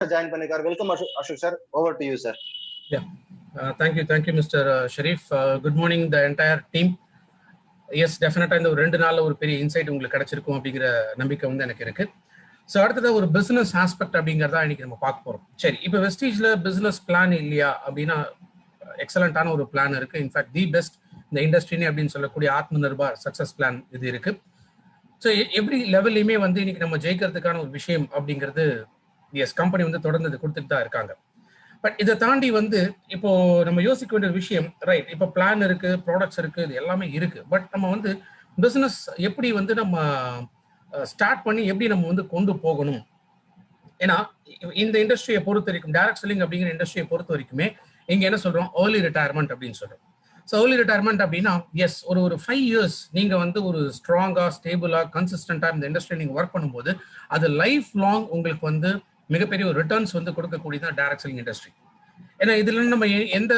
join பண்ணிருக்காரு. Welcome Ashok sir. Over to you sir. Yeah. Thank you Mr. Sharif. Good morning the entire team. Yes, definitely இந்த ஒரு 2 நாள்ல ஒரு பெரிய inside உங்களுக்கு கிடைச்சிருக்கும் அப்படிங்கிற நம்பிக்கை வந்து எனக்கு இருக்கு. ஸோ அடுத்தது ஒரு பிசினஸ் ஆஸ்பெக்ட் அப்படிங்கிறதா இன்னைக்கு நம்ம பார்க்க போறோம். சரி, இப்போ வெஸ்டீஜ்ல பிசினஸ் பிளான் இல்லையா அப்படின்னா எக்ஸலண்டான ஒரு பிளான் இருக்கு. இன்ஃபேக்ட் தி பெஸ்ட் இந்த இண்டஸ்ட்ரினே அப்படின்னு சொல்லக்கூடிய ஆத்ம நிர்பார் சக்சஸ் பிளான் இது இருக்கு. ஸோ எவ்ரி லெவல்லையுமே வந்து இன்னைக்கு நம்ம ஜெயிக்கிறதுக்கான ஒரு விஷயம் அப்படிங்கிறது எஸ் கம்பெனி வந்து தொடர்ந்து கொடுத்துட்டு தான் இருக்காங்க. பட் இதை தாண்டி வந்து இப்போ நம்ம யோசிக்க வேண்டிய விஷயம், ரைட், இப்போ பிளான் இருக்கு, ப்ராடக்ட்ஸ் இருக்கு, இது எல்லாமே இருக்கு. பட் நம்ம வந்து பிசினஸ் எப்படி வந்து நம்ம ஸ்டார்ட் பண்ணி எப்படி நம்ம வந்து கொண்டு போகணும். ஏன்னா இந்த இண்டஸ்ட்ரியை பொறுத்த வரைக்கும், டைரக்ட் செல்லிங் அப்படிங்கிற இண்டஸ்ட்ரியை பொறுத்த வரைக்குமே இங்க என்ன சொல்றோம், ஏர்லி ரிட்டையர்மெண்ட் அப்படின்னு சொல்றோம். ஸோ ஏர்லி ரிட்டையர்மெண்ட் அப்படின்னா எஸ் ஒரு 5 years நீங்க வந்து ஒரு ஸ்ட்ராங்கா ஸ்டேபிளா கன்சிஸ்டண்டா இந்த இண்டஸ்ட்ரியில் நீங்க ஒர்க் பண்ணும்போது அது லைஃப் லாங் உங்களுக்கு வந்து மிகப்பெரிய ஒரு ரிட்டர்ன்ஸ் வந்து கொடுக்கக்கூடியதான் டைரக்ட் செல்லிங் இண்டஸ்ட்ரி. ஏன்னா இதுல நம்ம எந்த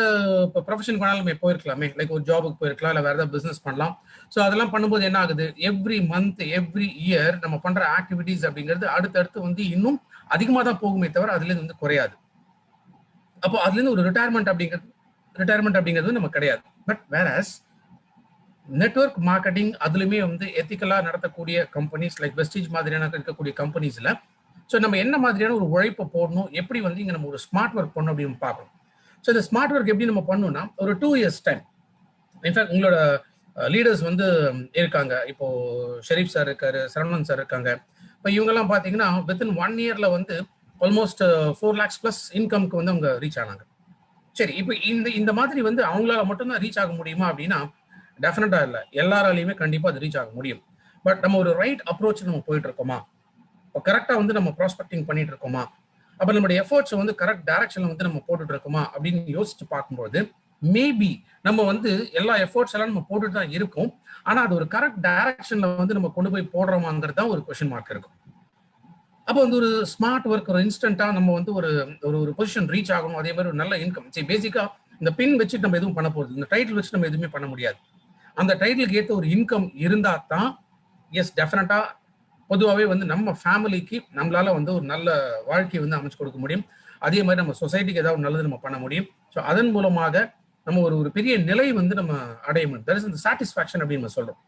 ப்ரொஃபஷனுக்கு வேணாலும் போயிருக்கலாமே, லைக் ஒரு ஜாபுக்கு போயிருக்கலாம், இல்லை வேற ஏதாவது பிசினஸ் பண்ணலாம். ஸோ அதெல்லாம் பண்ணும்போது என்ன ஆகுது, எவ்ரி மந்த் எவ்ரி இயர் நம்ம பண்ற ஆக்டிவிட்டிஸ் அப்படிங்கிறது அடுத்தடுத்து வந்து இன்னும் அதிகமாக தான் போகுமே தவிர அதுலேருந்து வந்து குறையாது. அப்போ அதுலேருந்து ஒரு ரிட்டையர்மெண்ட் அப்படிங்கிறது நம்ம கிடையாது. பட் வேறஸ் நெட்வொர்க் மார்க்கெட்டிங் அதுலயுமே வந்து எத்திக்கலா நடத்தக்கூடிய கம்பெனிஸ் லைக் வெஸ்டீஜ் மாதிரியான இருக்கக்கூடிய கம்பெனிஸ்ல ஸோ நம்ம என்ன மாதிரியான ஒரு உழைப்பை போடணும், எப்படி வந்து இங்கே நம்ம ஒரு ஸ்மார்ட் ஒர்க் பண்ணணும் அப்படின்னு பார்க்கணும். ஸோ இந்த ஸ்மார்ட் ஒர்க் எப்படி நம்ம பண்ணணும்னா ஒரு 2 years டைம். இன்ஃபேக்ட் உங்களோட லீடர்ஸ் வந்து இருக்காங்க. இப்போ ஷெரீப் சார் இருக்காரு, சரவணன் சார் இருக்காங்க. இப்போ இவங்கெல்லாம் பார்த்தீங்கன்னா வித்தின் 1 yearல வந்து ஆல்மோஸ்ட் 4 lakhs ப்ளஸ் இன்கம்க்கு வந்து அவங்க ரீச் ஆனாங்க. சரி, இப்போ இந்த மாதிரி வந்து அவங்களால மட்டும்தான் ரீச் ஆக முடியுமா அப்படின்னா டெஃபினட்டா இல்லை, எல்லாராலையுமே கண்டிப்பா அது ரீச் ஆக முடியும். பட் நம்ம ஒரு ரைட் அப்ரோச் நம்ம போயிட்டு இருக்கோமா, கரெக்டா வந்து நம்ம ப்ராஸ்பெக்டிங் பண்ணிட்டு இருக்கோமா, அப்ப நம்மளுடைய எஃபர்ட்ஸ் வந்து கரெக்ட் டைரக்ஷன்ல வந்து நம்ம போட்டுட்டு இருக்கோமா அப்படின்னு யோசிச்சு பார்க்கும்போது மேபி நம்ம வந்து எல்லா எஃபர்ட்ஸ் எல்லாம் நம்ம போட்டுட்டு தான் இருக்கோம். ஆனா அது ஒரு கரெக்ட் டைரக்ஷன்ல வந்து நம்ம கொண்டு போய் போடுறோமாங்கிறது தான் ஒரு கொஸ்டின் மார்க் இருக்கும். அப்போ வந்து ஒரு ஸ்மார்ட் ஒர்க் ஒரு இன்ஸ்டன்டா நம்ம வந்து ஒரு பொசிஷன் ரீச் ஆகணும், அதே மாதிரி ஒரு நல்ல இன்கம். சரி, பேசிக்கா இந்த பின் வச்சுட்டு நம்ம எதுவும் பண்ண போறது, இந்த டைட்டில் வச்சு நம்ம எதுவுமே பண்ண முடியாது. அந்த டைட்டிலுக்கு ஏற்ற ஒரு இன்கம் இருந்தா தான் எஸ் டெஃபினட்டா பொதுவாகவே வந்து நம்ம ஃபேமிலிக்கு நம்மளால வந்து ஒரு நல்ல வாழ்க்கையை வந்து அமைச்சு கொடுக்க முடியும். அதே மாதிரி நம்ம சொசைட்டிக்கு ஏதாவது நல்லது நம்ம பண்ண முடியும். ஸோ அதன் மூலமாக நம்ம ஒரு பெரிய நிலை வந்து நம்ம அடைய முடியும். தட் இஸ் இந்த சாட்டிஸ்ஃபேக்ஷன் அப்படின்னு நம்ம சொல்றோம்.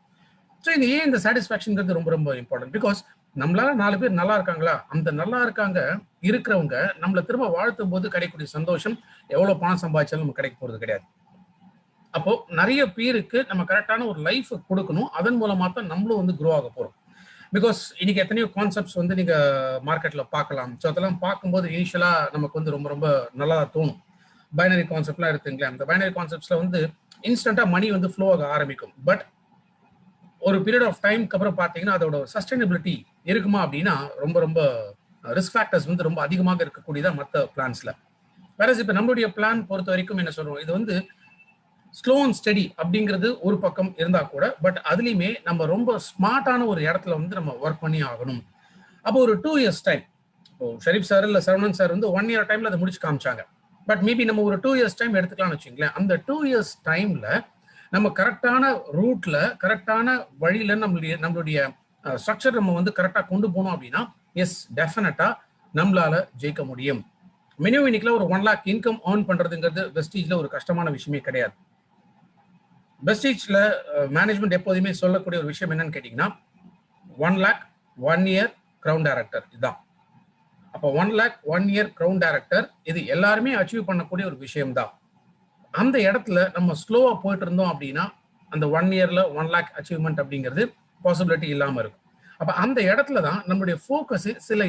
ஸோ இது ஏன் இந்த சாட்டிஸ்ஃபேக்ஷன்ங்கிறது ரொம்ப ரொம்ப இம்பார்ட்டன்ட். பிகாஸ் நம்மளால 4 பேர் நல்லா இருக்காங்களா, அந்த நல்லா இருக்காங்க இருக்கிறவங்க நம்மளை திரும்ப வாழ்த்தும் போது கிடைக்கக்கூடிய சந்தோஷம் எவ்வளவு பணம் சம்பாதிச்சாலும் நம்ம கிடைக்க போறது கிடையாது. அப்போ நிறைய பேருக்கு நம்ம கரெக்டான ஒரு லைஃப் கொடுக்கணும், அதன் மூலமா தான் நம்மளும் வந்து க்ரோ ஆக போறோம். பிகாஸ் இன்னைக்கு எத்தனையோ கான்செப்ட்ஸ் வந்து நீங்க மார்க்கெட்ல பார்க்கலாம். ஸோ அதெல்லாம் பார்க்கும்போது இனிஷியலா நமக்கு வந்து ரொம்ப ரொம்ப நல்லா தோணும். பைனரி கான்செப்ட்லாம் எடுத்துங்களேன். அந்த பைனரி கான்செப்ட்ஸ்ல வந்து இன்ஸ்டன்டா மணி வந்து ஃப்ளோ ஆக ஆரம்பிக்கும். பட் ஒரு பீரியட் ஆஃப் டைம்க்கு அப்புறம் பார்த்தீங்கன்னா அதோட சஸ்டைனபிலிட்டி இருக்குமா அப்படின்னா ரொம்ப ரொம்ப ரிஸ்க் ஃபேக்டர்ஸ் வந்து ரொம்ப அதிகமாக இருக்கக்கூடியதா மற்ற பிளான்ஸ்ல. வேற இப்போ நம்மளுடைய பிளான் பொறுத்த வரைக்கும் என்ன சொல்றோம், இது வந்து ஸ்லோ அண்ட் ஸ்டடி அப்படிங்கிறது ஒரு பக்கம் இருந்தா கூட பட் அதுலயுமே நம்ம ரொம்ப ஸ்மார்ட்டான ஒரு இடத்துல வந்து நம்ம ஒர்க் பண்ணி ஆகணும். அப்போ ஒரு 2 years டைம், இப்போ ஷெரீப் சார் இல்ல சரவணன் சார் வந்து 1 year டைம்ல அதை முடிச்சு காமிச்சாங்க. பட் மேபி நம்ம ஒரு 2 years டைம் எடுத்துக்கலாம்னு வச்சுங்களேன். அந்த 2 years டைம்ல நம்ம கரெக்டான ரூட்ல கரெக்டான வழியில நம்மளுடைய ஸ்ட்ரக்சர் நம்ம வந்து கரெக்டா கொண்டு போனோம் அப்படின்னா எஸ் டெஃபினட்டா நம்மளால ஜெயிக்க முடியும். மினிமம் இன்னைக்குல ஒரு 1 lakh இன்கம் ஏர்ன் பண்றதுங்கிறது வெஸ்டீஜ்ல ஒரு கஷ்டமான விஷயமே கிடையாது. வெஸ்டீஜ்ல மேனேஜ்மெண்ட் எப்போதுமே சொல்லக்கூடிய ஒரு விஷயம் என்னன்னு கேட்டீங்கன்னா 1 lakh 1 year கிரவுன் டைரக்டர் இதுதான். அப்போ 1 lakh 1 year கிரவுன் டைரக்டர் இது எல்லாருமே அச்சீவ் பண்ணக்கூடிய ஒரு விஷயம் தான். அந்த இடத்துல நம்ம ஸ்லோவா போயிட்டு இருந்தோம் அப்படின்னா அந்த 1 yearல 1 lakh அச்சீவ்மெண்ட் அப்படிங்கிறது பாசிபிலிட்டி இல்லாம இருக்கும். அப்ப அந்த இடத்துல தான் நம்மளுடைய ஃபோக்கஸ் சில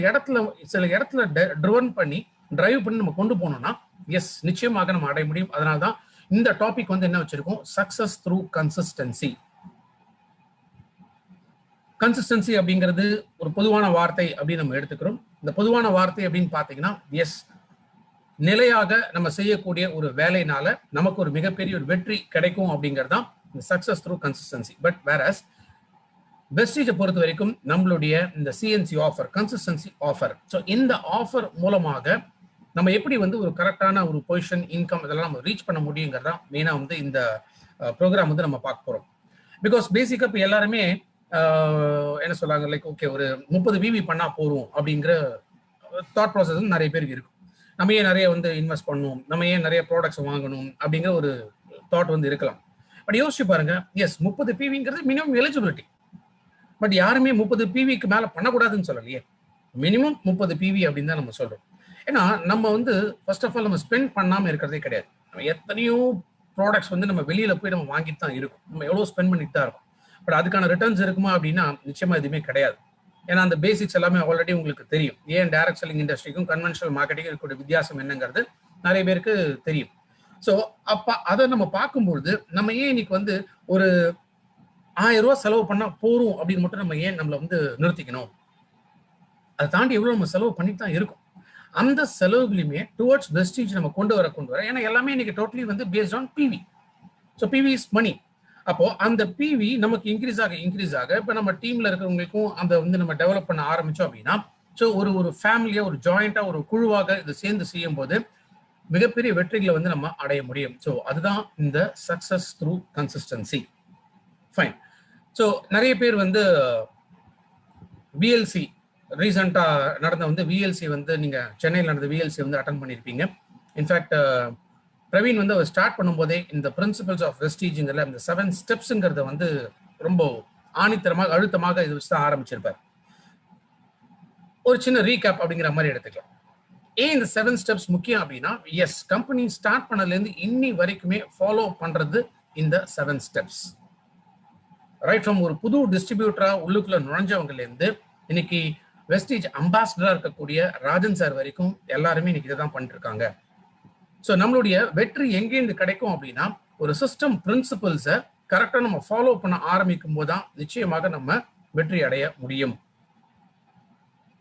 இடத்துல டிரைவ் பண்ணி நம்ம கொண்டு போனோம்னா எஸ் நிச்சயமாக நம்ம அடைய முடியும். அதனால தான் இந்த டாபிக் வந்து என்ன வச்சிருக்கோம், சக்சஸ் த்ரூ கன்சிஸ்டன்சி. கன்சிஸ்டன்சி அப்படிங்கிறது ஒரு பொதுவான வார்த்தை அப்படின்னு நம்ம எடுத்துக்கிறோம். இந்த பொதுவான வார்த்தை அப்படின்னு பாத்தீங்கன்னா எஸ் நிலையாக நம்ம செய்யக்கூடிய ஒரு வேலைனால நமக்கு ஒரு மிகப்பெரிய ஒரு வெற்றி கிடைக்கும் அப்படிங்கிறது தான் சக்சஸ் த்ரூ கன்சிஸ்டன்சி. பட் வேறஸ் வெஸ்டீஜை பொறுத்த வரைக்கும் நம்மளுடைய இந்த CNC offer, consistency offer, so இந்த ஆஃபர் மூலமாக நம்ம எப்படி வந்து ஒரு கரெக்டான ஒரு பொசிஷன், இன்கம் இதெல்லாம் நம்ம ரீச் பண்ண முடியுங்கிறதா மெயினாக வந்து இந்த ப்ரோக்ராம் வந்து நம்ம பார்க்க போகிறோம். பிகாஸ் பேசிக்காக இப்போ எல்லாருமே என்ன சொல்றாங்க, லைக் ஓகே ஒரு 30 விவி பண்ணா போறோம் அப்படிங்கிற தாட் ப்ராசஸ் நிறைய பேருக்கு இருக்கும். நம்ம ஏன் நிறைய வந்து இன்வெஸ்ட் பண்ணணும், நம்ம ஏன் நிறைய ப்ராடக்ட்ஸ் வாங்கணும் அப்படிங்கிற ஒரு தாட் வந்து இருக்கலாம். பட் யோசிச்சு பாருங்க, எஸ் 30 பிவிங்கிறது மினிமம் எலிஜிபிலிட்டி. பட் யாருமே 30 பிவிக்கு மேல பண்ணக்கூடாதுன்னு சொல்லலையே. மினிமம் 30 பிவி அப்படின்னு தான் நம்ம சொல்றோம். ஏன்னா நம்ம வந்து ஃபர்ஸ்ட் ஆஃப் ஆல் நம்ம ஸ்பெண்ட் பண்ணாம இருக்கிறதே கிடையாது. நம்ம எத்தனையோ ப்ராடக்ட்ஸ் வந்து நம்ம வெளியில போய் நம்ம வாங்கிட்டு தான் இருக்கும். நம்ம எவ்வளவு ஸ்பெண்ட் பண்ணிட்டு தான் இருக்கும். பட் அதுக்கான ரிட்டர்ன்ஸ் இருக்குமா அப்படின்னா நிச்சயமா எதுவுமே கிடையாது. ஏன்னா அந்த பேசிக்ஸ் எல்லாமே ஆல்ரெடி உங்களுக்கு தெரியும். ஏன் டைரக்ட் செல்லிங் இண்டஸ்ட்ரிக்கும் கன்வென்ஷனல் மார்க்கெட்டிங் இருக்கக்கூடிய வித்தியாசம் என்னங்கிறது நிறைய பேருக்கு தெரியும். ஸோ அப்ப அதை நம்ம பார்க்கும்பொழுது நம்ம ஏன் இன்னைக்கு வந்து ஒரு 1000 ரூபாய் செலவு பண்ணா போறோம் அப்படின்னு மட்டும் நம்ம ஏன் நம்மள வந்து நிறுத்திக்கணும்? அதை தாண்டி எவ்வளவு நம்ம செலவு பண்ணிட்டு தான் இருக்கும். அந்த செலவுகளையுமே டுவர்ட்ஸ் வெஸ்டீஜ் நம்ம கொண்டு வர ஏன்னா எல்லாமே இன்னைக்கு டோட்டலி வந்து based on PV. So PV is money. அப்போ அந்த பிவி நமக்கு இன்க்ரீஸ் ஆக இப்போ நம்ம டீம்ல இருக்கிறவங்களுக்கும் அந்த வந்து நம்ம டெவலப் பண்ண ஆரம்பிச்சோம் அப்படின்னா, ஸோ ஒரு ஃபேமிலியா ஒரு ஜாயிண்டா ஒரு குழுவாக இதை சேர்ந்து செய்யும் போது மிகப்பெரிய வெற்றிகளை வந்து நம்ம அடைய முடியும். ஸோ அதுதான் இந்த success through consistency. Fine. So நிறைய பேர் வந்து விஎல்சி ரீசெண்டா நடந்த வந்து விஎல்சி வந்து நீங்க சென்னையில் நடந்த விஎல்சி வந்து அட்டன் பண்ணியிருப்பீங்க. இன்ஃபேக்ட் பிரவீன் வந்து அவர் ஸ்டார்ட் பண்ணும்போதே இந்த பிரின்சிபல்ஸ் ஆஃப் வெஸ்டீஜ்ங்கிற இந்த 7 ஸ்டெப்ஸுங்கிறத வந்து ரொம்ப ஆணித்தரமாக அழுத்தமாக இது வச்சு தான் ஆரம்பிச்சிருப்பார். ஒரு சின்ன ரீகேப் அப்படிங்கிற மாதிரி எடுத்துக்கலாம். ஏன் இந்த 7 ஸ்டெப்ஸ் முக்கியம் அப்படின்னா, எஸ் கம்பெனி ஸ்டார்ட் பண்ணதுலேருந்து இன்னி வரைக்குமே ஃபாலோ பண்றது இந்த 7 ஸ்டெப்ஸ். ரைட் ஃப்ரம் ஒரு புது டிஸ்ட்ரிபியூட்டரா உள்ளுக்குள்ள நுழைஞ்சவங்கலேருந்து இன்னைக்கு வெஸ்டீஜ் அம்பாசிடரா இருக்கக்கூடிய ராஜன் சார் வரைக்கும் எல்லாருமே இன்னைக்கு இதை தான் பண்ணிட்டு இருக்காங்க. ஸோ நம்மளுடைய வெற்றி எங்கேருந்து கிடைக்கும் அப்படின்னா, ஒரு சிஸ்டம் பிரின்சிபல்ஸை கரெக்டாக நம்ம ஃபாலோ பண்ண ஆரம்பிக்கும் போது தான் நிச்சயமாக நம்ம வெற்றி அடைய முடியும்.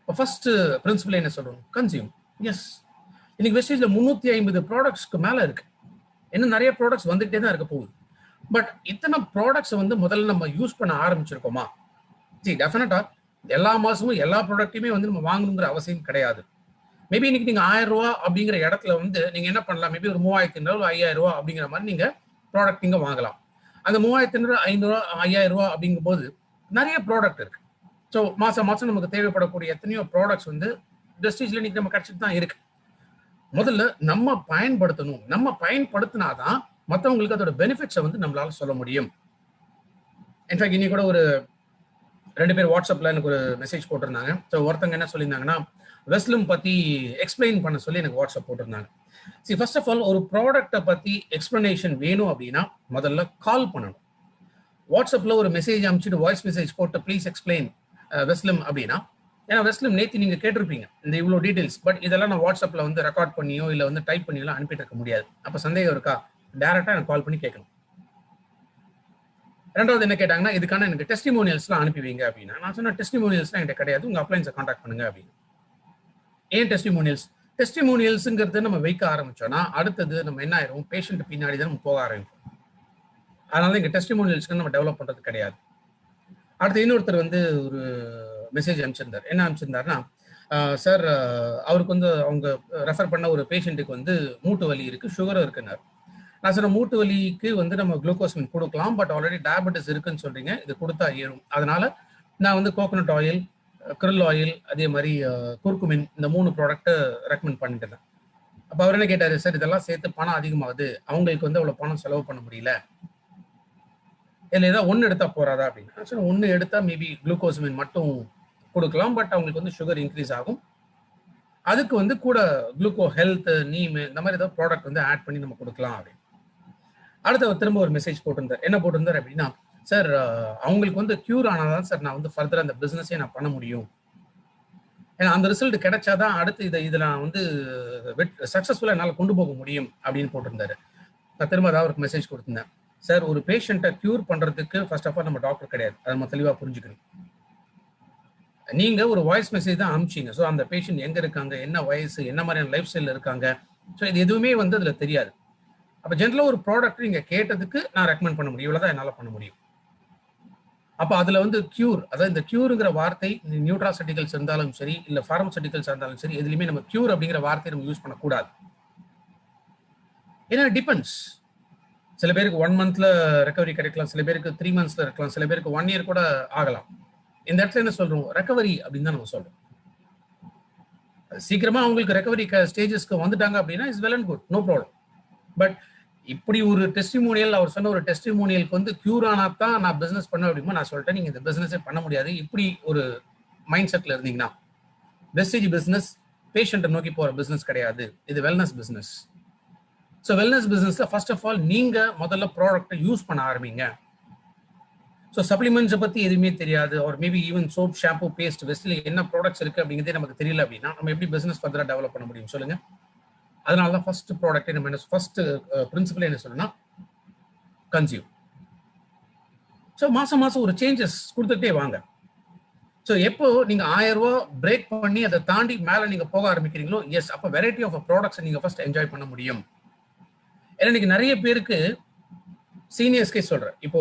ஃபர்ஸ்ட் பிரின்சிபல் என்ன சொல்றோம்? கன்சியூம். எஸ், இன்னைக்கு வெஸ்டீஜ்ல 350 ப்ராடக்ட்ஸ்க்கு மேல இருக்கு. இன்னும் நிறைய ப்ராடக்ட்ஸ் வந்துட்டே தான் இருக்க போகுது. பட் இத்தனை ப்ராடக்ட்ஸ் வந்து முதல்ல நம்ம யூஸ் பண்ண ஆரம்பிச்சிருக்கோமா? சரி, டெஃபினட்டா எல்லா மாசமும் எல்லா ப்ராடக்ட்டையுமே வந்து நம்ம வாங்கணுங்கிற அவசியம் கிடையாது. மேபி இன்னைக்கு நீங்க 1000 ரூபா அப்படிங்கிற இடத்துல வந்து நீங்க என்ன பண்ணலாம்? மேபி ஒரு 3500 5000 ரூபா அப்படிங்கிற மாதிரி நீங்க ப்ராடக்ட் நீங்க வாங்கலாம். அந்த 3500 500 5000 ரூபா அப்படிங்கும் போது நிறைய ப்ராடக்ட் இருக்கு. ஸோ மாசம் மாசம் நமக்கு தேவைப்படக்கூடிய எத்தனையோ ப்ராடக்ட்ஸ் வந்து வெஸ்டீஜ்ல இன்னைக்கு நம்ம கிடைச்சிட்டு தான் இருக்கு. முதல்ல நம்ம பயன்படுத்தணும். நம்ம பயன்படுத்தினாதான் மற்றவங்களுக்கு அதோட பெனிஃபிட்ஸை வந்து நம்மளால சொல்ல முடியும். இன்ஃபேக்ட் இன்னைக்கு கூட ஒரு 2 பேர் வாட்ஸ்அப்ல எனக்கு ஒரு மெசேஜ் போட்டிருந்தாங்க. ஸோ ஒருத்தங்க என்ன சொல்லியிருந்தாங்கன்னா, வெஸ்லிம் பத்தி எக்ஸ்பிளைன் பண்ண சொல்லி எனக்கு வாட்ஸ்அப் போட்டிருந்தாங்க. சரி, ஃபர்ஸ்ட் ஆஃப் ஆல் ஒரு ப்ராடக்ட்டை பத்தி எக்ஸ்பிளனேஷன் வேணும் அப்படின்னா முதல்ல கால் பண்ணணும். வாட்ஸ்அப்ல ஒரு மெசேஜ் அனுப்பிச்சிட்டு வாய்ஸ் மெசேஜ் போட்டு ப்ளீஸ் எக்ஸ்பிளைன் வெஸ்லிம் அப்படின்னா, ஏன்னா வெஸ்லிம் நேற்று நீங்க கேட்டிருப்பீங்க இந்த இவ்வளோ டீடைல்ஸ். பட் இதெல்லாம் நான் வாட்ஸ்அப்ல வந்து ரெக்கார்ட் பண்ணியோ இல்லை வந்து டைப் பண்ணியோ அனுப்பிட்டு இருக்க முடியாது. அப்போ சந்தேகம் இருக்கா? டைரக்டா எனக்கு கால் பண்ணி கேட்கணும். ரெண்டாவது என்ன கேட்டாங்கன்னா, இதுக்கான எனக்கு டெஸ்டிமோனியல்ஸ்லாம் அனுப்புவீங்க அப்படின்னா, நான் சொன்ன டெஸ்டிமோனியல்ஸ்லாம் என்கிட்ட கிடையாது, உங்க அப்ளைன்ஸை கான்டாக்ட் பண்ணுங்க அப்படின்னு. ஏன் டெஸ்டிமோனியல்ஸ்? டெஸ்டிமோனியல்ஸுங்கிறது நம்ம வைக்க ஆரம்பிச்சோம்னா அடுத்தது நம்ம என்ன ஆயிரும்? பேஷண்ட் பின்னாடி தான் நம்ம போக ஆரம்பிப்போம். அதனால இங்க டெஸ்டிமோனியல்ஸ்க்கு நம்ம டெவலப் பண்றது கிடையாது. அடுத்து இன்னொருத்தர் வந்து ஒரு மெசேஜ் அனுப்பிச்சிருந்தார். என்ன அனுப்பிச்சிருந்தாருன்னா, சார் அவருக்கு வந்து அவங்க ரெஃபர் பண்ண ஒரு பேஷண்ட்டுக்கு வந்து மூட்டு வலி இருக்கு, சுகரும் இருக்குன்னாரு. நான் சொன்ன மூட்டு வலிக்கு வந்து நம்ம குளுக்கோஸ்மின் கொடுக்கலாம், பட் ஆல்ரெடி டயபெட்டிஸ் இருக்குன்னு சொல்றீங்க, இது கொடுத்தா ஏறும். அதனால நான் வந்து கோகோனட் ஆயில், கிரில் ஆயில், அதே மாதிரி குர்குமின், இந்த 3 ப்ராடக்ட்டை ரெக்கமெண்ட் பண்ணிட்டு இருந்தேன். அப்போ அவர் என்ன கேட்டாரு, சார் இதெல்லாம் சேர்த்து பணம் அதிகமாகுது, அவங்களுக்கு வந்து அவ்வளோ பணம் செலவு பண்ண முடியல, இதில் ஏதாவது ஒன்று எடுத்தா போறாதா அப்படின்னு. சரி, ஒன்று எடுத்தா மேபி குளுக்கோஸ்மின் மட்டும் கொடுக்கலாம், பட் அவங்களுக்கு வந்து சுகர் இன்க்ரீஸ் ஆகும். அதுக்கு வந்து கூட குளுக்கோ ஹெல்த், நீம், இந்த மாதிரி ஏதாவது ப்ராடக்ட் வந்து ஆட் பண்ணி நம்ம கொடுக்கலாம் அப்படின்னு. அடுத்து அவர் திரும்ப ஒரு மெசேஜ் போட்டிருந்தார். என்ன போட்டிருந்தார் அப்படின்னா, சார் அவங்களுக்கு வந்து கியூர் ஆனாதான் சார் நான் வந்து ஃபர்தர் அந்த பிஸ்னஸே நான் பண்ண முடியும். ஏன்னா அந்த ரிசல்ட் கிடைச்சாதான் அடுத்து இதில் நான் வந்து சக்ஸஸ்ஃபுல்லாக என்னால் கொண்டு போக முடியும் அப்படின்னு போட்டிருந்தாரு. நான் திரும்ப அதாவது அவருக்கு மெசேஜ் கொடுத்திருந்தேன். சார், ஒரு பேஷண்ட்டை கியூர் பண்ணுறதுக்கு ஃபர்ஸ்ட் ஆஃப் ஆல் நம்ம டாக்டர் கிடையாது, அதை நம்ம தெளிவாக புரிஞ்சுக்கணும். நீங்க ஒரு வாய்ஸ் மெசேஜ் தான் அனுப்பிச்சிங்க. ஸோ அந்த பேஷண்ட் எங்க இருக்காங்க, என்ன வயசு, என்ன மாதிரியான லைஃப் ஸ்டைல் இருக்காங்க, ஸோ இது எதுவுமே வந்து அதில் தெரியாது. அப்போ ஜென்ரலாக ஒரு ப்ராடக்ட் நீங்க கேட்டதுக்கு நான் ரெக்கமெண்ட் பண்ண முடியும், இவ்வளோதான் என்னால் பண்ண முடியும். அப்போ அதில் வந்து கியூர், அதாவது இந்த கியூருங்கிற வார்த்தை நியூட்ராசெட்டிகல்ஸ் இருந்தாலும் சரி, இல்லை ஃபார்மசெட்டிகல்ஸ் இருந்தாலும் சரி, எதுலையுமே நம்ம கியூர் அப்படிங்கிற வார்த்தையை நம்ம யூஸ் பண்ணக்கூடாது. ஏன்னா டிபெண்ட்ஸ். சில பேருக்கு 1 மந்த்ல ரெக்கவரி கிடைக்கலாம், சில பேருக்கு 3 மந்த்ஸ்ல இருக்கலாம், சில பேருக்கு 1 இயர் கூட ஆகலாம். இந்த இடத்துல என்ன சொல்றோம்? ரெக்கவரி அப்படின்னு தான் நம்ம சொல்றோம். சீக்கிரமா அவங்களுக்கு ரெக்கவரி ஸ்டேஜஸ்க்கு வந்துட்டாங்க அப்படின்னா is well and good, no problem. But இப்படி ஒரு டெஸ்டிமோனியல், அவர் சொன்ன ஒரு டெஸ்டிமோனியலுக்கு வந்து கியூர் ஆனா தான் நான் பிசினஸ் பண்ண அப்படிமா நான் சொல்லிட்டேன், நீங்க இந்த பிசினஸே பண்ண முடியாது. இப்படி ஒரு மைண்ட் செட்ல இருந்தீங்கன்னா வெஸ்டேஜ் பிசினஸ் பேஷண்ட்டை நோக்கி போற பிசினஸ் கிடையாது, இது வெல்னஸ் பிசினஸ். ஸோ வெல்னஸ் பிசினஸ்ல ஃபர்ஸ்ட் ஆஃப் ஆல் நீங்க முதல்ல ப்ராடக்ட்டை யூஸ் பண்ண ஆரம்பிங்க. ஸோ சப்ளிமெண்ட்ஸை பத்தி எதுவுமே தெரியாது, ஒரு maybe even soap, shampoo, paste, வெஸ்ட்ல என்ன ப்ராடக்ட்ஸ் இருக்கு அப்படிங்கிறதே நமக்கு தெரியல அப்படின்னா நம்ம எப்படி பிசினஸ் ஃபர்தரா டெவலப் பண்ண முடியும் சொல்லுங்க? அதனால தான் ஃபர்ஸ்ட் ப்ராடக்ட் நம்ம என்ன ஃபர்ஸ்ட் பிரின்சிபல் என்ன சொல்லணும்னா கன்சியூம். ஸோ மாசம் மாசம் ஒரு சேஞ்சஸ் கொடுத்துட்டே வாங்க. ஸோ எப்போ நீங்க 1000 ரூபாய் பிரேக் பண்ணி அதை தாண்டி மேல நீங்க போக ஆரம்பிக்கிறீங்களோ, எஸ் அப்போ வெரைட்டி ஆஃப் ப்ராடக்ட்ஸ் நீங்க ஃபர்ஸ்ட் என்ஜாய் பண்ண முடியும். ஏன்னா இன்னைக்கு நிறைய பேருக்கு சீனியர்ஸ்கே சொல்றேன், இப்போ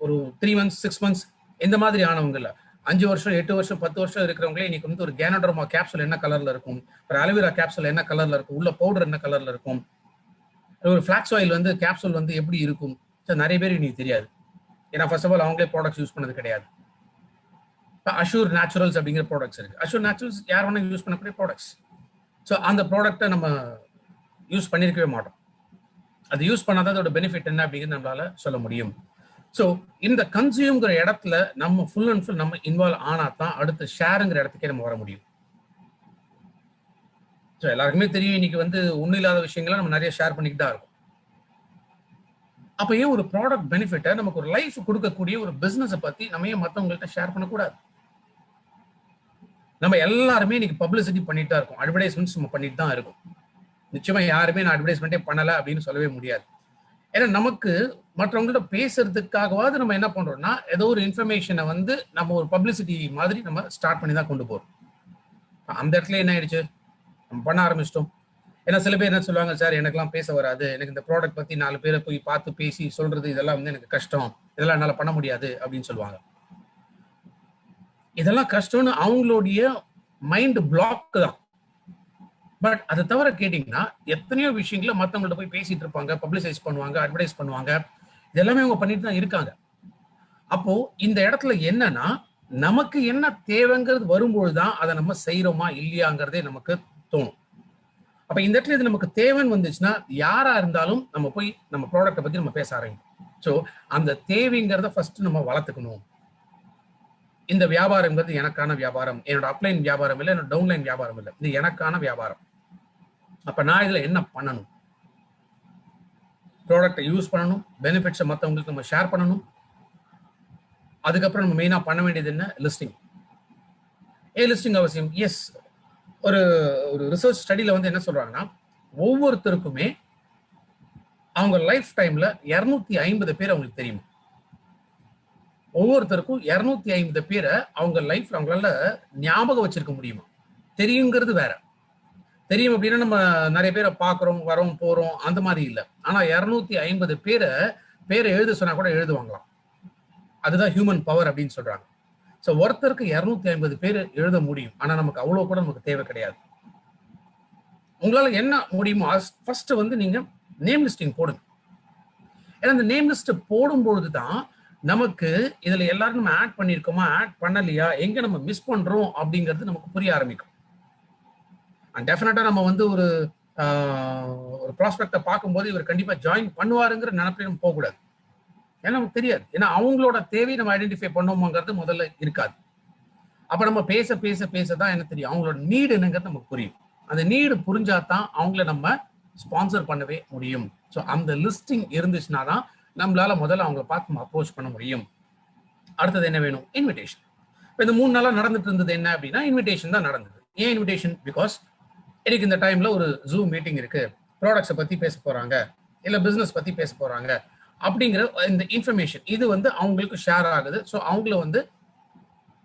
ஒரு 3 months 6 months இந்த மாதிரி ஆனவங்க இல்ல, 5 வருஷம் 8 வருஷம் 10 வருஷம் இருக்கிறவங்களே இன்னைக்கு வந்து ஒரு கேனோடர்மா கேப்சூல் என்ன கலர்ல இருக்கும், ஒரு அலோவேரா கேப்சூல் என்ன கலர்ல இருக்கும், உள்ள பவுடர் என்ன கலர்ல இருக்கும், ஒரு ஃபிளாக்ஸ் ஆயில் வந்து கேப்சூல் வந்து எப்படி இருக்கும், நிறைய பேர் இன்னைக்கு தெரியாது. ஏன்னா ஃபர்ஸ்ட் ஆஃப் ஆல் அவங்களே ப்ராடக்ட்ஸ் யூஸ் பண்ணது கிடையாது. இப்போ அஷூர் நேச்சுரல்ஸ் அப்படிங்கிற ப்ராடக்ட்ஸ் இருக்கு. அஷூர் நேச்சுரல்ஸ் யார் வேணா யூஸ் பண்ணக்கூடிய ப்ராடக்ட்ஸ். ஸோ அந்த ப்ராடக்ட்டை நம்ம யூஸ் பண்ணியிருக்கவே மாட்டோம். அது யூஸ் பண்ணாதான் அதோட பெனிஃபிட் என்ன அப்படிங்கிறது நம்மளால சொல்ல முடியும். ஸோ இந்த கன்சியூம்ங்கிற இடத்துல நம்ம ஃபுல் அண்ட் ஃபுல் நம்ம இன்வால்வ் ஆனா தான் அடுத்த ஷேருங்கிற இடத்துக்கே நம்ம வர முடியும். ஸோ எல்லாருக்குமே தெரியும் இன்னைக்கு வந்து ஒன்றும் இல்லாத விஷயங்களை நம்ம நிறைய ஷேர் பண்ணிக்கிட்டு தான் இருக்கும். அப்போ ஏன் ஒரு ப்ராடக்ட் பெனிஃபிட்டை நமக்கு ஒரு லைஃப் கொடுக்கக்கூடிய ஒரு பிசினஸை பத்தி நம்ம ஏன் மற்றவங்கள்ட்ட ஷேர் பண்ணக்கூடாது? நம்ம எல்லாருமே இன்னைக்கு பப்ளிசிட்டி பண்ணிட்டு தான் இருக்கோம், அட்வர்டைஸ்மெண்ட்ஸ் நம்ம பண்ணிட்டு தான் இருக்கும். நிச்சயமா யாருமே நான் அட்வர்டைஸ்மெண்ட்டே பண்ணல அப்படின்னு சொல்லவே முடியாது. ஏன்னா நமக்கு மற்றவங்கள்ட்ட பேசுறதுக்காகவாது நம்ம என்ன பண்றோம்னா ஏதோ ஒரு இன்ஃபர்மேஷனை வந்து நம்ம ஒரு பப்ளிசிட்டி மாதிரி நம்ம ஸ்டார்ட் பண்ணி தான் கொண்டு போறோம். அந்த இடத்துல என்ன ஆயிடுச்சு, நம்ம பண்ண ஆரம்பிச்சிட்டோம். ஏன்னா சில பேர் என்ன சொல்லுவாங்க, சார் எனக்குலாம் பேச வராது, எனக்கு இந்த ப்ராடக்ட் பத்தி 4 பேரை போய் பார்த்து பேசி சொல்றது இதெல்லாம் வந்து எனக்கு கஷ்டம், இதெல்லாம் என்னால பண்ண முடியாது அப்படின்னு சொல்லுவாங்க. இதெல்லாம் கஷ்டம்னு அவங்களுடைய மைண்ட் பிளாக் தான். பட் அதை தவிர கேட்டீங்கன்னா எத்தனையோ விஷயங்களை மற்றவங்கள்ட்ட போய் பேசிட்டு இருப்பாங்க, பப்ளிசைஸ் பண்ணுவாங்க, அட்வர்டைஸ் பண்ணுவாங்க, இதெல்லாமே அவங்க பண்ணிட்டு தான் இருக்காங்க. அப்போ இந்த இடத்துல என்னன்னா நமக்கு என்ன தேவைங்கிறது வரும்போது தான் அதை நம்ம செய்யறோமா இல்லையாங்கிறதே நமக்கு தோணும். அப்ப இந்த இடத்துல இது நமக்கு தேவைன்னு வந்துச்சுன்னா யாரா இருந்தாலும் நம்ம போய் நம்ம ப்ராடக்ட்டை பத்தி நம்ம பேச ஆரம்பிக்கும். ஸோ அந்த தேவைங்கிறத ஃபர்ஸ்ட் நம்ம வளர்த்துக்கணும். இந்த வியாபாரங்கிறது எனக்கான வியாபாரம், என்னோட அப்லைன் வியாபாரம் இல்லை, என்னோட டவுன்லைன் வியாபாரம் இல்லை, இது எனக்கான வியாபாரம். அப்ப நான் இதுல என்ன பண்ணணும்? ப்ராடக்ட்டை யூஸ் பண்ணணும், பெனிஃபிட்ஸை மற்றவங்களுக்கு நம்ம ஷேர் பண்ணணும். அதுக்கப்புறம் நம்ம மெயினா பண்ண வேண்டியது என்ன, லிஸ்டிங். லிஸ்டிங் அவசியம். எஸ், ஒரு ரிசர்ச் ஸ்டடியில வந்து என்ன சொல்றாங்கன்னா ஒவ்வொருத்தருக்குமே அவங்க லைஃப் டைம்ல 250 பேர் அவங்களுக்கு தெரியும். ஒவ்வொருத்தருக்கும் 250 பேரை அவங்க லைஃப்ல அவங்களால ஞாபகம் வச்சிருக்க முடியுமா? தெரியுங்கிறது வேற. தெரியும் அப்படின்னா நம்ம நிறைய பேரை பார்க்குறோம், வரோம், போறோம், அந்த மாதிரி இல்லை. ஆனா 250 பேரை எழுத சொன்னா கூட எழுதுவாங்களாம். அதுதான் ஹியூமன் பவர் அப்படின்னு சொல்றாங்க. ஸோ ஒருத்தருக்கு 250 பேர் எழுத முடியும். ஆனா நமக்கு அவ்வளோ கூட நமக்கு தேவை கிடையாது. உங்களால என்ன முடியுமோ ஃபர்ஸ்ட் வந்து நீங்க நேம் லிஸ்டிங் போடுங்க. ஏன்னா அந்த நேம் லிஸ்ட் போடும்பொழுது தான் நமக்கு இதுல எல்லாரும் நம்ம ஆட் பண்ணியிருக்கோமா, ஆட் பண்ணலையா, எங்க நம்ம மிஸ் பண்றோம் அப்படிங்கிறது நமக்கு புரிய ஆரம்பிக்கும். டெஃபினட்டா நம்ம வந்து ஒரு ப்ராஸ்பெக்டை பார்க்கும்போது இவர் கண்டிப்பா ஜாயின் பண்ணுவாருங்கிற நினைப்பே நம்ம போகக்கூடாது. ஏன்னா நமக்கு தெரியாது. ஏன்னா அவங்களோட தேவையை நம்ம ஐடென்டிஃபை பண்ணோமாங்கிறது முதல்ல இருக்காது. அப்ப நம்ம பேச பேச பேசதான் என்ன தெரியும், அவங்களோட நீடு என்னங்கிறது நமக்கு புரியும். அந்த நீடு புரிஞ்சாதான் அவங்கள நம்ம ஸ்பான்சர் பண்ணவே முடியும். ஸோ அந்த லிஸ்டிங் இருந்துச்சுன்னா தான் நம்மளால முதல்ல அவங்கள பார்த்து நம்ம அப்ரோச் பண்ண முடியும். அடுத்தது என்ன வேணும், இன்விடேஷன். இப்போ இந்த 3 நாளா நடந்துட்டு இருந்தது என்ன அப்படின்னா இன்விடேஷன் தான் நடந்தது. ஏன் இன்விடேஷன்? பிகாஸ் எனக்கு இந்த டைம்ல ஒரு ஜூம் மீட்டிங் இருக்கு, ப்ராடக்ட்ஸை பத்தி பேச போறாங்க, இல்ல பிசினஸ் பத்தி பேச போறாங்க அப்படிங்கிற இந்த இன்ஃபர்மேஷன் இது வந்து அவங்களுக்கு ஷேர் ஆகுது. ஸோ அவங்கள வந்து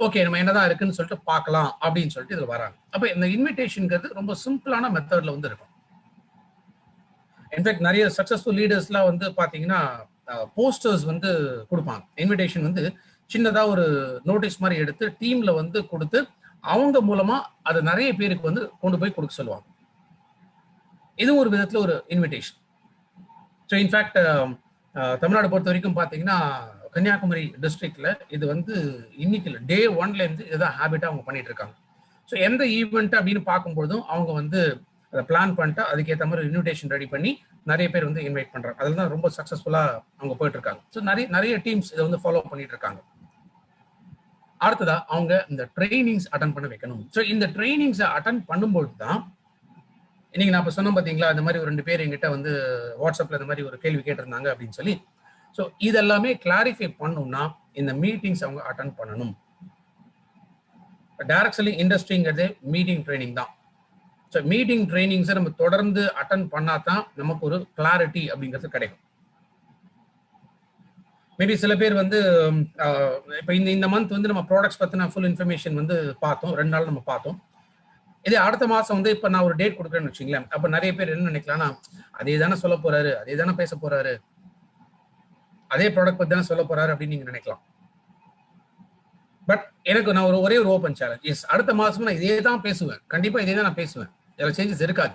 ஓகே நம்ம என்னதான் இருக்குன்னு சொல்லிட்டு பார்க்கலாம் அப்படின்னு சொல்லிட்டு இதுல வராங்க. அப்ப இந்த இன்விடேஷன்ங்கிறது ரொம்ப சிம்பிளான மெத்தட்ல வந்து இருக்கும். இன்ஃபேக்ட் நிறைய சக்சஸ்ஃபுல் லீடர்ஸ்லாம் வந்து பாத்தீங்கன்னா போஸ்டர்ஸ் வந்து கொடுப்பாங்க. இன்விடேஷன் வந்து சின்னதா ஒரு நோட்டீஸ் மாதிரி எடுத்து டீம்ல வந்து கொடுத்து அவங்க மூலமா அதை நிறைய பேருக்கு வந்து கொண்டு போய் கொடுக்க சொல்லுவாங்க. இது ஒரு விதத்துல ஒரு இன்விடேஷன். ஸோ இன்ஃபேக்ட் தமிழ்நாடு பொறுத்த வரைக்கும் பாத்தீங்கன்னா கன்னியாகுமரி டிஸ்ட்ரிக்ட்ல இது வந்து இன்னைக்கு டே 1ல இருந்து இதுதான் ஹேபிட்டா அவங்க பண்ணிட்டு இருக்காங்க. ஸோ எந்த ஈவெண்ட் அப்படின்னு பார்க்கும்போதும் அவங்க வந்து அதை பிளான் பண்ணிட்டு அதுக்கேற்ற மாதிரி இன்விடேஷன் ரெடி பண்ணி நிறைய பேர் வந்து இன்வைட் பண்றாங்க. அதில் தான் ரொம்ப சக்ஸஸ்ஃபுல்லா அவங்க போயிட்டு இருக்காங்க. ஸோ நிறைய டீம்ஸ் இதை வந்து ஃபாலோ பண்ணிட்டு இருக்காங்க. அடுத்ததா அவங்க இந்த ட்ரைனிங்ஸ் அட்டன் பண்ண வைக்கணும். ஸோ இந்த ட்ரைனிங்ஸை அட்டன் பண்ணும்போது தான் இன்னைக்கு நான் இப்போ சொன்னேன் பார்த்தீங்களா, இந்த மாதிரி ஒரு 2 பேர் எங்கிட்ட வந்து வாட்ஸ்அப்ல இந்த மாதிரி ஒரு கேள்வி கேட்டிருந்தாங்க அப்படின்னு சொல்லி. ஸோ இதெல்லாமே கிளாரிஃபை பண்ணணும்னா இந்த மீட்டிங்ஸ் அவங்க அட்டன் பண்ணணும். டைரக்ட் செல்லிங் இண்டஸ்ட்ரிங்கிறது மீட்டிங் ட்ரைனிங் தான். ஸோ மீட்டிங் ட்ரைனிங்ஸை நம்ம தொடர்ந்து அட்டன் பண்ணா தான் நமக்கு ஒரு கிளாரிட்டி அப்படிங்கிறது கிடைக்கும். மேபி சில பேர் வந்து இப்போ இந்த மந்த் வந்து நம்ம ப்ராடக்ட்ஸ் பற்றின ஃபுல் இன்ஃபர்மேஷன் வந்து பார்த்தோம், 2 நாள் நம்ம பார்த்தோம். இதே அடுத்த மாதம் வந்து இப்போ நான் ஒரு டேட் கொடுக்குறேன்னு வச்சுங்களேன், அப்போ நிறைய பேர் என்ன நினைக்கலாம்னா, அதே தானே சொல்ல போறாரு, அதே தானே பேச போறாரு, அதே ப்ராடக்ட் பற்றி தானே சொல்ல போறாரு அப்படின்னு நீங்க நினைக்கலாம். பட் எனக்கு நான் ஒரே ஒரு ஓப்பன் சேலஞ்ச், எஸ் அடுத்த மாதமும் நான் இதே தான் பேசுவேன், கண்டிப்பாக இதே தான் நான் பேசுவேன், இதில் சேஞ்சஸ் இருக்காது.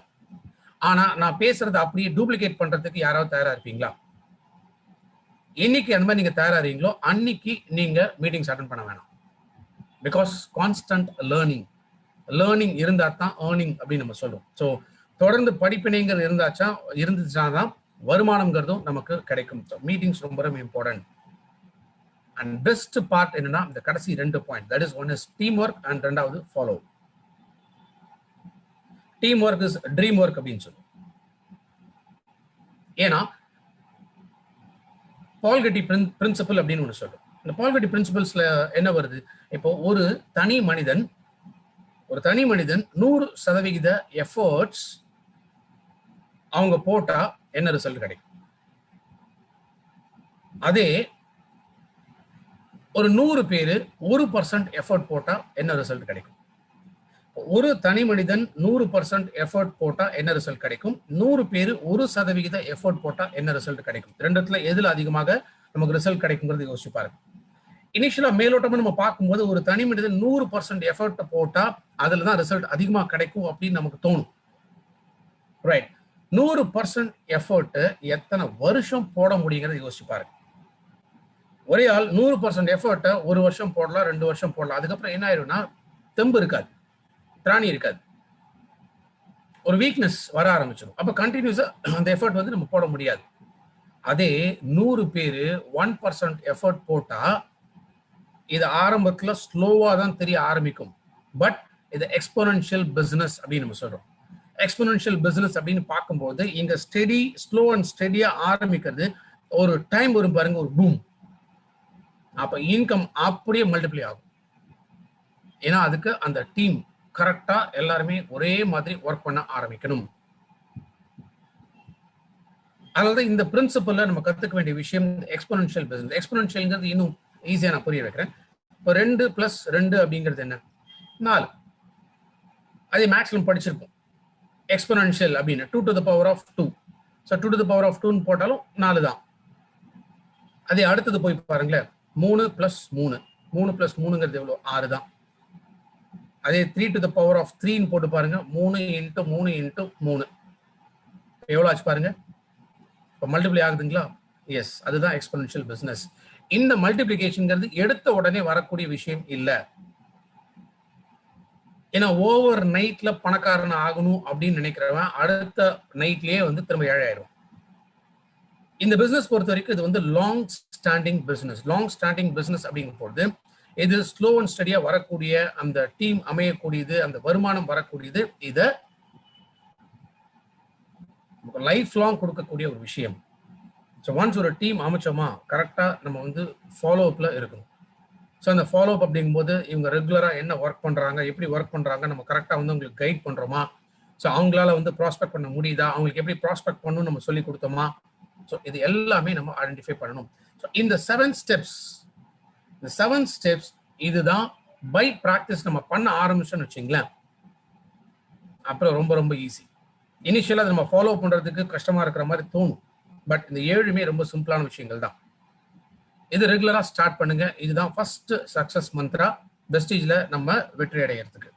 ஆனால் நான் பேசுறதை அப்படியே டூப்ளிகேட் பண்றதுக்கு யாராவது தயாரா இருப்பீங்களா? என்னைக்கு அந்த மாதிரி நீங்க தயாராகிறீங்களோ அன்னைக்கு நீங்க மீட்டிங்ஸ் அட்டன் பண்ண வேணாம். பிகாஸ் கான்ஸ்டன்ட் லேர்னிங் இருந்தா தான் ஏர்னிங் அப்படின்னு நம்ம சொல்லுவோம். ஸோ தொடர்ந்து படிப்பினைங்கிறது இருந்துச்சுன்னா தான் வருமானம்ங்கிறதும் நமக்கு கிடைக்கும். ஸோ மீட்டிங்ஸ் ரொம்ப ரொம்ப இம்பார்ட்டன்ட். அண்ட் பெஸ்ட் பார்ட் என்னன்னா இந்த கடைசி 2 point, that is one is team work அண்ட் 2வது follow. Team work is dream work அப்படின்னு சொல்லுவோம். ஏன்னா பால்கட்டி பிரின்சிபல் அப்படின்னு ஒன்று சொல்லுவோம். இந்த பால்கட்டி பிரின்சிபல்ஸ்ல என்ன வருது, இப்போ ஒரு தனி மனிதன் 100% எஃபர்ட்ஸ் அவங்க போட்டா என்ன ரிசல்ட் கிடைக்கும். அதே ஒரு 100 பேர் 1% எஃபர்ட் போட்டா என்ன ரிசல்ட் கிடைக்கும். ஒரு தனி மனிதன் 100% எஃபர்ட் போட்டா என்ன ரிசல்ட் கிடைக்கும், 100 பேர் 1% எஃபர்ட் போட்டா என்ன ரிசல்ட் கிடைக்கும். ரெண்டுத்துல எதுல அதிகமாக நமக்கு ரிசல்ட் கிடைக்குங்கிறது யோசிச்சு பாருங்க. இனிஷியலா மேலோட்டமா நம்ம பார்க்கும்போது ஒரு தனி மனிதன் 100% எஃபர்ட் போட்டா அதுலதான் ரிசல்ட் அதிகமா கிடைக்கும் அப்படின்னு நமக்கு தோணும். ரைட், 100% எஃபர்ட் எத்தனை வருஷம் போட முடியுங்கிறத யோசிச்சு பாருங்க. ஒரே ஆள் 100% எஃபர்ட்டை 1 வருஷம் போடலாம், 2 வருஷம் போடலாம். அதுக்கப்புறம் என்ன ஆயிடும்னா தெம்பு இருக்காது, திராணி இருக்காது, ஒரு வீக்னஸ் வர ஆரம்பிச்சிடும். அப்ப கண்டினியூஸா அந்த எஃபர்ட் வந்து நம்ம போட முடியாது. அதே 100 பேர் 1% எஃபர்ட் போட்டா இது ஆரம்பத்துல ஸ்லோவா தான் தெரிய ஆரம்பிக்கும். பட் இது எக்ஸ்போனன்ஷியல் பிசினஸ் அப்படின்னு நம்ம சொல்றோம். எக்ஸ்போனன்ஷியல் பிசினஸ் அப்படின்னு பார்க்கும்போது இங்க ஸ்லோ அண்ட் ஸ்டெடியா ஆரம்பிக்கிறது, ஒரு டைம் வரும் பாருங்க, ஒரு பூம், அப்ப இன்கம் அப்படியே மல்டிப்ளை ஆகும். ஏன்னா அதுக்கு அந்த டீம் கரெக்டா எல்லாருமே ஒரே மாதிரி ஒர்க் பண்ண ஆரம்பிக்கணும். அதனாலதான் இந்த பிரின்சிபல்ல நம்ம கத்துக்க வேண்டிய விஷயம் எக்ஸ்போனன்ஷியல் பிசினஸ். எக்ஸ்போனன்ஷியல்ங்கிறது இன்னும் ஈஸியா நான் புரிய வைக்கிறேன். இப்போ 2 + 2 அப்படிங்கிறது என்ன, 4. அதே மேக்ஸிமம் படிச்சிருப்போம். எக்ஸ்போனன்ஷியல் அப்படின்னு 2 to the power of 2. So 2 to the power of 2 போட்டாலும் 4 தான். அதே அடுத்தது போய் பாருங்களேன், 3 + 3, 3 + 3ங்கிறது எவ்வளோ, 6 தான். அதே 3 to the power of 3 போட்டு பாருங்க, 3 × 3 × 3 எவ்வளோ ஆச்சு பாருங்க. இப்போ மல்டிப்ளை ஆகுதுங்களா? எஸ், அதுதான் எக்ஸ்போனன்ஷியல் பிசினஸ். இந்த மல்டிப்ளிகேஷன்ங்கிறது எடுத்த உடனே வரக்கூடிய விஷயம் இல்லை. ஏன்னா ஓவர் நைட்ல பணக்காரன் ஆகணும் அப்படின்னு நினைக்கிறவன் அடுத்த நைட்லயே வந்து திரும்ப ஏழை ஆயிடும். இந்த பிசினஸ் பொறுத்த வரைக்கும் இது வந்து லாங் ஸ்டாண்டிங் பிசினஸ் அப்படிங்கும்போது இது ஸ்லோ அண்ட் ஸ்டடியா வரக்கூடிய, அந்த டீம் அமையக்கூடியது, அந்த வருமானம் வரக்கூடியது, இதை லைஃப் லாங் கொடுக்கக்கூடிய ஒரு விஷயம். ஸோ ஒன்ஸ் ஒரு டீம் அமைச்சோமா கரெக்டா நம்ம வந்து ஃபாலோ அப்ல இருக்கணும். ஸோ அந்த ஃபாலோ அப் அப்படிங்கும்போது இவங்க ரெகுலரா என்ன ஒர்க் பண்றாங்க, எப்படி ஒர்க் பண்றாங்க, நம்ம கரெக்டா வந்து அவங்களுக்கு கைட் பண்றோமா, ஸோ அவங்களால வந்து ப்ராஸ்பெக்ட் பண்ண முடியுதா, அவங்களுக்கு எப்படி ப்ராஸ்பெக்ட் பண்ணணும் நம்ம சொல்லி கொடுத்தோமா. ஸோ இது எல்லாமே நம்ம ஐடென்டிஃபை பண்ணணும். ஸோ இந்த 7 ஸ்டெப்ஸ் இதுதான் பை ப்ராக்டிஸ் நம்ம பண்ண ஆரம்பிச்சோம்னு வச்சுங்களேன், அப்புறம் ரொம்ப ரொம்ப ஈஸி. இனிஷியலா நம்ம ஃபாலோ பண்றதுக்கு கஷ்டமா இருக்கிற மாதிரி தோணும். பட் இந்த 7மே ரொம்ப சிம்பிளான விஷயங்கள் தான். இது ரெகுலரா ஸ்டார்ட் பண்ணுங்க. இதுதான் ஃபர்ஸ்ட் சக்சஸ் மந்த்ரா வெஸ்டீஜ்ல நம்ம வெற்றி அடைகிறதுக்கு.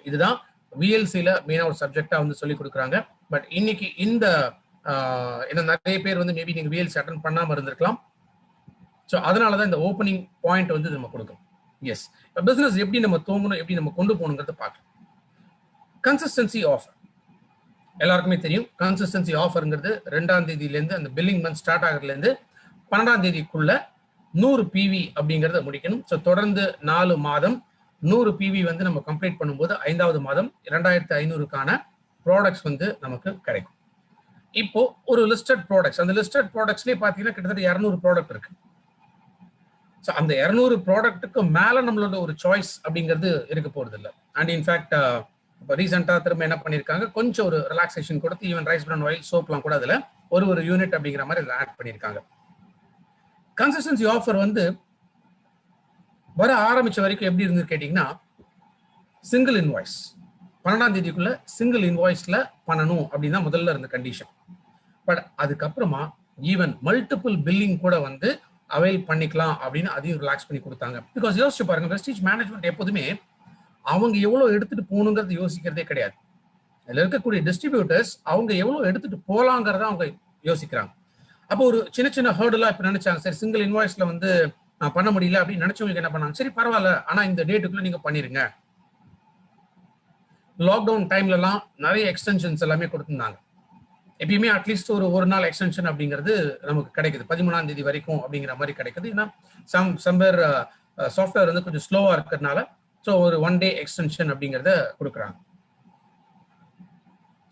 இதுதான் விஎல்சியில மெயினா ஒரு சப்ஜெக்டா வந்து சொல்லி கொடுக்குறாங்க. பட் இன்னைக்கு இந்த நிறைய பேர் வந்து மேபி நீங்க விஎல்சி அட்டன் பண்ணாம இருந்திருக்கலாம். ஸோ அதனாலதான் இந்த ஓப்பனிங் பாயிண்ட் வந்து நம்ம கொடுக்கும். எஸ், இப்போ பிசினஸ் எப்படி நம்ம தூங்கணும், எப்படி நம்ம கொண்டு போகணுங்கிறத பார்க்கலாம். கன்சிஸ்டன்சி ஆஃபர் எல்லாருக்குமே தெரியும். கன்சிஸ்டன்சி ஆஃபருங்கிறது 2ஆம் தேதியிலேருந்து அந்த பில்லிங் மந்த் ஸ்டார்ட் ஆகிறதுலேருந்து 12ஆம் தேதிக்குள்ள 100 பிவி அப்படிங்கிறத முடிக்கணும். ஸோ தொடர்ந்து 4 மாதம் 100 பிவி வந்து நம்ம கம்ப்ளீட் பண்ணும்போது 5வது மாதம் 2500க்கான ப்ராடக்ட்ஸ் வந்து நமக்கு கிடைக்கும். இப்போ ஒரு லிஸ்டட் ப்ராடக்ட்ஸ், அந்த லிஸ்டட் ப்ராடக்ட்ஸ்லேயே பார்த்தீங்கன்னா கிட்டத்தட்ட 200 ப்ராடக்ட் இருக்கு. ஸோ அந்த 200 ப்ராடக்ட்டுக்கு மேலே நம்மளோட ஒரு சாய்ஸ் அப்படிங்கிறது இருக்க போகிறது இல்லை. அண்ட் இன்ஃபேக்ட் இப்போ ரீசெண்டாக திரும்ப என்ன பண்ணியிருக்காங்க, கொஞ்சம் ஒரு ரிலாக்ஸேஷன் கொடுத்து ஈவன் ரைஸ் பிரான் ஆயில் சோப்லாம் கூட அதில் ஒரு யூனிட் அப்படிங்கிற மாதிரி இதில் ஆட் பண்ணியிருக்காங்க. கன்சிஸ்டன்சி ஆஃபர் வந்து வர ஆரம்பிச்ச வரைக்கும் எப்படி இருந்து கேட்டிங்கன்னா, சிங்கிள் இன்வாய்ஸ் 12ஆம் தேதிக்குள்ள சிங்கிள் இன்வாய்ஸ்ல பண்ணணும் அப்படின்னு தான் முதல்ல இருந்த கண்டிஷன். பட் அதுக்கப்புறமா ஈவன் மல்டிபிள் பில்லிங் கூட வந்து அவைல் பண்ணிக்கலாம் அப்படின்னு அதையும் ரிலாக்ஸ் பண்ணி கொடுத்தாங்க. பிகாஸ் யோசிச்சு பாருங்க, வெஸ்டீஜ் மேனேஜ்மெண்ட் எப்போதுமே அவங்க எவ்வளோ எடுத்துட்டு போகணுங்கிறது யோசிக்கிறதே கிடையாது. அதில் இருக்கக்கூடிய டிஸ்ட்ரிபியூட்டர்ஸ் அவங்க எவ்வளோ எடுத்துட்டு போகலாங்கிறத அவங்க யோசிக்கிறாங்க. அப்போ ஒரு சின்ன சின்ன ஹர்டலாக இப்போ நினைச்சாங்க, சரி சிங்கிள் இன்வாய்ஸ்ல வந்து பண்ண முடியல அப்படின்னு நினைச்சவங்களுக்கு என்ன பண்ணாங்க, சரி பரவாயில்ல ஆனால் இந்த டேட்டுக்குள்ள நீங்க பண்ணிருங்க. லாக்டவுன் டைம்லலாம் நிறைய எக்ஸ்டென்ஷன்ஸ் எல்லாமே கொடுத்துருந்தாங்க. எப்பயுமே அட்லீஸ்ட் ஒரு நாள் எக்ஸ்டென்ஷன் அப்படிங்கிறது நமக்கு கிடைக்குது, 13ஆம் தேதி வரைக்கும் அப்படிங்கிற மாதிரி கிடைக்குது. ஏன்னா சம்பேர் சாஃப்ட்வேர் வந்து கொஞ்சம் ஸ்லோவா இருக்கிறதுனால ஸோ ஒரு 1 day எக்ஸ்டென்ஷன் அப்படிங்கிறத கொடுக்குறாங்க.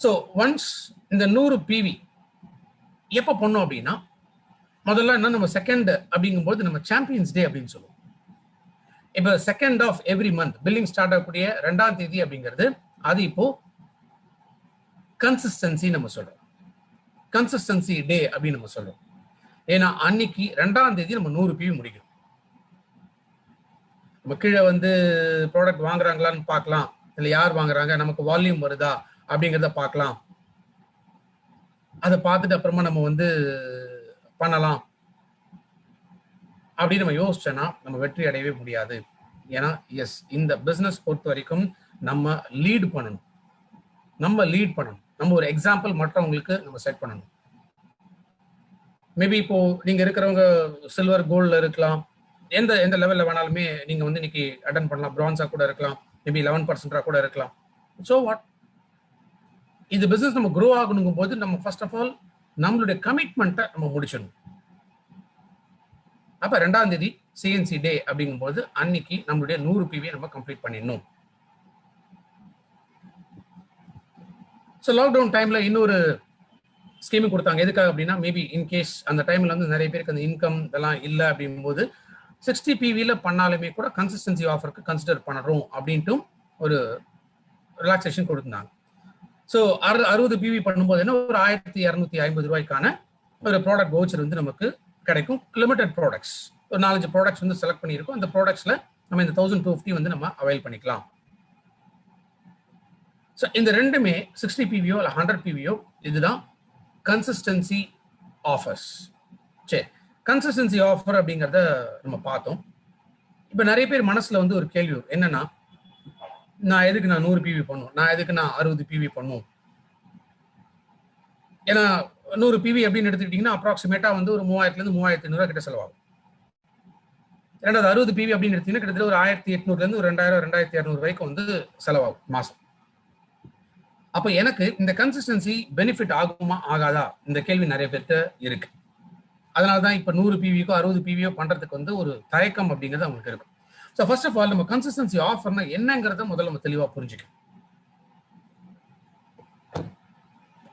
ஸோ ஒன்ஸ் இந்த 100 பிவி எப்போ பண்ணோம் அப்படின்னா, முதல்ல என்ன நம்ம செகண்ட் அப்படிங்கும்போது நம்ம சாம்பியன்ஸ் டே அப்படின்னு சொல்லுவோம். இப்போ 2nd of every month billing start ஆகக்கூடிய 2ஆம் தேதி அப்படிங்கிறது அது இப்போ கன்சிஸ்டன்சி நம்ம சொல்றோம், கன்சிஸ்டன்சி டே அப்படின்னு நம்ம சொல்றோம். ஏன்னா அன்னைக்கு 2ஆம் தேதி நம்ம 100 பிவி முடிக்கும். நம்ம கீழே வந்து ப்ராடக்ட் வாங்குறாங்களான்னு பார்க்கலாம், இல்லை யார் வாங்குறாங்க, நமக்கு வால்யூம் வருதா அப்படிங்கிறத பார்க்கலாம். அதை பார்த்துட்டு அப்புறமா நம்ம வந்து பண்ணலாம் அப்படின்னு நம்ம யோசிச்சோன்னா நம்ம வெற்றி அடையவே முடியாது. ஏன்னா எஸ், இந்த பிஸ்னஸ் பொறுத்த வரைக்கும் நம்ம லீட் பண்ணணும், நம்ம ஒரு எக்ஸாம்பிள் மற்றவங்களுக்கு நம்ம செட் பண்ணணும். மேபி இப்போ நீங்க இருக்கிறவங்க சில்வர் கோல்ட்ல இருக்கலாம், எந்த லெவல்ல வேணாலுமே நீங்க வந்து இன்னைக்கு அட்டன் பண்ணலாம், பிரான்ஸா கூட இருக்கலாம், மேபி 11% கூட இருக்கலாம். ஸோ வாட், இந்த பிசினஸ் நம்ம க்ரோ ஆகணுங்கும் போது நம்ம ஃபர்ஸ்ட் ஆஃப் ஆல் நம்மளுடைய கமிட்மெண்ட்டை நம்ம முடிச்சிடணும். அப்ப 2ஆம் தேதி சிஎன்சி டே அப்படிங்கும்போது அன்னைக்கு நம்மளுடைய 100 பிவியை நம்ம கம்ப்ளீட் பண்ணிடணும். ஸோ லாக்டவுன் டைம்ல இன்னொரு ஸ்கீம் கொடுத்தாங்க. எதுக்காக அப்படின்னா, மேபி இன்கேஸ் அந்த டைம்ல வந்து நிறைய பேருக்கு அந்த இன்கம் இதெல்லாம் இல்லை அப்படிங்கும்போது 60 பிவியில் பண்ணாலுமே கூட கன்சிஸ்டன்சி ஆஃபருக்கு கன்சிடர் பண்ணுறோம் அப்படின்ட்டு ஒரு ரிலாக்ஸேஷன் கொடுத்துருந்தாங்க. ஸோ 60 பிவி பண்ணும்போது என்ன, ஒரு 1250 ரூபாய்க்கான ஒரு ப்ராடக்ட் வவுச்சர் வந்து நமக்கு கிடைக்கும். லிமிடெட் ப்ராடக்ட்ஸ் ஒரு 4-5 ப்ராடக்ட்ஸ் வந்து செலக்ட் பண்ணியிருக்கோம். அந்த ப்ராடக்ட்ஸ்ல நம்ம இந்த 1250 வந்து நம்ம அவைல் பண்ணிக்கலாம். ஸோ இந்த ரெண்டுமே 60 பிவியோ இல்லை 100 பிவியோ இதுதான் கன்சிஸ்டன்சி ஆஃபர்ஸ். சரி, கன்சிஸ்டன்சி ஆஃபர் அப்படிங்கிறத நம்ம பார்த்தோம். இப்போ நிறைய பேர் மனசுல வந்து ஒரு கேள்வி என்னன்னா, நான் எதுக்கு 100 பிவி பண்ணும், நான் எதுக்கு 60 பிவி பண்ணும். ஏன்னா 100 பிவி அப்படின்னு எடுத்துக்கிட்டீங்கன்னா அப்ராக்சிமேட்டா வந்து ஒரு 3000 3500 கிட்ட செலவாகும். ரெண்டாவது 60 பிவி அப்படின்னு எடுத்தீங்கன்னா கிட்டத்தட்ட ஒரு 1800 ஒரு 2000 2200 வரைக்கும் வந்து செலவாகும் மாசம். அப்ப எனக்கு இந்த கன்சிஸ்டன்சி பெனிஃபிட் ஆகுமா ஆகாதா இந்த கேள்வி நிறைய பேர்கிட்ட இருக்கு. அதனாலதான் இப்ப 100 பிவிக்கோ 60 பிவியோ பண்றதுக்கு வந்து ஒரு தயக்கம் அப்படிங்கிறது அவங்களுக்கு இருக்கும். ஸோ ஃபர்ஸ்ட் ஆஃப் ஆல் நம்ம கன்சிஸ்டன்சி ஆஃபர்னா என்னங்கிறத முதல்ல நம்ம தெளிவா புரிஞ்சுக்கணும்.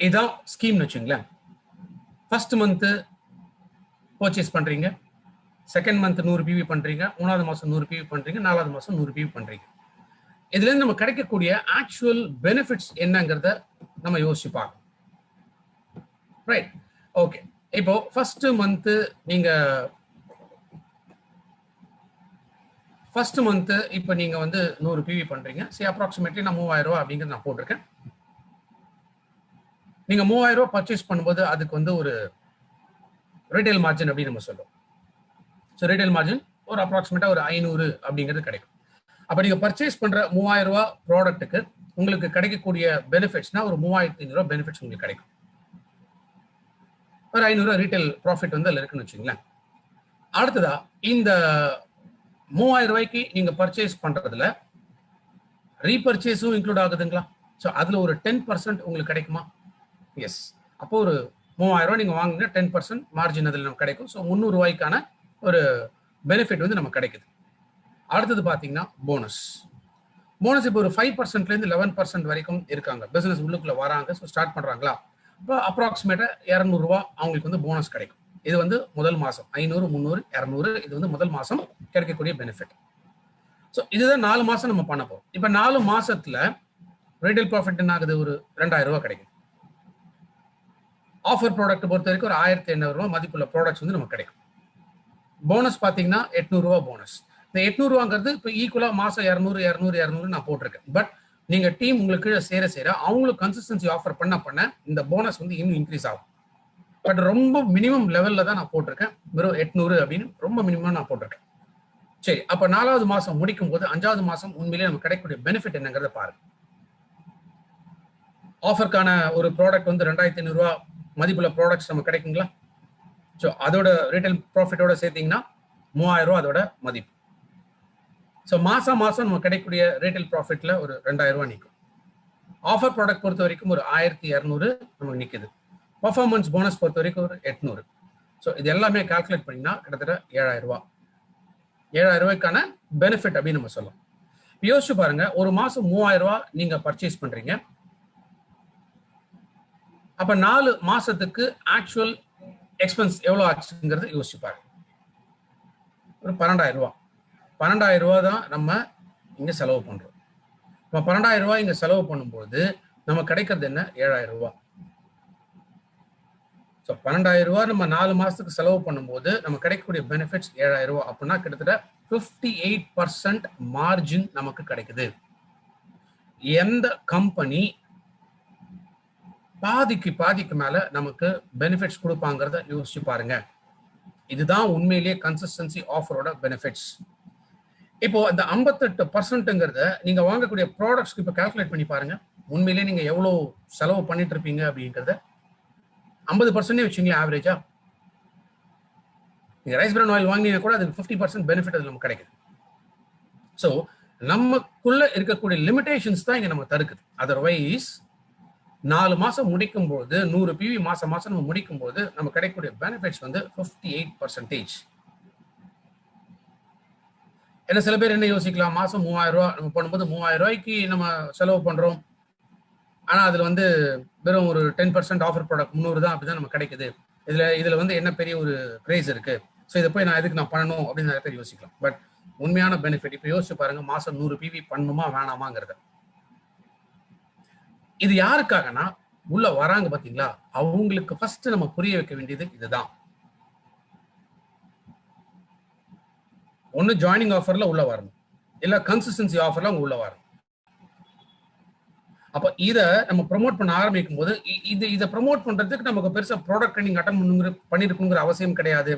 இதான் ஸ்கீம்னு வச்சுங்களேன். ஃபர்ஸ்ட் மந்த் பர்ச்சேஸ் பண்றீங்க, செகண்ட் மந்த் 100 பிவி பண்றீங்க, 3வது மாசம் 100 பிவி பண்றீங்க, 4வது மாசம் 100 பிவி பண்றீங்க. இதுல இருந்து நம்ம கிடைக்கக்கூடிய ஆக்சுவல் பெனிஃபிட்ஸ் என்னங்கிறத நம்ம யோசிச்சு பார்க்கணும். Right, okay. இப்போ ஃபர்ஸ்ட் மந்த் இப்போ நீங்க வந்து 100 பிவி பண்றீங்க. சரி, அப்ராக்சிமேட்லி நான் 3000 ரூபாய் அப்படிங்கிறது நான் போட்டிருக்கேன். நீங்க 3000 ரூபாய் பர்ச்சேஸ் பண்ணும்போது அதுக்கு வந்து ஒரு ரீட்டைல் மார்ஜின் அப்படின்னு நம்ம சொல்லுவோம். ஸோ ரீட்டைல் மார்ஜின் ஒரு அப்ராக்சிமேட்டா ஒரு 500 அப்படிங்கிறது கிடைக்கும். அப்ப நீங்க பர்ச்சேஸ் பண்ற 3000 ரூபாய் ப்ராடக்ட்டுக்கு உங்களுக்கு கிடைக்கக்கூடிய பெனிஃபிட்ஸ்னா ஒரு 3500 ரூபாய் பெனிஃபிட்ஸ் உங்களுக்கு கிடைக்கும். ஒரு 500 ரூபாய் ரீட்டைல் ப்ராஃபிட் வந்து அதில் இருக்குன்னு வச்சுங்களேன். அடுத்ததா இந்த 3000 ரூபாய்க்கு நீங்க பர்ச்சேஸ் பண்றதுல ரீபர்ச்சேஸும் இன்க்ளூட் ஆகுதுங்களா? ஸோ அதில் ஒரு 10% உங்களுக்கு கிடைக்குமா? எஸ். அப்போ ஒரு 3000 ரூபாய் நீங்கள் வாங்குங்க, 10% மார்ஜின் அதில் நமக்கு கிடைக்கும். ஸோ 300 ரூபாய்க்கான ஒரு பெனிஃபிட் வந்து நமக்கு கிடைக்குது. அடுத்தது பார்த்தீங்கன்னா போனஸ். போனஸ் இப்போ ஒரு 5%லேருந்து 11% வரைக்கும் இருக்காங்க. பிஸ்னஸ் உள்ளுக்குள்ள வராங்க, ஸோ ஸ்டார்ட் பண்ணுறாங்களா, இப்போ அப்ராக்சிமேட்டாக 200 ரூபா அவங்களுக்கு வந்து போனஸ் கிடைக்கும். இது வந்து முதல் மாதம் 500, 300, 200 இது வந்து முதல் மாதம் கிடைக்கக்கூடிய பெனிஃபிட். ஸோ இதுதான் 4 மாதம் நம்ம பண்ண போகிறோம். இப்போ 4 மாசத்துல ரீட்டைல் ப்ராஃபிட் என்ன ஆகுது? ஒரு 2000 ரூபா கிடைக்கும். ஆஃபர் ப்ராடக்ட் பொறுத்த வரைக்கும் ஒரு 1800 ரூபா மதிப்புள்ள ப்ராடக்ட்ஸ் வந்து நமக்கு கிடைக்கும். போனஸ் பார்த்தீங்கன்னா 800 ரூபா போனஸ். இந்த 800 ரூபாங்கிறது இப்போ ஈக்குவலா மாசம் 200 200 200 நான் போட்டிருக்கேன். பட் நீங்க டீம் உங்களுக்கு சேர அவங்களுக்கு கன்சிஸ்டன்சி ஆஃபர் பண்ண இந்த போனஸ் வந்து இன்னும் இன்க்ரீஸ் ஆகும். பட் ரொம்ப மினிமம் லெவல்ல தான் நான் போட்டிருக்கேன். வெறும் 800 அப்படின்னு ரொம்ப மினிமம் நான் போட்டிருக்கேன். சரி, அப்ப 4வது மாசம் முடிக்கும் போது 5வது மாசம் உண்மையிலேயே நமக்கு கிடைக்கக்கூடிய பெனிஃபிட் என்னங்கிறத பாருங்க. ஆஃபருக்கான ஒரு ப்ராடக்ட் வந்து 2500 ரூபா மதிப்புள்ள ப்ராடக்ட்ஸ் நமக்கு கிடைக்குங்களா? ஸோ அதோட ரீட்டைல் ப்ராஃபிட்டோட சேர்த்தீங்கன்னா 3000 ரூபா அதோட மதிப்பு. ஸோ மாசம் நம்ம கிடைக்கக்கூடிய ரீட்டைல் ப்ராஃபிட்ல ஒரு 2000 ரூபா நிற்கும். ஆஃபர் ப்ராடக்ட் பொறுத்த வரைக்கும் ஒரு 1200 நமக்கு நிற்குது. பர்ஃபார்மன்ஸ் போனஸ் பொறுத்த வரைக்கும் ஒரு 800. ஸோ இது எல்லாமே கால்குலேட் பண்ணிங்கன்னா கிட்டத்தட்ட 7000 ரூபா. 7000 ரூபாய்க்கான பெனிஃபிட் அப்படின்னு நம்ம சொல்லலாம். யோசிச்சு பாருங்க, ஒரு மாசம் 3000 ரூபா நீங்க பர்ச்சேஸ் பண்றீங்க. அப்ப 4 மாசத்துக்கு ஆக்சுவல் எக்ஸ்பென்ஸ் எவ்வளவு ஆச்சுங்கிறது யோசிச்சு பாருங்க. ஒரு 12000 ரூபா. 12000 ரூபா தான் நம்ம இங்க செலவு பண்றோம். நம்ம 12000 ரூபாய் இங்க செலவு பண்ணும்போது நம்ம கிடைக்கிறது என்ன? 7000 ரூபாய். ஸோ 12000 ரூபாய் நம்ம 4 மாசத்துக்கு செலவு பண்ணும்போது நம்ம கிடைக்கக்கூடிய பெனிஃபிட்ஸ் 7000 ரூபாய். அப்படின்னா கிட்டத்தட்ட 58% மார்ஜின் நமக்கு கிடைக்குது. எந்த கம்பெனி பாதிக்கு மேல நமக்கு பெனிஃபிட்ஸ் கொடுப்பாங்கிறத யோசிச்சு பாருங்க. இதுதான் உண்மையிலேயே கன்சிஸ்டன்சி ஆஃபரோட பெனிஃபிட்ஸ். இப்போ அந்த 58%ங்கிறத நீங்க வாங்கக்கூடிய ப்ராடக்ட்ஸ்க்கு இப்போ கால்குலேட் பண்ணி பாருங்க. உண்மையிலேயே நீங்க எவ்வளவு செலவு பண்ணிட்டு இருப்பீங்க அப்படிங்கிறத 50% வச்சுங்களேன் ஆவரேஜா. நீங்க ரைஸ் பிரான் ஆயில் வாங்கினீங்க கூட அது 50% பெனிஃபிட் அது நமக்கு கிடைக்குது. ஸோ நமக்குள்ள இருக்கக்கூடிய லிமிடேஷன்ஸ் தான் இங்க நம்ம தடுக்குது. அதர்வைஸ் 4 மாசம் முடிக்கும் போது 100 PV மாசம் நம்ம முடிக்கும் போது நம்ம கிடைக்கக்கூடிய பெனிஃபிட்ஸ் வந்து 58%. என்ன சில பேர் என்ன யோசிக்கலாம், மாசம் 3000 ரூபாய் நம்ம பண்ணும்போது 3000 ரூபாய்க்கு நம்ம செலவு பண்றோம், ஆனா அதுல வந்து வெறும் ஒரு 10% ஆஃபர் ப்ராடக்ட் 300 தான் அப்படிதான் நமக்கு கிடைக்குது. இதுல வந்து என்ன பெரிய ஒரு கிரேஸ் இருக்கு, ஸோ இதை போய் நான் எதுக்கு நான் பண்ணணும் அப்படின்னு நிறைய பேர் யோசிக்கலாம். பட் உண்மையான பெனிஃபிட் இப்போ யோசிச்சு பாருங்க, மாசம் 100 PV பண்ணணுமா வேணாமாங்கிறத. இது யாருக்காகனா உள்ள வராங்க பாத்தீங்களா, அவங்களுக்கு ஃபர்ஸ்ட் நம்ம புரிய வைக்க வேண்டியது இதுதான். ஒன்னு ஜாயினிங் ஆஃபர்ல உள்ள வரணும், இல்ல கன்சிஸ்டன்சி ஆஃபர்ல அவங்க உள்ள வரணும். அப்ப இத நம்ம ப்ரொமோட் பண்ண ஆரம்பிக்கும் போது இதை ப்ரொமோட் பண்றதுக்கு நமக்கு பெருசா ப்ராடக்ட் ட்ரைனிங் அட்டன் பண்ணிருக்கணுங்கிற அவசியம் கிடையாது.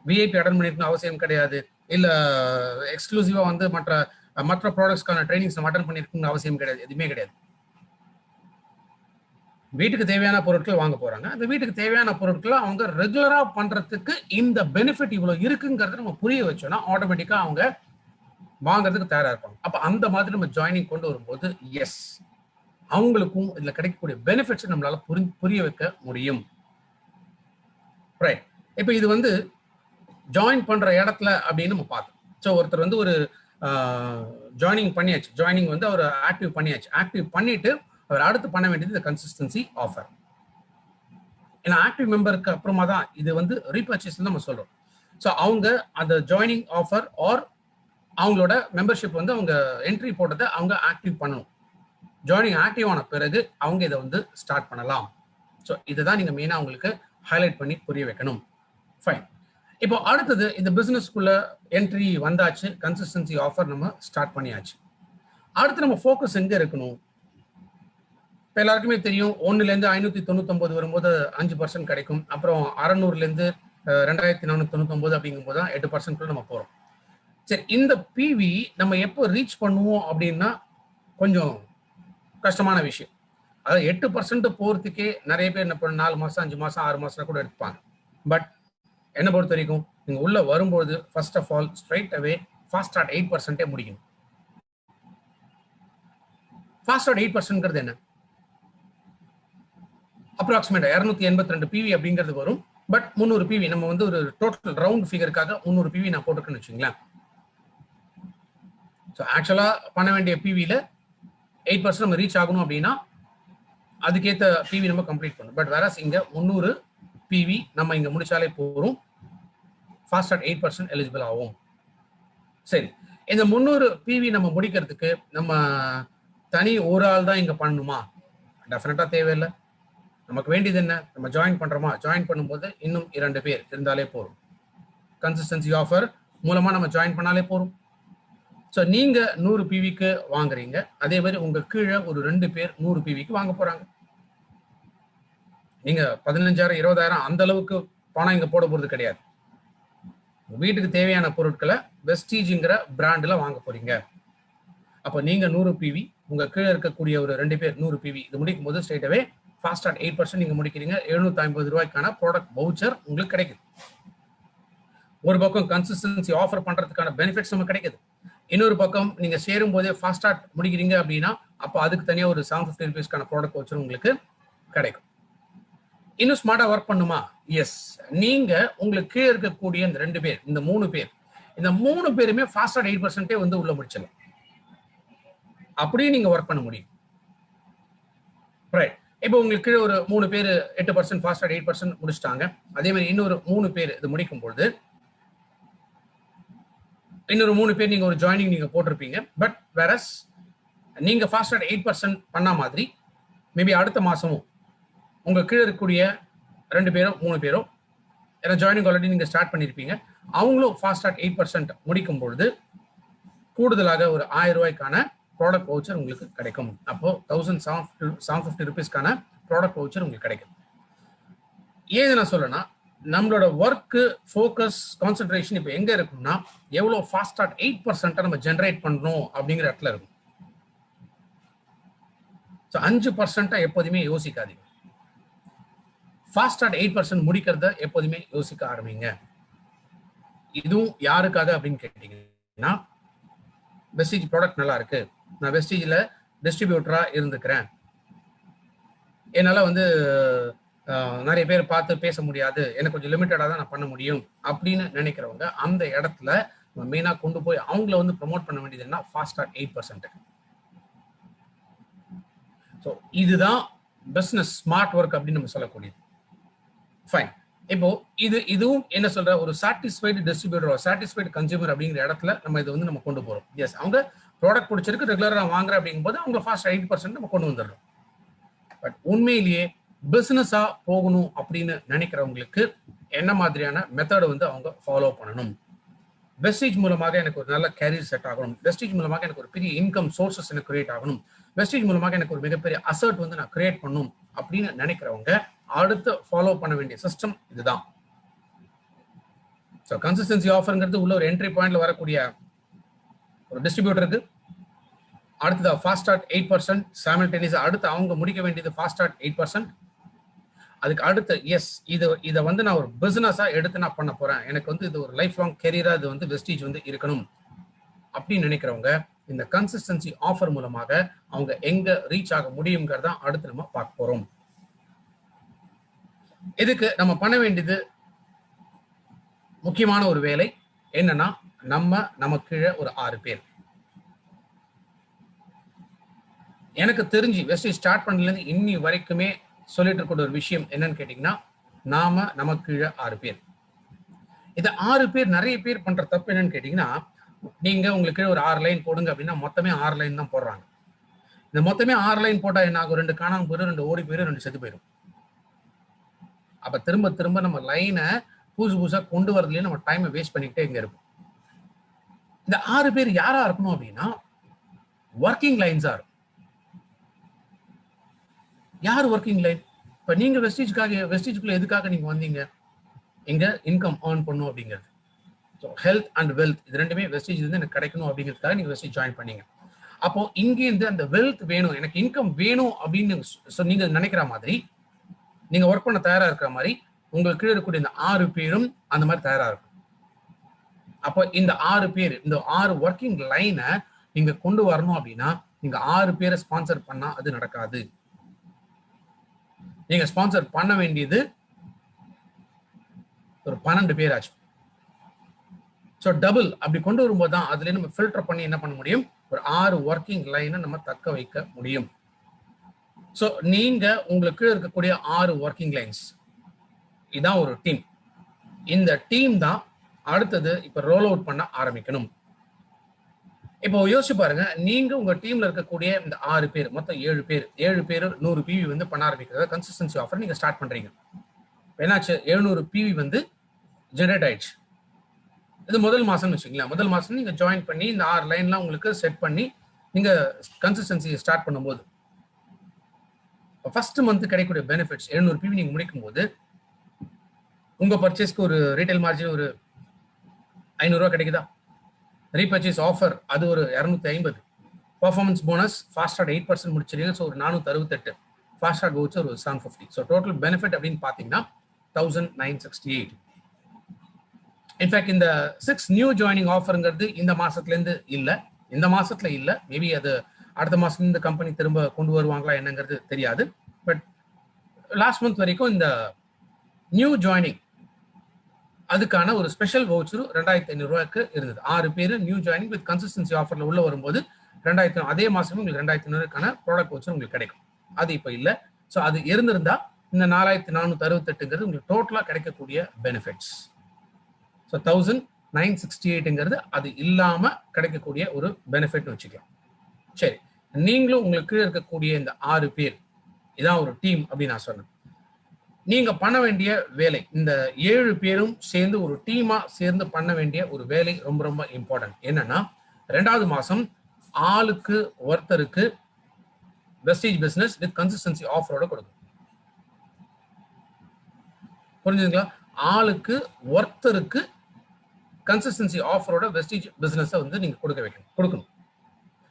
விஐபி அட்டன் பண்ணிருக்கணும் அவசியம் கிடையாது. இல்ல எக்ஸ்க்ளூசிவா வந்து மற்ற ப்ராடக்ட்ஸ்க்கான ட்ரைனிங்ஸ் நம்ம அட்டன் பண்ணிருக்கணுங்கிற அவசியம் கிடையாது. எதுவுமே கிடையாது. வீட்டுக்கு தேவையான பொருட்கள் வாங்க போறாங்க. அந்த வீட்டுக்கு தேவையான பொருட்களை அவங்க ரெகுலரா பண்றதுக்கு இந்த பெனிஃபிட் இவ்வளவு இருக்குங்கிறத நம்ம புரிய வச்சோம்னா ஆட்டோமேட்டிக்கா அவங்க வாங்குறதுக்கு தயாரா இருப்பாங்க. அப்ப அந்த மாதிரி நம்ம ஜாயினிங் கொண்டு வரும்போது எஸ், அவங்களுக்கும் இதுல கிடைக்கக்கூடிய பெனிஃபிட்ஸ் நம்மளால புரிய வைக்க முடியும். ரைட். இப்ப இது வந்து ஜாயின் பண்ற இடத்துல அப்படின்னு நம்ம பார்த்தோம். ஸோ ஒருத்தர் வந்து ஒரு ஜாயினிங் பண்ணியாச்சு, ஜாயினிங் வந்து அவர் ஆக்டிவ் பண்ணியாச்சு. ஆக்டிவ் பண்ணிட்டு அவர் அடுத்து பண்ண வேண்டியது இந்த கன்சிஸ்டன்சி ஆஃபர். ஏன்னா ஆக்டிவ் மெம்பருக்கு அப்புறமா தான் இது வந்து ரீபர்ச்சேஸ் நம்ம சொல்றோம். ஸோ அவங்க அந்த ஜாயினிங் ஆஃபர் ஆர் அவங்களோட மெம்பர்ஷிப் வந்து அவங்க என்ட்ரி போட்டதை அவங்க ஆக்டிவ் பண்ணணும். ஜாயினிங் ஆக்டிவ் ஆன பிறகு அவங்க இதை வந்து ஸ்டார்ட் பண்ணலாம். ஸோ இதை தான் நீங்க மெயினா அவங்களுக்கு ஹைலைட் பண்ணி புரிய வைக்கணும். ஃபைன். இப்போ அடுத்தது இந்த பிசினஸ்க்குள்ள என்ட்ரி வந்தாச்சு, கன்சிஸ்டன்சி ஆஃபர் நம்ம ஸ்டார்ட் பண்ணியாச்சு. அடுத்து நம்ம ஃபோக்கஸ் எங்க இருக்கணும்? இப்போ எல்லாருக்குமே தெரியும், 1லேருந்து 599 வரும்போது 5% கிடைக்கும். அப்புறம் 600லேருந்து 2499 அப்படிங்கும்போது தான் 8% நம்ம போறோம். சரி, இந்த பிவி நம்ம எப்போ ரீச் பண்ணுவோம் அப்படின்னா கொஞ்சம் கஷ்டமான விஷயம். அதாவது 8% போறதுக்கே நிறைய பேர் என்ன பண்ண 4 மாசம் 5 மாசம் 6 மாசம் கூட எடுப்பாங்க. பட் என்ன பொறுத்த வரைக்கும் நீங்க உள்ள வரும்போது first of all straight away fast start 8% முடிக்கணும். ஃபாஸ்ட் ஸ்டார்ட் 8%ங்கிறது என்ன? அப்ராக்சிமேட்டா 282 பிவி அப்படிங்கிறது வரும். பட் 300 பிவி நம்ம வந்து ஒரு டோட்டல் ரவுண்ட் ஃபிகருக்காக 300 பிவி நான் போட்டிருக்கேன்னு வச்சுங்களேன். ஸோ ஆக்சுவலா பண்ண வேண்டிய பிவில 8% நம்ம ரீச் ஆகணும் அப்படின்னா அதுக்கேற்ற பிவி நம்ம கம்ப்ளீட் பண்ணணும். பட் வேற இங்க 300 பிவி நம்ம இங்க முடிச்சாலே போறோம், ஃபாஸ்ட் ட்ராக் 8% எலிஜிபிள் ஆகும். சரி, இந்த 300 பிவி நம்ம முடிக்கிறதுக்கு நம்ம தனி ஒரு ஆள் தான் இங்க பண்ணணுமா? டெஃபினட்டா தேவையில்லை. நமக்கு வேண்டியது என்ன? நம்ம ஜாயின் பண்றோமா? ஜாயின் பண்ணும்போது இன்னும் 2 பேர் இருந்தாலே போதும். கன்சிஸ்டன்சி ஆஃபர் மூலமா நம்ம ஜாயின் பண்ணாலே போதும். ஸோ நீங்க 100 பிவிக்கு வாங்குறீங்க, அதே மாதிரி உங்க கீழே ஒரு 2 பேர் 100 பிவிக்கு வாங்க போறாங்க. நீங்க 15,000 20,000 அந்த அளவுக்கு பணம் இங்க போட போறது கிடையாது. வீட்டுக்கு தேவையான பொருட்களை வெஸ்டீஜ்ங்கிற பிராண்ட்ல வாங்க போறீங்க. அப்ப நீங்க 100 பிவி, உங்க கீழே இருக்கக்கூடிய ஒரு 2 பேர் 100 பிவி இது முடிக்கும் போது ஸ்ட்ரைட்டாவே ஃபாஸ்ட் ட்ராக் 8% நீங்க முடிக்கிறீங்க. 750 ரூபாய்க்கான ப்ராடக்ட் வவுச்சர் உங்களுக்கு கிடைக்குது. ஒரு பக்கம் கன்சிஸ்டன்சி ஆஃபர் பண்றதுக்கான பெனிஃபிட்ஸ் நமக்கு கிடைக்குது. இன்னொரு பக்கம் நீங்க சேரும் போதே ஃபாஸ்ட் ட்ராக் முடிக்கிறீங்க அப்படின்னா அப்போ அதுக்கு தனியா ஒரு 750 ருபீஸ்க்கான ப்ராடக்ட் வவுச்சர் உங்களுக்கு கிடைக்கும். இன்னும் ஸ்மார்ட்டா ஒர்க் பண்ணுமா? எஸ், நீங்க உங்களுக்கு கீழே இருக்கக்கூடிய இந்த 2 பேர், இந்த 3 பேர், இந்த 3 பேருமே ஃபாஸ்ட் ட்ராக் 8% வந்து உள்ள முடிச்சிடலாம். அப்படியே நீங்க ஒர்க் பண்ண முடியும். ரைட், இப்போ உங்களுக்கு கீழே ஒரு 3 பேர் 8% ஃபாஸ்ட் ட்ராக் 8% முடிச்சிட்டாங்க. அதே மாதிரி இன்னொரு 3 பேர் இது முடிக்கும் பொழுது இன்னொரு 3 பேர் நீங்க ஒரு ஜாயினிங் நீங்க போட்டிருப்பீங்க. பட் வேறஸ் நீங்க ஃபாஸ்ட் ட்ராக் 8% பண்ண மாதிரி மேபி அடுத்த மாசமும் உங்க கீழே இருக்கக்கூடிய 2 பேரோ 3 பேரோ, ஏன்னா ஜாயினிங் ஆல்ரெடி நீங்க ஸ்டார்ட் பண்ணிருப்பீங்க, அவங்களும் ஃபாஸ்ட் ட்ராக் 8% முடிக்கும் பொழுது கூடுதலாக ஒரு 1000 ரூபாய்க்கான ப்ராடக்ட் வவுச்சர் உங்களுக்கு கிடைக்கும். அப்போ 1750 ருபீஸ்க்கான ப்ராடக்ட் வவுச்சர் உங்களுக்கு கிடைக்கும். ஏன் நான் சொல்லனா, நம்மளோட ஒர்க்கு ஃபோக்கஸ் கான்சென்ட்ரேஷன் இப்போ எங்க இருக்கும்னா எவ்வளோ ஃபாஸ்ட் ட்ராக் 8% நம்ம ஜென்ரேட் பண்ணணும் அப்படிங்கிற இடத்துல இருக்கும். ஸோ 5% எப்போதுமே யோசிக்காதீங்க. ஃபாஸ்ட் ட்ராக் 8% முடிக்கிறத எப்போதுமே யோசிக்க ஆரம்பிங்க. இதுவும் யாருக்காக அப்படின்னு கேட்டீங்கன்னா, வெஸ்டீஜ் ப்ராடக்ட் நல்லா இருக்கு, நான் வெஸ்டீஜ்ல டிஸ்ட்ரிபியூட்டரா இருந்துக்கிறேன், என்னால வந்து நிறைய பேர் பார்த்து பேச முடியாது, எனக்கு கொஞ்சம் லிமிட்டடா தான் நான் பண்ண முடியும் அப்படின்னு நினைக்கிறவங்க அந்த இடத்துல மெயினா கொண்டு போய் அவங்கள வந்து ப்ரமோட் பண்ண வேண்டியதுன்னா ஃபாஸ்ட் ட்ராக் 8%. ஸோ இதுதான் பிசினஸ் ஸ்மார்ட் ஒர்க் அப்படின்னு நம்ம சொல்லக்கூடியது. ஃபைன், இப்போ இதுவும் என்ன சொல்ற, ஒரு சாட்டிஸ்ஃபைடு டிஸ்ட்ரிபியூட்டர், சாட்டிஸ்ஃபைடு கன்சியூமர் அப்படிங்கிற இடத்துல நம்ம இதை வந்து நம்ம கொண்டு போறோம். எஸ், அவங்க ப்ராடக்ட் பிடிச்சிருக்கு, ரெகுலரா வாங்குற அப்படிங்கும் போது அவங்க ஃபாஸ்ட் 8% நம்ம கொண்டு வந்துடுறோம். பட் உண்மையிலேயே பிசினஸா போகணும் அப்படின்னு நினைக்கிறவங்களுக்கு என்ன மாதிரியான மெத்தட் வந்து அவங்க ஃபாலோ பண்ணணும்? வெஸ்டீஜ் மூலமாக எனக்கு ஒரு நல்ல கேரியர் செட் ஆகணும், வெஸ்டீஜ் மூலமாக எனக்கு ஒரு பெரிய இன்கம் சோர்சஸ் எனக்கு கிரியேட் ஆகணும், வெஸ்டீஜ் மூலமாக எனக்கு ஒரு மிகப்பெரிய அசர்ட் வந்து நான் கிரியேட் பண்ணணும் அப்படின்னு நினைக்கிறவங்க அடுத்து ஃபாலோ பண்ண வேண்டிய சிஸ்டம் இதுதான். ஸோ கன்சிஸ்டன்சி ஆஃபர்ங்கிறது உள்ள ஒரு என்ட்ரி பாயிண்ட்ல வரக்கூடிய ஒரு டிஸ்ட்ரிபியூட்டருக்கு, அடுத்தது ஃபாஸ்ட் ட்ராக் 8% சைமல்டேனியஸா அடுத்து அவங்க முடிக்க வேண்டியது ஃபாஸ்ட் ட்ராக் 8%. அதுக்கு அடுத்து எஸ், இதை வந்து நான் ஒரு பிசினஸா எடுத்து நான் பண்ண போறேன், எனக்கு வந்து இது ஒரு லைஃப் லாங் கெரியரா இது வந்து வெஸ்டீஜ் வந்து இருக்கணும் அப்படின்னு நினைக்கிறவங்க இந்த கன்சிஸ்டன்சி ஆஃபர் மூலமாக அவங்க எங்க ரீச் ஆக முடியுங்கிறத அடுத்து நம்ம பார்க்க போறோம். இதுக்கு நம்ம பண்ண வேண்டியது முக்கியமான ஒரு வேலை என்னன்னா, நம்ம கீழே ஒரு 6 பேர். எனக்கு தெரிஞ்சு வெஸ்டீஜ் ஸ்டார்ட் பண்ணதுலேருந்து இன்னி வரைக்குமே சொல்லிட்டு இருக்க ஒரு விஷயம் என்னன்னு கேட்டீங்கன்னா, நமக்கு கீழே 6 பேர். இது 6 பேர் நிறைய பேர் பண்ற தப்பு என்னன்னு கேட்டீங்கன்னா, நீங்க உங்களுக்கு ஒரு 6 லைன் போடுங்க அப்படின்னா மொத்தமே 6 லைன் தான் போடுறாங்க. இந்த மொத்தமே 6 லைன் போட்டா என்ன ஆகும்? 2 காணாம போயிடும், 2 ஓடி போயிடும், 2 செத்து போயிடும். அப்ப திரும்ப திரும்ப நம்ம லைனை புதுசா கொண்டு வரதுலயே நம்ம டைமை வேஸ்ட் பண்ணிக்கிட்டே இங்க இருக்கும். இந்த 6 பேர் யாரா இருக்கணும் அப்படின்னா ஒர்க்கிங் லைன்ஸா இருக்கும். யார் ஒர்க்கிங் லைன்? இப்ப நீங்க வெஸ்டீஜ்குள்ள எதுக்காக நீங்க வந்தீங்க? எங்க இன்கம் ஏர்ன் பண்ணும் அப்படிங்கிறது. ஸோ ஹெல்த் அண்ட் வெல்த் இது ரெண்டுமே வெஸ்டீஜ் இருந்து எனக்கு கிடைக்கணும் அப்படிங்கிறதுக்காக நீங்க வெஸ்டீஜ் ஜாயின் பண்ணீங்க. அப்போ இங்கேருந்து அந்த வெல்த் வேணும், எனக்கு இன்கம் வேணும் அப்படின்னு நீங்க நினைக்கிற மாதிரி, நீங்க ஒர்க் பண்ண தயாரா இருக்கிற மாதிரி உங்களுக்கு கீழே இருக்கக்கூடிய இந்த 6 பேரும் அந்த மாதிரி தயாரா இருக்கும். அப்போ இந்த 6 பேர், இந்த 6 ஒர்க்கிங் லைனை நீங்க கொண்டு வரணும் அப்படின்னா நீங்க 6 பேரை ஸ்பான்சர் பண்ணா அது நடக்காது. நீங்க ஸ்பான்சர் பண்ண வேண்டியது ஒரு 12 பேர் ஆச்சு. ஸோ டபுள் அப்படி கொண்டு வரும்போது தான் அதுல நம்ம ஃபில்டர் பண்ணி என்ன பண்ண முடியும், ஒரு 6 ஒர்க்கிங் லைனை நம்ம தக்க வைக்க முடியும். ஸோ நீங்க உங்களுக்கு இருக்கக்கூடிய 6 ஒர்க்கிங் லைன்ஸ் இதான் ஒரு டீம். இந்த டீம் தான் அடுத்தது இப்ப ரோல் அவுட் பண்ண ஆரம்பிக்கணும். இப்போ யோசிச்சு பாருங்க, நீங்க உங்க டீம்ல இருக்கக்கூடிய இந்த 6 பேர் மொத்தம் 7 பேர் 100 பிவி வந்து பண்ண ஆரம்பிக்கிறத கன்சிஸ்டன்சி ஆஃபர் நீங்க ஸ்டார்ட் பண்றீங்க. என்னாச்சு, 700 பிவி வந்து ஜெனரேட் ஆயிடுச்சு. இது முதல் மாசம்னு வச்சுங்களேன். முதல் மாசம் நீங்க ஜாயின் பண்ணி இந்த 6 லைன்லாம் உங்களுக்கு செட் பண்ணி நீங்க கன்சிஸ்டன்சி ஸ்டார்ட் பண்ணும்போது ஃபர்ஸ்ட் மந்த் கிடைக்கக்கூடிய பெனிஃபிட்ஸ் 700 பிவி நீங்க முடிக்கும் போது உங்க பர்ச்சேஸ்க்கு ஒரு ரீட்டைல் மார்ஜின் ஒரு 500 ரூபாய் கிடைக்குதா? ரீபர்ச்சேஸ் ஆஃபர் அது ஒரு 250. பர்ஃபார்மன்ஸ் போனஸ் ஃபாஸ்ட் ஸ்டார்ட் 8% முடிச்சிருக்கீங்க. ஸோ ஒரு 468. ஃபாஸ்ட் ஸ்டார்ட் வவுச்சர் ஒரு 750. ஸோ டோட்டல் பெனிஃபிட் அப்படின்னு பார்த்தீங்கன்னா 1968. இன்ஃபேக்ட் இந்த 6 நியூ ஜாயினிங் ஆஃபருங்கிறது இந்த மாசத்துலேருந்து இல்லை, இந்த மாசத்துல இல்லை. மேபி அது அடுத்த மாசத்துல இந்த கம்பெனி திரும்ப கொண்டு வருவாங்களா என்னங்கிறது தெரியாது. பட் லாஸ்ட் மந்த் வரைக்கும் இந்த நியூ ஜாயினிங் அதுக்கான ஒரு ஸ்பெஷல் வவுச்சர் 2500 ரூபாய்க்கு இருந்தது. 6 பேர் நியூ ஜாயினிங் வித் கன்சிஸ்டன்சி ஆஃபர்ல உள்ள வரும்போது 2500 அதே மாசமே உங்களுக்கு 2500க்கான ப்ராடக்ட் வவுச்சர் உங்களுக்கு கிடைக்கும். அது இப்போ இல்லை. ஸோ அது இருந்திருந்தா இந்த 4468ங்கிறது உங்களுக்கு டோட்டலா கிடைக்கக்கூடிய பெனிஃபிட்ஸ். ஸோ 1968ங்கிறது அது இல்லாம கிடைக்கக்கூடிய ஒரு பெனிஃபிட் வச்சுக்கலாம். சரி, நீங்களும் உங்களுக்கு இருக்கக்கூடிய இந்த 6 பேர் இதான் ஒரு டீம் அப்படின்னு நான் சொன்னேன். நீங்க பண்ண வேண்டிய வேலை, இந்த 7 பேரும் சேர்ந்து ஒரு டீமா சேர்ந்து பண்ண வேண்டிய ஒரு வேலை ரொம்ப ரொம்ப இம்பார்ட்டன்ட். என்னன்னா, 2வது மாசம் ஆளுக்கு ஒருத்தருக்கு வெஸ்டேஜ் பிசினஸ் வித் கன்சிஸ்டன்சி ஆஃபரோட கொடுக்கும். புரிஞ்சுதுங்களா? ஆளுக்கு ஒருத்தருக்கு கன்சிஸ்டன்சி ஆஃபரோட வெஸ்டேஜ் பிசினஸ் வந்து நீங்க கொடுக்கணும்.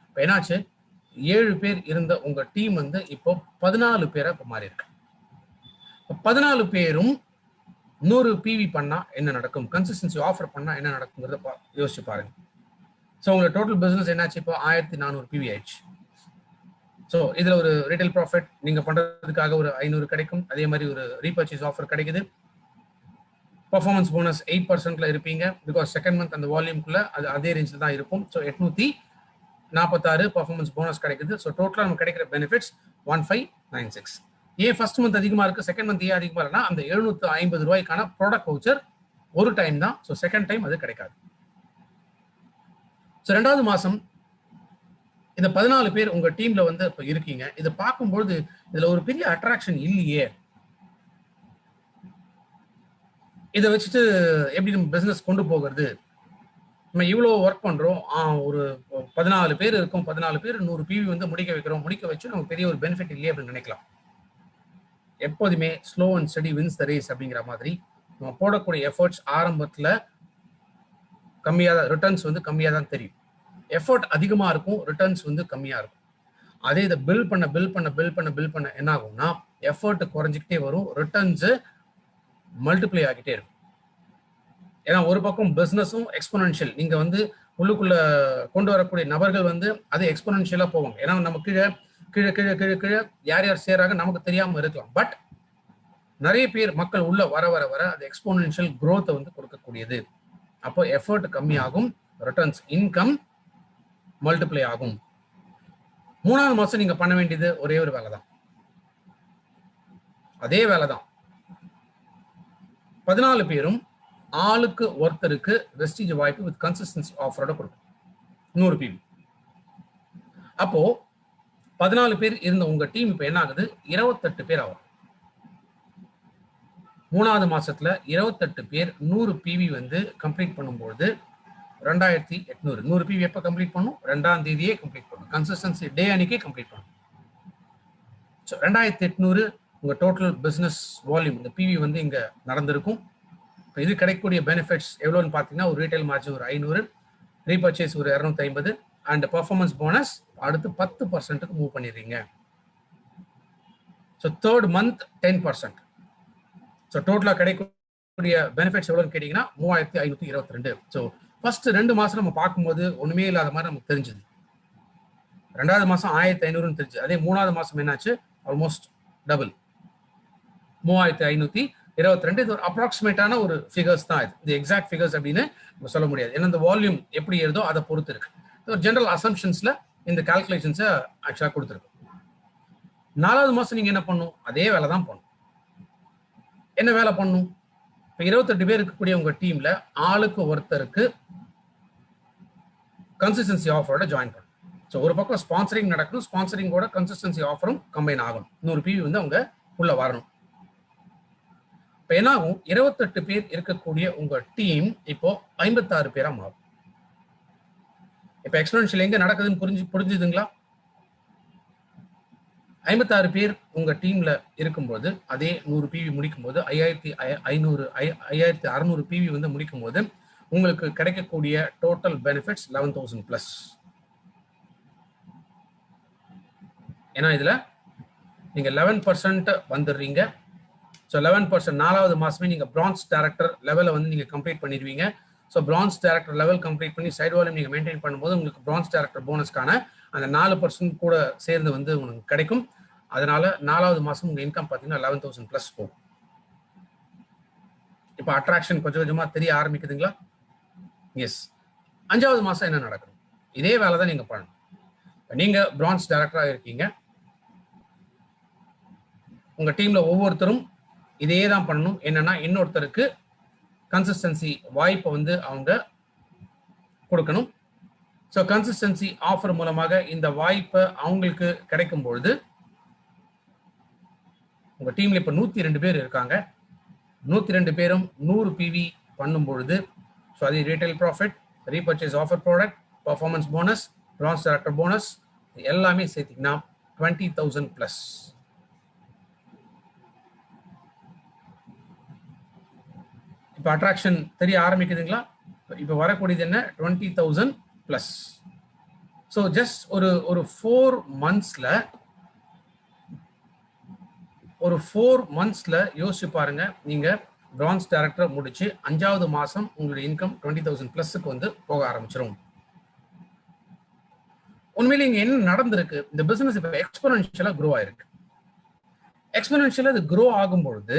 இப்போ என்னாச்சு, 7 பேர் இருந்த உங்க டீம் வந்து இப்போ 14 பேரா இப்போ மாறி இருக்கு. 14 பேரும் 100 பிவி பண்ணா என்ன நடக்கும், கன்சிஸ்டன்சி ஆஃபர் பண்ணா என்ன நடக்குங்கிறத யோசிச்சு பாருங்க. ஸோ உங்களோட டோட்டல் பிசினஸ் என்னாச்சு, இப்போ 1400 பிவி ஆயிடுச்சு. ஸோ இதுல ஒரு ரீட்டைல் ப்ராஃபிட் நீங்க பண்றதுக்காக ஒரு 500 கிடைக்கும். அதே மாதிரி ஒரு ரீபர்ச்சேஸ் ஆஃபர் கிடைக்குது. பர்ஃபார்மன்ஸ் போனஸ் 8%ல இருப்பீங்க. பிகாஸ் செகண்ட் மந்த் அந்த வால்யூம்குள்ள அது அதே ரேஞ்சில் தான் இருக்கும். ஸோ 846 பர்ஃபார்மன்ஸ் போனஸ் கிடைக்குது. ஸோ டோட்டலாக நமக்கு கிடைக்கிற பெனிஃபிட்ஸ் 1596. ஏன் ஃபர்ஸ்ட் மந்த் அதிகமா இருக்கு, செகண்ட் மந்த் ஏன் அதிகமா இல்லைன்னா, அந்த 750 ரூபாய்க்கான ப்ராடக்ட் வவுச்சர் ஒரு டைம் தான். ஸோ செகண்ட் டைம் அது கிடைக்காது. ஸோ 2வது மாசம் இந்த 14 பேர் உங்க டீம்ல வந்து இப்போ இருக்கீங்க. இதை பார்க்கும்போது இதுல ஒரு பெரிய அட்ராக்ஷன் இல்லையே, இதை வச்சுட்டு எப்படி நம்ம பிசினஸ் கொண்டு போகிறது, நம்ம இவ்வளோ ஒர்க் பண்றோம், ஒரு 14 பேர் இருக்கும், 14 பேர் 100 பிவி வந்து முடிக்க வச்சு நமக்கு பெரிய ஒரு பெனிஃபிட் இல்லையே அப்படின்னு நினைக்கலாம். எப்போதுமே slow and steady wins the race அப்படிங்கிற மாதிரி நம்ம போடக்கூடிய எஃபர்ட்ஸ் ஆரம்பத்துல கம்மியாக தான், ரிட்டர்ன்ஸ் வந்து கம்மியாக தான் தெரியும். எஃபர்ட் அதிகமா இருக்கும், ரிட்டர்ன்ஸ் வந்து கம்மியா இருக்கும். அதே இதை பில் பண்ண என்ன ஆகும்னா, எஃபர்ட் குறைஞ்சிக்கிட்டே வரும், ரிட்டர்ன்ஸ் மல்டிப்ளை ஆகிட்டே இருக்கும். ஏன்னா ஒரு பக்கம் பிசினஸும் எக்ஸ்போனன்ஷியல், நீங்க வந்து உள்ளுக்குள்ள கொண்டு வரக்கூடிய நபர்கள் வந்து அது எக்ஸ்போனன்ஷியலா போவாங்க. ஏன்னா நம்ம கீழே கீழே கீழே கீழே கீழே யார் யார் சேராங்க நமக்கு தெரியாம இருக்கலாம். பட் நிறைய பேர் மக்கள் உள்ள வர வர வர அது எக்ஸ்போனன்ஷியல் growth வந்து கொடுக்கக்கூடியது. அப்போ எஃபர்ட் கம்மியாகும், ரிட்டர்ன்ஸ் இன்கம் மல்டிப்ளை ஆகும். 3வது மாசம் நீங்க பண்ண வேண்டியது ஒரே ஒரு வேலை தான், அதே வேலை தான். 14 பேரும் ஆளுக்கு ஒருத்தருக்கு வெஸ்டேஜ் வாய்ப்பு வித் கன்சிஸ்டன்சி ஆஃபரோட கொடுக்கும் 100 பிவி. அப்போ 14 பேர் இருந்த உங்க டீம் இப்ப என்ன ஆகுது, 28 பேர் ஆகும். 3வது மாசத்துல 28 பேர் 100 பிவி வந்து கம்ப்ளீட் பண்ணும்போது 2800. 100 பிவி எப்ப கம்ப்ளீட் பண்ணும், 2ஆம் தேதியே கம்ப்ளீட் பண்ணும், கன்சிஸ்டன்சி டே அன்னைக்கே கம்ப்ளீட் பண்ணும். ஸோ 2800 உங்க டோட்டல் பிசினஸ் வால்யூம், இந்த பிவி வந்து இங்க நடந்திருக்கும். இப்போ இது கிடைக்கக்கூடிய பெனிஃபிட்ஸ் எவ்வளோன்னு பார்த்தீங்கன்னா, ஒரு ரீட்டைல் மார்ஜின் ஒரு 500, ரீபர்ச்சேஸ் ஒரு 250 அண்ட் பர்ஃபார்மன்ஸ் போனஸ் அடுத்து 10%க்கு மூவ் பண்ணிடுறீங்க. So 3rd month 10%. ஸோ டோட்டலாக கிடைக்கக்கூடிய பெனிஃபிட்ஸ் எவ்வளோன்னு கேட்டிங்கன்னா 3522. ஸோ ஃபர்ஸ்ட் 2 மாசம் நம்ம பார்க்கும்போது ஒண்ணுமே இல்லாத மாதிரி நமக்கு தெரிஞ்சுது. 2வது மாசம் 1500ன்னு தெரிஞ்சு. அதே 3வது மாசம் என்னாச்சு, ஆல்மோஸ்ட் டபுள். 3522. இது ஒரு அப்ராக்சிமேட்டான ஒரு ஃபிகர்ஸ் தான். இது எக்ஸாக்ட் ஃபிகர்ஸ் அப்படின்னு சொல்ல முடியாது. ஏன்னா இந்த வால்யூம் எப்படி ஏறுதோ அதை பொறுத்து இருக்கு. ஒரு ஜெனரல் அசம்ஷன்ஸ்ல இந்த கால்குலேஷன்ஸை ஆக்சுவலாக கொடுத்துருக்கு. 4வது மாசம் நீங்க என்ன பண்ணும்? அதே வேலை தான் பண்ணும். என்ன வேலை பண்ணும்? இப்போ 28 பேர் இருக்கக்கூடிய உங்க டீம்ல ஆளுக்கு ஒருத்தருக்கு கன்சிஸ்டன்சி ஆஃபரோட ஜாயின் பண்ணும். ஸோ ஒரு பக்கம் ஸ்பான்சரிங் நடக்கணும், ஸ்பான்சரிங்கோட கன்சிஸ்டன்சி ஆஃபரும் கம்பைன் ஆகணும். 100 PV வந்து அவங்க உள்ள வரணும். இப்போ என்ன ஆகும்? 28 பேர் இருக்கக்கூடிய உங்க டீம் இப்போ 56 பேரா மாறும். இப்போ எக்ஸ்போனென்ஷியல் எங்க நடக்குதுன்னு புரிஞ்சுதுங்களா? 56 பேர் உங்க டீம்ல இருக்கும்போது அதே 100 PV முடிக்கும் போது 5600 PV வந்து முடிக்கும் போது உங்களுக்கு கிடைக்கக்கூடிய டோட்டல் பெனிஃபிட்ஸ் 11,000 பிளஸ். ஏன்னா இதுல நீங்க 11% வந்துடுறீங்க. ஸோ 11% 4வது மாசமே நீங்க பிரான்ஸ் டைரக்டர் லெவலில் வந்து நீங்க கம்ப்ளீட் பண்ணிடுவீங்க. So France director level complete பண்ணி சைடு வால்யூம் நீங்க மெயின்டைன் பண்ணும்போது உங்களுக்கு பிரான்ஸ் டைரக்டர் போனஸ்க்கான அந்த 4% கூட சேர்ந்து வந்து உங்களுக்கு கிடைக்கும். அதனால 4வது மாசம் உங்க இன்கம் பார்த்தீங்கன்னா 11,000 பிளஸ் போகும். இப்போ அட்ராக்ஷன் கொஞ்சம் கொஞ்சமா தெரிய ஆரம்பிக்குதுங்களா? எஸ். 5வது மாசம் என்ன நடக்கும்? இதே வேலை தான் நீங்க பண்ணணும். நீங்க பிரான்ஸ் டைரக்டரா இருக்கீங்க. உங்க டீம்ல ஒவ்வொருத்தரும் இதே தான் பண்ணணும். என்னன்னா இன்னொருத்தருக்கு கன்சிஸ்டன்சி வாய்ப்பை வந்து அவங்க கொடுக்கணும். ஸோ கன்சிஸ்டன்சி ஆஃபர் மூலமாக இந்த வாய்ப்பை அவங்களுக்கு கிடைக்கும் பொழுது உங்க டீம்ல இப்ப 102 பேர் இருக்காங்க. 102 பேரும் 100 PV பண்ணும் பொழுது ஸோ அது retail profit, repurchase offer product, performance bonus, France director bonus எல்லாமே சேர்த்தீங்கன்னா 20,000 பிளஸ். இப்போ அட்ராக்ஷன் தெரிய ஆரம்பிக்குதுங்களா? இப்போ வரக்கூடியது என்ன? 20,000 பிளஸ். ஸோ ஜஸ்ட் ஒரு 4 மந்த்ஸ்ல யோசிச்சு பாருங்க. நீங்க பிரான்ஸ் டைரக்டர் முடிச்சு 5வது மாசம் உங்களுடைய இன்கம் 20,000 பிளஸ்க்கு வந்து போக ஆரம்பிச்சிடும். உண்மையிலே இங்க என்ன நடந்திருக்கு? இந்த பிசினஸ் இப்போ எக்ஸ்போனென்ஷியலா க்ரோ ஆயிருக்கு. எக்ஸ்போனென்ஷியலா இது க்ரோ ஆகும்பொழுது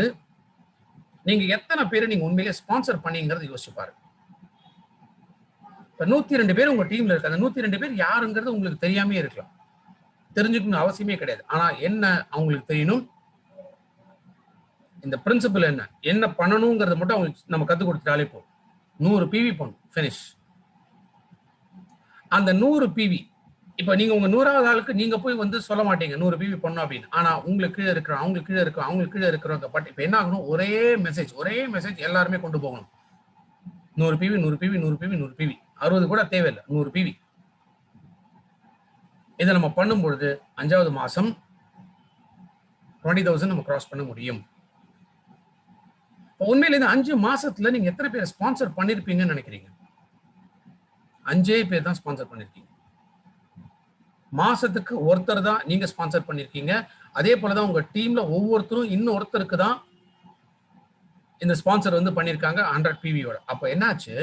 நீங்க எத்தனை பேரை நீங்க உண்மையிலே ஸ்பான்சர் பண்ணீங்கிறது யோசிச்சு பாருங்க. இப்ப 102 பேர் உங்க டீம்ல இருக்கு. அந்த 102 பேர் யாருங்கிறது உங்களுக்கு தெரியாமே இருக்கலாம். தெரிஞ்சுக்கணும் அவசியமே கிடையாது. ஆனா என்ன அவங்களுக்கு தெரியணும்? இந்த பிரின்சிபல் என்ன பண்ணணுங்கிறது மட்டும் அவங்களுக்கு நம்ம கத்து கொடுத்துட்டாலே போதும். 100 PV பண்ணும், ஃபினிஷ். அந்த 100 PV இப்ப நீங்க உங்க 100வது ஆளுக்கு நீங்க போய் வந்து சொல்ல மாட்டீங்க 100 PV பண்ணும் அப்படின்னு. ஆனா உங்களுக்கு கீழே இருக்கிற அவங்களுக்கு கீழே இருக்கிறவங்க பட் இப்ப என்ன ஆகணும்? ஒரே மெசேஜ் எல்லாருமே கொண்டு போகணும். 100 PV 60 கூட தேவையில்லை, 100 PV. இதை நம்ம பண்ணும்பொழுது 5வது மாசம் 20,000 நம்ம கிராஸ் பண்ண முடியும். உண்மையில இந்த 5 மாசத்துல நீங்க எத்தனை பேர் ஸ்பான்சர் பண்ணிருப்பீங்கன்னு நினைக்கிறீங்க? 5 பேர் தான் ஸ்பான்சர் பண்ணிருக்கீங்க. மாசத்துக்கு ஒருத்தர் தான் நீங்க ஸ்பான்சர் பண்ணிருக்கீங்க. அதே போலதான் உங்க டீம்ல ஒவ்வொருத்தரும் இன்னொருத்தருக்கு தான் இந்த ஸ்பான்சர் வந்து பண்ணிருக்காங்க 100 PVயோட. அப்ப என்னாச்சு?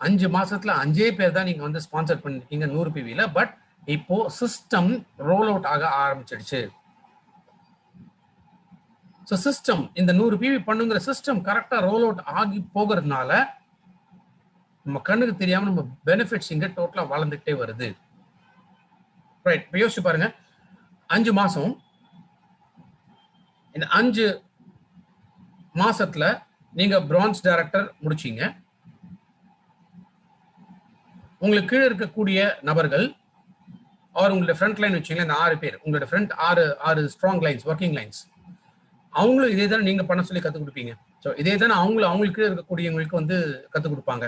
5 மாசத்துல 5 பேர் தான் நீங்க வந்து ஸ்பான்சர் பண்ணிருக்கீங்க 100 PVல. பட் இப்போ சிஸ்டம் ரோல் அவுட் ஆக ஆரம்பிச்சிடுச்சு. ஸோ சிஸ்டம் இந்த 100 PV பண்ணுங்கிற சிஸ்டம் கரெக்டா ரோல் அவுட் ஆகி போகிறதுனால நம்ம கண்ணுக்கு தெரியாம நம்ம பெனிஃபிட்ஸ் இங்க டோட்டலா வளர்ந்துகிட்டே வருது. ரைட். இப்போ யோசிச்சு பாருங்க. 5 மாசம், இந்த 5 மாசத்துல நீங்க பிரான்ஸ் டைரக்டர் முடிச்சீங்க. உங்களுக்கு கீழே இருக்கக்கூடிய நபர்கள் ஆர் உங்களோட ஃப்ரண்ட் லைன் வச்சீங்களா, இந்த 6 பேர் உங்களோட front 6 strong lines, working lines, அவங்களும் இதே தானே நீங்க பண்ண சொல்லி கற்றுக் கொடுப்பீங்க. ஸோ இதே தானே அவங்களுக்கு இருக்கக்கூடியவங்களுக்கு வந்து கற்றுக் கொடுப்பாங்க.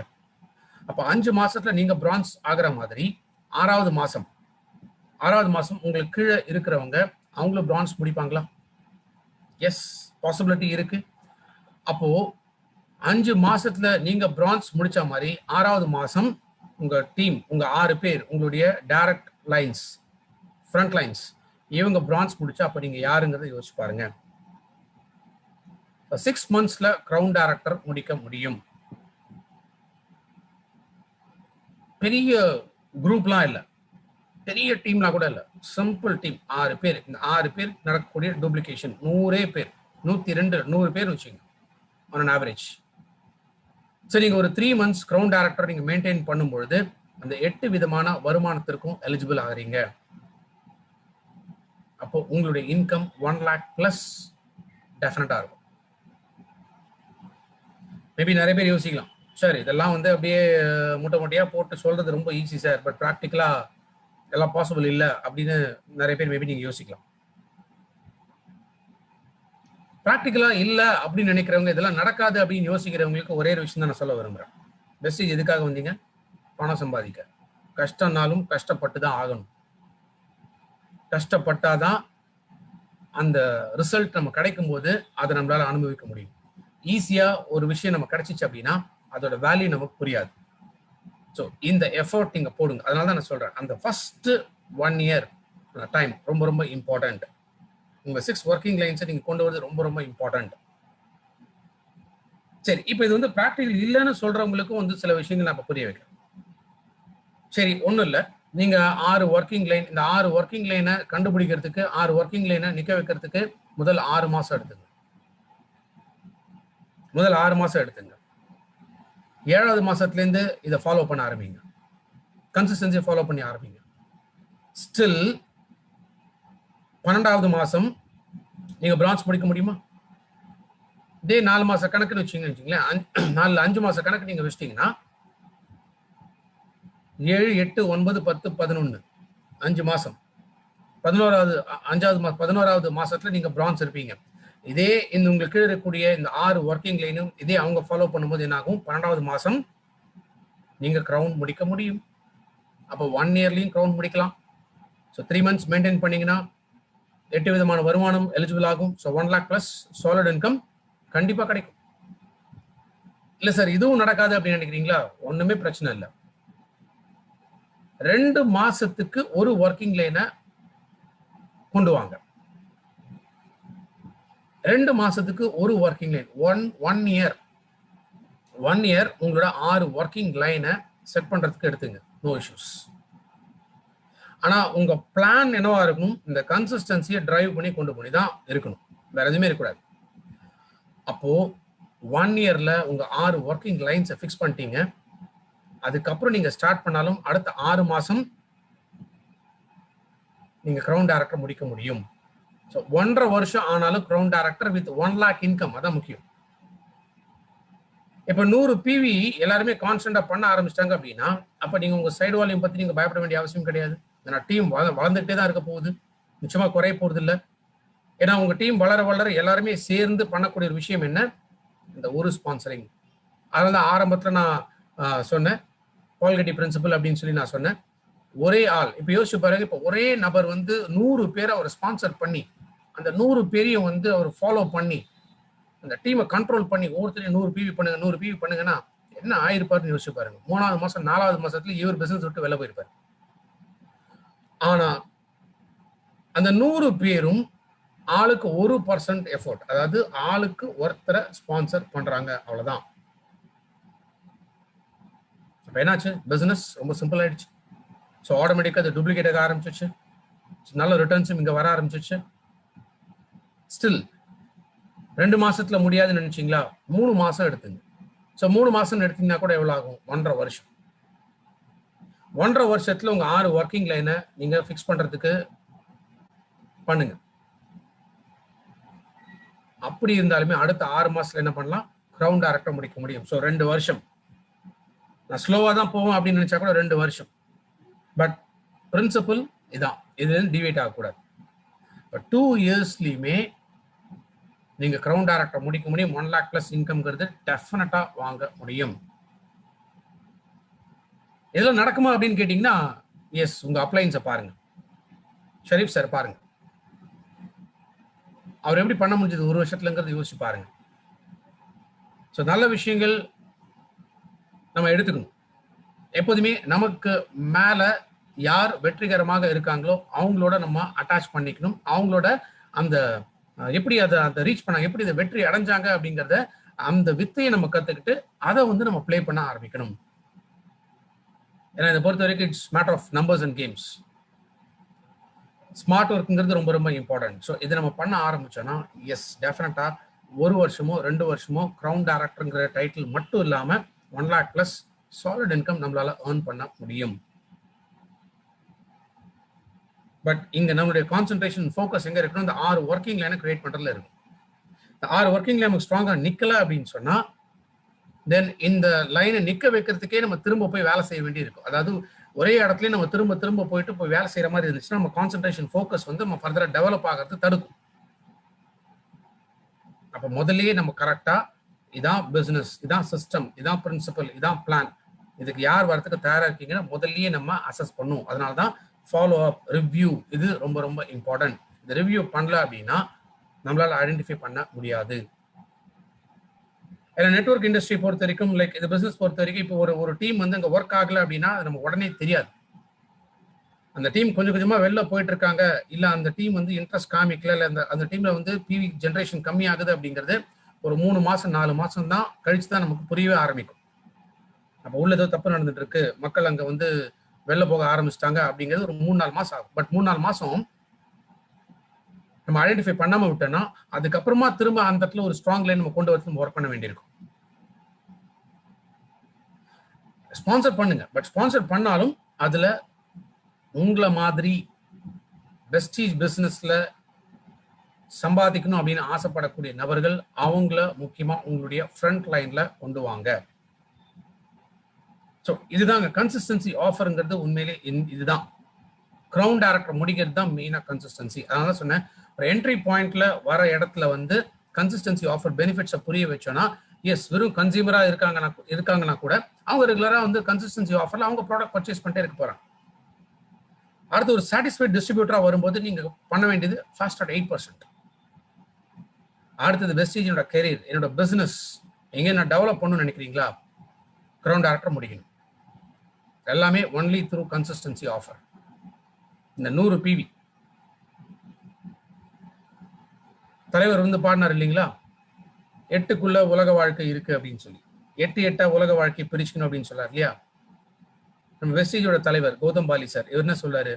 அப்போ 5 மாசத்துல நீங்க பிரான்ஸ் ஆகிற மாதிரி 6வது மாசம் உங்களுக்கு கீழே இருக்கிறவங்க அவங்களும் பிரான்ஸ் முடிப்பாங்களா? எஸ், பாசிபிலிட்டி இருக்கு. அப்போ 5 மாசத்துல நீங்க பிரான்ஸ் முடிச்ச மாதிரி 6வது மாசம் உங்க டீம், உங்க 6 பேர், உங்களுடைய டைரக்ட் லைன்ஸ், ஃப்ரண்ட் லைன்ஸ், இவங்க பிரான்ஸ் முடிச்சா அப்ப நீங்க யாருங்கிறத யோசிச்சு பாருங்க. 6 monthsல கிரவுன் டைரக்டர் முடிக்க முடியும். பெரிய குரூப்லாம் இல்லை, பெரிய டீம்லாம் கூட இல்லை, சிம்பிள் டீம் 6 பேர். இந்த 6 பேர் நடக்கக்கூடிய டூப்ளிகேஷன் 100 பேர், 102 100 பேர் வச்சுங்க ஆன் அன் ஆவரேஜ். ஸோ நீங்க ஒரு 3 months கிரவுண்ட் டைரக்டர் நீங்க மெயின்டைன் பண்ணும்பொழுது அந்த 8 விதமான வருமானத்திற்கும் எலிஜிபிள் ஆகிறீங்க. அப்போ உங்களுடைய இன்கம் 1 lakh பிளஸ் டெஃபினட்டா இருக்கும். மேபி நிறைய பேர் யோசிக்கலாம், சார் இதெல்லாம் வந்து அப்படியே மூட்டை மூட்டையா போட்டு சொல்றது ரொம்ப ஈஸி சார், பட் ப்ராக்டிக்கலா எல்லாம் பாசிபிள் இல்லை அப்படின்னு நிறைய பேர் மேபி நீங்க யோசிக்கலாம். ப்ராக்டிக்கலா இல்லை அப்படின்னு நினைக்கிறவங்க, இதெல்லாம் நடக்காது அப்படின்னு யோசிக்கிறவங்களுக்கு ஒரே ஒரு விஷயம் தான் நான் சொல்ல விரும்புறேன். பெஸ்ட் எதுக்காக வந்தீங்க? பணம் சம்பாதிக்க. கஷ்டம்னாலும் கஷ்டப்பட்டு தான் ஆகணும். கஷ்டப்பட்டாதான் அந்த ரிசல்ட் நம்ம கிடைக்கும் போது அதை நம்மளால அனுபவிக்க முடியும். ஈஸியா ஒரு விஷயம் நம்ம கிடைச்சிச்சு அப்படின்னா அதோட வேல்யூ நமக்கு புரியாது. ஸோ இந்த எஃபர்ட் நீங்க போடுங்க. அதனால தான் நான் சொல்றேன், அந்த ஃபர்ஸ்ட் 1 year டைம் ரொம்ப ரொம்ப இம்பார்ட்டன்ட். உங்க 6 working lines நீங்க கொண்டு வரது ரொம்ப ரொம்ப இம்பார்ட்டன்ட். சரி, இப்போ இது வந்து ப்ராக்டிகல் இல்லைன்னு சொல்றவங்களுக்கும் வந்து சில விஷயங்கள் நான் புரிய வைக்கிறேன். சரி, ஒன்றும் இல்லை, நீங்க 6 working line, இந்த 6 working லைனை கண்டுபிடிக்கிறதுக்கு 6 working லைனை நிக்க வைக்கிறதுக்கு முதல் 6 மாசம் எடுத்துங்க. முதல் 6 மாசம் எடுத்துங்க. 7வது மாசத்துலேருந்து இதை ஃபாலோ பண்ண ஆரம்பிங்க. கன்சிஸ்டன்சியை ஃபாலோ பண்ணி ஆரம்பிங்க. ஸ்டில் 12வது மாசம் நீங்க பிரான்ச் முடிக்க முடியுமா? இதே 4 மாச கணக்குன்னு வச்சுங்களேன், 5 மாச கணக்கு நீங்க வச்சிட்டீங்கன்னா 7, 8, 9, 10, 11 5 மாசம். 11வது மாசத்துல நீங்க பிரான்ச் இருப்பீங்க. இதே இந்த உங்களுக்கு இருக்கக்கூடிய இந்த 6 working லைனும் இதே அவங்க ஃபாலோ பண்ணும்போது என்ன ஆகும்? 12வது மாசம் நீங்க கிரவுண்ட் முடிக்க முடியும். அப்போ 1 yearலையும் கிரவுண்ட் முடிக்கலாம். ஸோ 3 months மெயின்டைன் பண்ணீங்கன்னா 8 விதமான வருமானம் எலிஜிபிள் ஆகும். So 1 lakh plus solid income கண்டிப்பா கிடைக்கும். இல்ல சார் இதுவும் நடக்காது அப்படின்னு நினைக்கிறீங்களா? ஒண்ணுமே பிரச்சனை இல்லை. 2 மாசத்துக்கு ஒரு ஒர்க்கிங் லைனை கொண்டு வாங்க. 2 மாசத்துக்கு ஒரு ஒர்க்கிங் லைன். ஒன் இயர் உங்களோட 6 ஒர்க்கிங் லைனை செட் பண்றதுக்கு எடுத்துங்க. No issues. ஆனா உங்க பிளான் என்னவா இருக்கணும்? இந்த கன்சிஸ்டன்சியை டிரைவ் பண்ணி கொண்டு போய் தான் இருக்கணும், வேற எதுவுமே இருக்கக்கூடாது. அப்போ 1 yearல உங்க 6 ஒர்க்கிங் லைன்ஸை ஃபிக்ஸ் பண்ணிட்டீங்க. அதுக்கப்புறம் நீங்க ஸ்டார்ட் பண்ணாலும் அடுத்த 6 மாசம் நீங்க கிரவுண்ட் டைரக்டர் முடிக்க முடியும். ஸோ 1.5 வருஷம் ஆனாலும் ground director with 1 lakh income, அதான் முக்கியம். இப்ப 100 PV எல்லாருமே கான்ஸ்டன்டா பண்ண ஆரம்பிச்சிட்டாங்க அப்படின்னா அப்ப நீங்க உங்க சைடு வால்யூம் பத்தி நீங்க பயப்பட வேண்டிய அவசியம் கிடையாது. ஏன்னா டீம் வளர்ந்துட்டே தான் இருக்க போகுது, நிச்சயமா குறைய போறது இல்லை. ஏன்னா உங்க டீம் வளர வளர எல்லாருமே சேர்ந்து பண்ணக்கூடிய ஒரு விஷயம் என்ன? இந்த ஒரு ஸ்பான்சரிங். அதனால ஆரம்பத்துல நான் சொன்னேன் பால்கட்டி பிரின்சிபல் அப்படின்னு சொல்லி நான் சொன்னேன். ஒரே ஆள், இப்ப யோசிச்சு பாருங்க, இப்ப ஒரே நபர் வந்து 100 பேரை அவர் ஸ்பான்சர் பண்ணி அந்த 100 பேரையும் வந்து அவர் ஃபாலோ பண்ணி அந்த டீமை கண்ட்ரோல் பண்ணி ஒவ்வொருத்தரையும் 100 PV பண்ணுங்க 100 PV பண்ணுங்கன்னா என்ன ஆயிருப்பாருன்னு யோசிச்சு பாருங்க. 3வது மாசம் 4வது மாசத்துல இவர் பிசினஸ் விட்டு வெளில போயிருப்பாரு. ஆனா அந்த 100 பேரும் ஆளுக்கு 1% எஃபோர்ட், அதாவது ஆளுக்கு ஒருத்தரை ஸ்பான்சர் பண்றாங்க, அவ்வளவுதான். அப்ப என்னாச்சு? பிசினஸ் ரொம்ப சிம்பிள் ஆயிடுச்சு. ஸோ ஆட்டோமேட்டிக்கா அது டூப்ளிகேட் ஆக ஆரம்பிச்சிச்சு. நல்ல ரிட்டர்ன்ஸும் இங்க வர ஆரம்பிச்சிச்சு. ஸ்டில் 2 மாசத்துல முடியாதுன்னு நினைச்சீங்களா? 3 மாசம் எடுத்துங்க. ஸோ 3 மாசம் எடுத்தீங்கன்னா கூட எவ்வளவு ஆகும்? 1.5 வருஷம். 1.5 வருஷத்துல உங்க 6 ஒர்க்கிங் லைனை நீங்க ஃபிக்ஸ் பண்றதுக்கு பண்ணுங்க. அப்படி இருந்தாலுமே அடுத்த 6 மாசத்துல என்ன பண்ணலாம்? கிரவுண்ட் டைரக்டர் முடிக்க முடியும். ஸோ 2 வருஷம். நான் ஸ்லோவா தான் போவோம் அப்படின்னு நினைச்சா கூட 2 வருஷம். பட் பிரின்சிபல் இதான், இது டிவைட் ஆகக்கூடாது. 2 இயர்ஸ்லயுமே நீங்க கிரவுண்ட் டைரக்டர் முடிக்க முடியும். 1 lakh பிளஸ் இன்கம்ங்கிறது டெஃபினட்டா வாங்க முடியும். இதெல்லாம் நடக்குமா அப்படின்னு கேட்டீங்கன்னா எஸ். உங்க அப்ளைன்ஸை பாருங்க, ஷரீப் சார் பாருங்க, அவர் எப்படி பண்ண முடிஞ்சது 1 வருஷத்துலங்கிறது யோசிச்சு பாருங்க. ஸோ நல்ல விஷயங்கள் நம்ம எடுத்துக்கணும். எப்போதுமே நமக்கு மேல யார் வெற்றிகரமாக இருக்காங்களோ அவங்களோட நம்ம அட்டாச் பண்ணிக்கணும். அவங்களோட அந்த எப்படி அதை ரீச் பண்ணாங்க, எப்படி இதை வெற்றி அடைஞ்சாங்க அப்படிங்கிறத அந்த வித்தையை நம்ம கத்துக்கிட்டு அதை வந்து நம்ம பிளே பண்ண ஆரம்பிக்கணும். ஏன்னா இதை பொறுத்த வரைக்கும் it's matter of numbers and games. Smart ஒர்க்குங்கிறது ரொம்ப ரொம்ப இம்பார்ட்டன்ட். ஸோ இதை நம்ம பண்ண ஆரம்பிச்சோன்னா எஸ் டெஃபினட்டா 1 வருஷமோ 2 வருஷமோ கிரவுன் டைரக்டருங்கிற டைட்டில் மட்டும் இல்லாம 1 lakh பிளஸ் சாலிட் இன்கம் நம்மளால ஏர்ன் பண்ண முடியும். பட் இங்க நம்மளுடைய கான்சென்ட்ரேஷன் ஃபோக்கஸ் எங்க இருக்கணும், இந்த 6 ஒர்க்கிங் லைனை கிரியேட் பண்றதுல இருக்கும். இந்த 6 ஒர்க்கிங் லைன் நமக்கு ஸ்ட்ராங்கா நிக்கல அப்படின்னு சொன்னா தென் இந்த லைனை நிக்க வைக்கிறதுக்கே நம்ம திரும்ப போய் வேலை செய்ய வேண்டி இருக்கும். அதாவது ஒரே இடத்துல நம்ம திரும்ப திரும்ப போய் வேலை செய்யற மாதிரி இருந்துச்சுன்னா நம்ம கான்சென்ட்ரேஷன் ஃபோக்கஸ் வந்து நம்ம ஃபர்தரா டெவலப் ஆகிறது தடுக்கும். அப்ப முதல்லயே நம்ம கரெக்டா இதான் பிசினஸ், இதான் சிஸ்டம், இதான் பிரின்சிபல், இதான் பிளான், இதுக்கு யார் வரதுக்கு தயாரா இருக்கீங்கன்னா முதல்லயே நம்ம அசஸ் பண்ணும். அதனாலதான் ஃபாலோ அப், ரிவ்யூ இது ரொம்ப ரொம்ப இம்பார்ட்டன்ட். இந்த ரிவ்யூ பண்ணல அப்படின்னா நம்மளால ஐடென்டிஃபை பண்ண முடியாது. ஏன்னா நெட்வொர்க் இண்டஸ்ட்ரி பொறுத்த வரைக்கும் லைக் இந்த பிசினஸ் பொறுத்த வரைக்கும் இப்போ ஒரு டீம் வந்து அங்கே ஒர்க் ஆகல அப்படின்னா அது நமக்கு உடனே தெரியாது. அந்த டீம் கொஞ்சம் கொஞ்சமா வெளில போயிட்டு இருக்காங்க, இல்ல அந்த டீம் வந்து இன்ட்ரெஸ்ட் காமிக்கல, இல்ல அந்த டீம்ல வந்து பிவி ஜென்ரேஷன் கம்மி ஆகுது அப்படிங்கிறது ஒரு 3 மாசம் 4 மாசம் தான் கழிச்சு தான் நமக்கு புரியவே ஆரம்பிக்கும். அப்போ உள்ள ஏதோ தப்பு நடந்துட்டு இருக்கு, மக்கள் அங்க வந்து வெளில போக ஆரம்பிச்சிட்டாங்க அப்படிங்கிறது ஒரு 3-4 மாசம் ஆகும். பட் 3-4 மாசம் நம்ம ஐடென்டிஃபை பண்ணாம விட்டோம்னா அதுக்கப்புறமா திரும்ப அந்த இடத்துல ஒரு ஸ்ட்ராங் லைன் நம்ம கொண்டு வந்து நம்ம ஒர்க் பண்ண வேண்டியிருக்கும். ஸ்பான்சர் பண்ணுங்க, பட் ஸ்பான்சர் பண்ணாலும் அதுல உங்களை மாதிரி வெஸ்டீஜ் பிசினஸ்ல சம்பாதிக்கணும் அப்படின்னு ஆசைப்படக்கூடிய நபர்கள் அவங்கள முக்கியமா உங்களுடைய ஃப்ரண்ட் லைன்ல கொண்டு வாங்க. ஸோ இதுதாங்க கன்சிஸ்டன்சி ஆஃபருங்கிறது. உண்மையிலே இதுதான் கிரவுன் டைரக்டர் முடிக்கிறது தான் மெயினா கன்சிஸ்டன்சி. அதனால சொன்னேன், ஒரு என்ட்ரி பாயிண்ட்ல வர இடத்துல வந்து கன்சிஸ்டன்சி ஆஃபர் பெனிஃபிட்ஸை புரிய வச்சோன்னா எஸ் வெறும் கன்சியூமரா இருக்காங்கன்னா கூட அவங்க ரெகுலரா வந்து கன்சிஸ்டன்சி ஆஃபர்ல அவங்க ப்ராடக்ட் பர்ச்சேஸ் பண்ணிட்டே இருக்க போறாங்க. அடுத்து ஒரு சாட்டிஸ்ஃபைட் டிஸ்ட்ரிபியூட்டரா வரும்போது நீங்க பண்ண வேண்டியது ஃபாஸ்ட் அட் 8%. அடுத்தது வெஸ்டீஜ் என்னோட கெரியர், என்னோட பிசினஸ் எங்க நான் டெவலப் பண்ணணும்னு நினைக்கிறீங்களா, கிரவுன் டைரக்டர் முடிக்கணும். எல்லாமே ஒன்லி த்ரூ கன்சிஸ்டன்சி ஆஃபர். இந்த 100 பிவி தலைவர் வந்து பாடினார் இல்லைங்களா, 8க்குள்ள உலக வாழ்க்கை இருக்கு அப்படின்னு சொல்லி, 8 உலக வாழ்க்கை பிரிச்சுக்கணும் அப்படின்னு சொல்லார் இல்லையா. நம்ம வெஸ்டீஜோட தலைவர் கௌதம் பாலி சார் இவர் என்ன சொல்றாரு,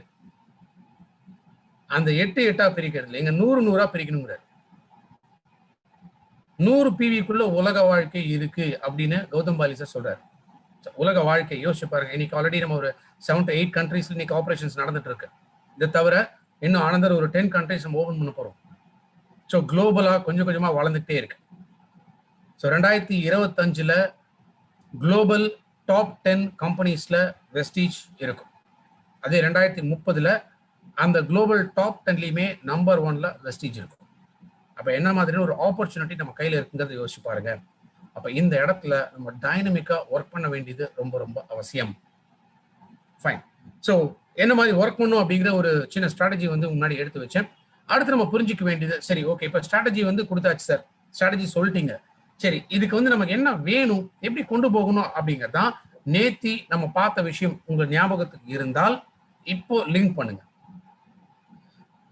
அந்த 8 பிரிக்கிறது இல்லை, எங்க 100 பிரிக்கணுங்கிறார். 100 பிவிக்குள்ள உலக வாழ்க்கை இருக்கு அப்படின்னு கௌதம் பாலி சார் சொல்றாரு. உலக வாழ்க்கை யோசிச்சு பாருங்க. இன்னைக்கு ஆல்ரெடி நம்ம ஒரு 7 to 8 கண்ட்ரீஸ்ல இன்னைக்கு ஆபரேஷன்ஸ் நடந்துட்டு இருக்கு. இதை தவிர இன்னும் ஆனந்தர் ஒரு 10 கண்ட்ரீஸ் நம்ம ஓபன் பண்ண போறோம். ஸோ குளோபலா கொஞ்சம் கொஞ்சமா வளர்ந்துட்டே இருக்கு. ஸோ 2025ல குளோபல் டாப் 10 கம்பெனிஸ்ல வெஸ்டீஜ் இருக்கும். அதே 2030ல அந்த குளோபல் டாப் 10லயுமே நம்பர் 1ல வெஸ்டீஜ் இருக்கும். அப்ப என்ன மாதிரியான ஒரு ஆப்பர்ச்சுனிட்டி நம்ம கையில இருக்குங்கிறத யோசிச்சு பாருங்க. அப்ப இந்த இடத்துல நம்ம டைனமிக்கா ஒர்க் பண்ண வேண்டியது ரொம்ப ரொம்ப அவசியம். ஃபைன். ஸோ என்ன மாதிரி ஒர்க் பண்ணும் அப்படிங்கிற ஒரு சின்ன ஸ்ட்ராட்டஜி வந்து முன்னாடி எடுத்து வச்சேன். அடுத்து நம்ம புரிஞ்சிக்க வேண்டியது, சரி ஓகே இப்ப ஸ்ட்ராட்டஜி வந்து கொடுத்தாச்சு சார், ஸ்ட்ராட்டஜி சொல்லிட்டீங்க, சரி இதுக்கு வந்து நமக்கு என்ன வேணும், எப்படி கொண்டு போகணும் அப்படிங்கறதான் நேத்தி நம்ம பார்த்த விஷயம் உங்க ஞாபகத்துக்கு இருந்தால் இப்போ லிங்க் பண்ணுங்க.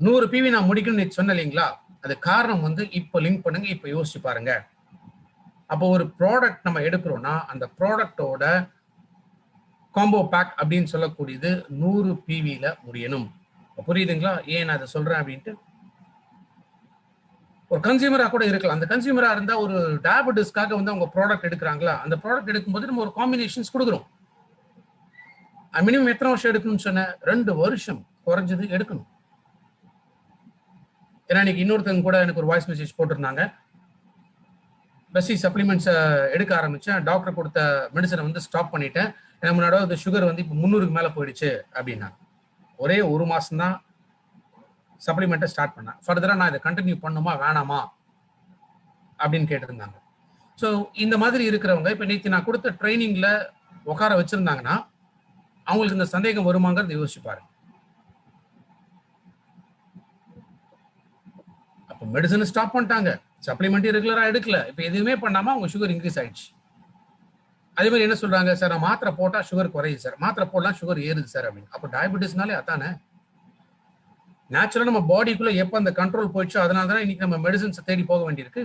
100 பிவி நான் முடிக்கணும்னு சொன்னேன் இல்லைங்களா, அது காரணம் வந்து இப்போ லிங்க் பண்ணுங்க, இப்போ யோசிச்சு பாருங்க. அப்போ ஒரு ப்ராடக்ட் நம்ம எடுக்கிறோம்னா அந்த ப்ராடக்டோட காம்போ பேக் அப்படின்னு சொல்லக்கூடியது 100 பிவில முடியணும். புரியுதுங்களா ஏன் நான் அதை சொல்றேன் அப்படின்ட்டு. ஒரு கன்சியூமரா கூட இருக்கலாம். அந்த கன்சியூமரா இருந்தா ஒரு டயபெட்டிஸ்க்காக வந்து அவங்க ப்ராடக்ட் எடுக்கிறாங்களா, அந்த ப்ராடக்ட் எடுக்கும்போது நம்ம ஒரு காம்பினேஷன்ஸ் கொடுக்குறோம். மினிமம் எத்தனை வருஷம் எடுக்கணும்னு சொன்ன, 2 வருஷம் குறைஞ்சது எடுக்கணும். ஏன்னா இன்னைக்கு இன்னொருத்தவங்க கூட எனக்கு ஒரு வாய்ஸ் மெசேஜ் போட்டிருந்தாங்க, பெஸ்டி சப்ளிமெண்ட்ஸ் எடுக்க ஆரம்பிச்சேன், டாக்டர் கொடுத்த மெடிசனை வந்து ஸ்டாப் பண்ணிட்டேன், எனக்கு முன்னாடி சுகர் வந்து இப்போ 300க்கு மேல போயிடுச்சு அப்படின்னா. ஒரே 1 மாசம் தான் சப்ளிமெண்ட்டை ஸ்டார்ட் பண்ணேன். ஃபர்தரா நான் இதை கண்டினியூ பண்ணுமா வேணாமா அப்படின்னு கேட்டிருந்தாங்க. ஸோ இந்த மாதிரி இருக்கிறவங்க இப்போ நேற்று நான் கொடுத்த ட்ரைனிங்ல உட்கார வச்சிருந்தாங்கன்னா அவங்களுக்கு இந்த சந்தேகம் வருமாங்கிறத யோசிச்சு பாருங்க. அப்போ மெடிசன் ஸ்டாப் பண்ணிட்டாங்க, சப்ளிமெண்ட் ரெகுலரா எடுக்கல, இப்போ எதுவுமே பண்ணாம அவங்க சுகர் இன்க்ரீஸ் ஆயிடுச்சு. அதே மாதிரி என்ன சொல்றாங்க, சார் நான் மாத்திரை போட்டா சுகர் குறையுது சார், மாத்திரை போடலாம் சுகர் ஏறுது சார் அப்படின்னு. அப்போ டயபெட்டிஸ்னாலே அதானே, நேச்சுரலா நம்ம பாடிக்குள்ள எப்ப அந்த கண்ட்ரோல் போயிடுச்சோ அதனால தான் இன்னைக்கு நம்ம மெடிசன்ஸ் தேடி போக வேண்டியிருக்கு.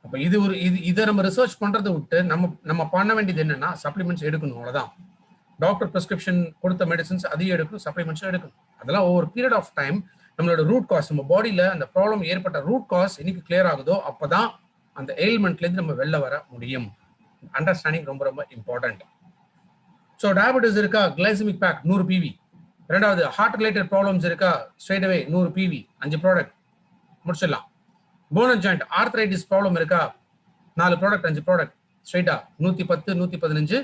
அப்ப இதை நம்ம ரிசர்ச் பண்றதை விட்டு நம்ம பண்ண வேண்டியது என்னன்னா சப்ளிமெண்ட்ஸ் எடுக்கணும், அவ்வளவுதான். டாக்டர் பிரிஸ்கிரிப்ஷன் கொடுத்த மெடிசன்ஸ் அதையும் எடுக்கணும், சப்ளிமெண்ட்ஸும் எடுக்கணும். அதெல்லாம் ஒவ்வொரு பீரியட் ஆஃப் டைம் நம்மளோட ரூட் காஸ், நம்ம பாடியில அந்த ப்ராப்ளம் ஏற்பட்ட ரூட் காஸ் இன்னைக்கு கிளியர் ஆகுதோ அப்பதான் அந்த எயில்மெண்ட்லேருந்து நம்ம வெளில வர முடியும். அண்டர்ஸ்டாண்டிங் ரொம்ப ரொம்ப இம்பார்ட்டன்ட். ஸோ டயபெட்டிஸ் இருக்கா, கிளைசமிக் பேக் 100 பிவி. ரெண்டாவது ஹார்ட் ரிலேட்டட் ப்ராப்ளம்ஸ் இருக்கா, ஸ்ட்ரெயிட் அவே 100 பிவி, 5 ப்ராடக்ட் முடிச்சிடலாம். Phone and joint arthritis problem இருக்கா, 4 ப்ராடக்ட் 5 ப்ராடக்ட் ஸ்ட்ரெயிட்டா 110 115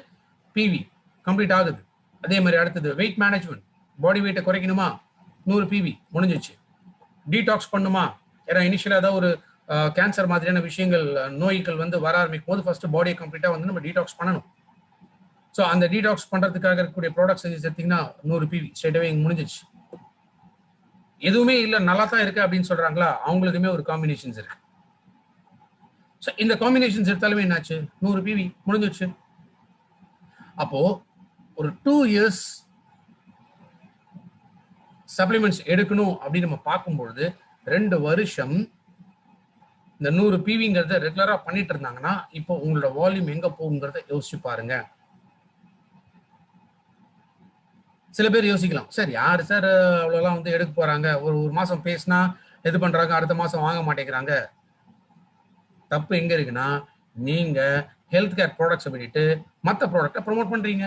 பிவி கம்ப்ளீட் ஆகுது. அதே மாதிரி அடுத்தது வெயிட் மேனேஜ்மெண்ட், பாடி வெயிட்டை குறைக்கணுமா, 100 பிவி முடிஞ்சிச்சு. டீடாக்ஸ் பண்ணுமா, ஏன்னா இனிஷியலாக ஏதாவது ஒரு கேன்சர் மாதிரியான விஷயங்கள் நோய்கள் வந்து வர ஆரம்பிக்கும் போது ஃபர்ஸ்ட் பாடியை கம்ப்ளீட்டாக வந்து நம்ம டீடாக்ஸ் பண்ணணும். ஸோ அந்த டீடாக்ஸ் பண்ணுறதுக்காக இருக்கக்கூடிய ப்ராடக்ட்ஸ் செஞ்சு சேர்த்தீங்கன்னா 100 பிவி ஸ்ட்ரெயிட்டாகவே இங்கே முடிஞ்சிச்சு. எதுவுமே இல்லை நல்லா தான் இருக்கு அப்படின்னு சொல்றாங்களா, அவங்களுக்குமே ஒரு காம்பினேஷன்ஸ் இருக்கு. ஸோ இந்த காம்பினேஷன்ஸ் எடுத்தாலுமே என்னாச்சு, 100 பிவி முடிஞ்சிச்சு. அப்போ ஒரு 2 years சப்ளிமெண்ட்ஸ் எடுக்கணும் அப்படின்னு நம்ம பார்க்கும்பொழுது 2 வருஷம் இந்த 100 பிவிங்கிறத ரெகுலரா பண்ணிட்டு இருந்தாங்கன்னா இப்போ உங்களோட வால்யூம் எங்க போகுங்கிறத யோசிச்சு பாருங்க. சில பேர் யோசிக்கலாம், சார் யாரு சார் அவ்வளோலாம் வந்து எடுக்க போறாங்க, ஒரு மாசம் பேசினா இது பண்றாங்க, அடுத்த மாசம் வாங்க மாட்டேங்கிறாங்க. தப்பு எங்க இருக்குன்னா, நீங்க ஹெல்த் கேர் ப்ராடக்ட்ஸை விட்டுட்டு மற்ற ப்ராடக்டை ப்ரொமோட் பண்றீங்க.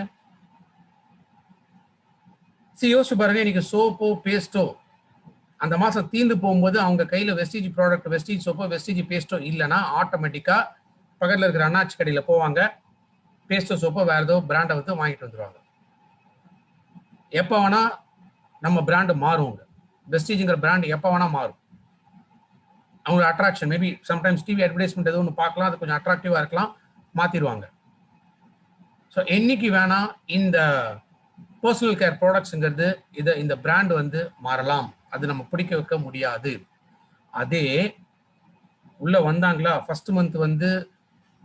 யோசிச்சு பாருங்க, இன்னைக்கு சோப்போ பேஸ்டோ அந்த மாசம் தீர்ந்து போகும்போது அவங்க கையில வெஸ்டீஜ் ப்ராடக்ட், வெஸ்டீஜ் சோப்போ வெஸ்டீஜ் பேஸ்டோ இல்லைன்னா ஆட்டோமேட்டிக்கா பக்கத்துல இருக்கிற அண்ணாச்சி கடையில போவாங்க, பேஸ்டோ சோப்போ வேற ஏதோ பிராண்டை வந்து வாங்கிட்டு வந்துருவாங்க. எப்போ வேணா நம்ம பிராண்டு மாறுவாங்க, வெஸ்டீஜ்ங்கிற பிராண்ட் எப்போ வேணா மாறும். அவங்க attraction maybe sometimes TV advertisement எதுவும் ஒன்று பார்க்கலாம், அது கொஞ்சம் அட்ராக்டிவா இருக்கலாம், மாத்திடுவாங்க. ஸோ என்னைக்கு வேணா இந்த பர்சனல் கேர் ப்ராடக்ட்ஸ்ங்கிறது இந்த பிராண்ட் வந்து மாறலாம், அது நம்ம பிடிக்க வைக்க முடியாது. அதே உள்ள வந்தாங்களா, ஃபர்ஸ்ட் மந்த் வந்து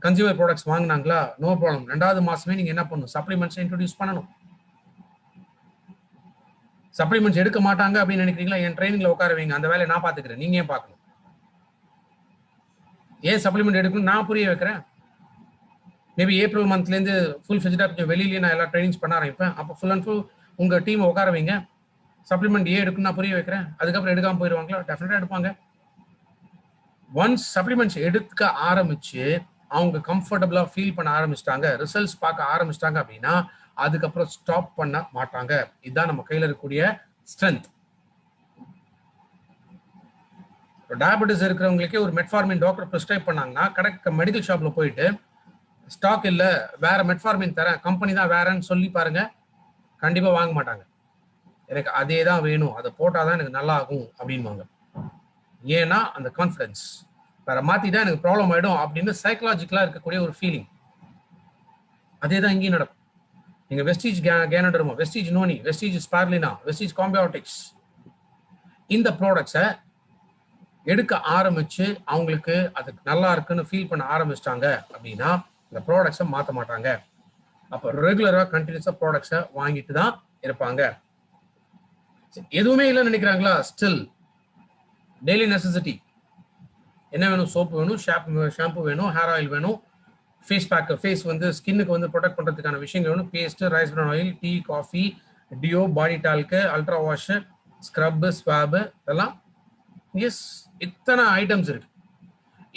கன்சியூமர் ப்ராடக்ட்ஸ் வாங்கினாங்களா, நோ ப்ராப்ளம். 2வது மாசமே நீங்க என்ன பண்ணணும், சப்ளிமெண்ட்ஸ் இன்ட்ரோடியூஸ் பண்ணணும். சப்ளிமெண்ட்ஸ் எடுக்க மாட்டாங்க அப்படின்னு நினைக்கிறீங்களா, என் ட்ரைனிங்ல உட்கார வைங்க, அந்த வேலையை நான் பார்த்துக்கிறேன், நீங்க ஏன் பார்க்கணும். ஏன் சப்ளிமெண்ட் எடுக்கணும் நான் புரிய வைக்கிறேன். மேபி ஏப்ரல் மந்த்லேருந்து ஃபுல் ஃபிஜிட்டா கொஞ்சம் வெளியிலேயே நான் எல்லா ட்ரைனிங்ஸ் பண்ண ஆரம்பிப்பேன். அப்போ ஃபுல் அண்ட் ஃபுல் உங்க டீமை உட்கார வைங்க, சப்ளிமெண்ட் ஏன் எடுக்கணும் நான் புரிய வைக்கிறேன். அதுக்கப்புறம் எடுக்காம போயிடுவாங்களா, டெஃபினட்டா எடுப்பாங்க. ஒன்ஸ் சப்ளிமெண்ட்ஸ் எடுக்க ஆரம்பிச்சு அவங்க கம்ஃபர்டபுளா ஃபீல் பண்ண ஆரம்பிச்சிட்டாங்க, ரிசல்ட்ஸ் பார்க்க ஆரம்பிச்சிட்டாங்க அப்படின்னா அதுக்கப்புறம் ஸ்டாப் பண்ண மாட்டாங்க. இதுதான் நம்ம கையில இருக்கக்கூடிய ஸ்ட்ரென்த். டயபெட்டிஸ் இருக்கிறவங்களுக்கே ஒரு மெட்ஃபார்மின் டாக்டர் ப்ரிஸ்கிரைப் பண்ணாங்கன்னா கரெக்ட் மெடிக்கல் ஷாப்ல போயிட்டு ஸ்டாக் இல்ல வேற மெட்ஃபார்மின் தரேன், கம்பெனி தான் வேறன்னு சொல்லி பாருங்க, கண்டிப்பா வாங்க மாட்டாங்க. எனக்கு அதே தான் வேணும், அதை போட்டாதான் எனக்கு நல்லா ஆகும் அப்படின்வாங்க. ஏன்னா அந்த கான்ஃபிடன்ஸ் வேற மாத்திட்டா எனக்கு ப்ராப்ளம் ஆயிடும் அப்படின்னு சைக்கலாஜிக்கலா இருக்கக்கூடிய ஒரு ஃபீலிங். அதே தான் இங்கேயும் நடக்கும். நீங்க வெஸ்டீஜ் கேனடர்மா, Vestige Noni, Vestige Spirulina, Vestige காம்பியோட்டிக்ஸ் இந்த ப்ராடக்ட்ஸை எடுக்க ஆரம்பிச்சு அவங்களுக்கு அது நல்லா இருக்குன்னு ஃபீல் பண்ண ஆரம்பிச்சிட்டாங்க அப்படின்னா இந்த ப்ராடக்ட்ஸை மாற்ற மாட்டாங்க. அப்போ ரெகுலரா கண்டினியூஸா ப்ராடக்ட்ஸை வாங்கிட்டு தான் இருப்பாங்க. எதுவுமே இல்லைன்னு நினைக்கிறாங்களா, ஸ்டில் டெய்லி நெசசிட்டி என்ன வேணும், சோப்பு வேணும், ஷாம்பு வேணும், ஹேர் ஆயில் வேணும், ஃபேஸ் பேக், ஃபேஸ் வந்து ஸ்கின்னுக்கு வந்து ப்ரொடெக்ட் பண்றதுக்கான விஷயங்கள் வேணும், paste, rice bran oil, tea, coffee, deo, body talc, ultra wash, scrub, swab, இதெல்லாம் எஸ் இத்தனை ஐட்டம்ஸ் இருக்கு.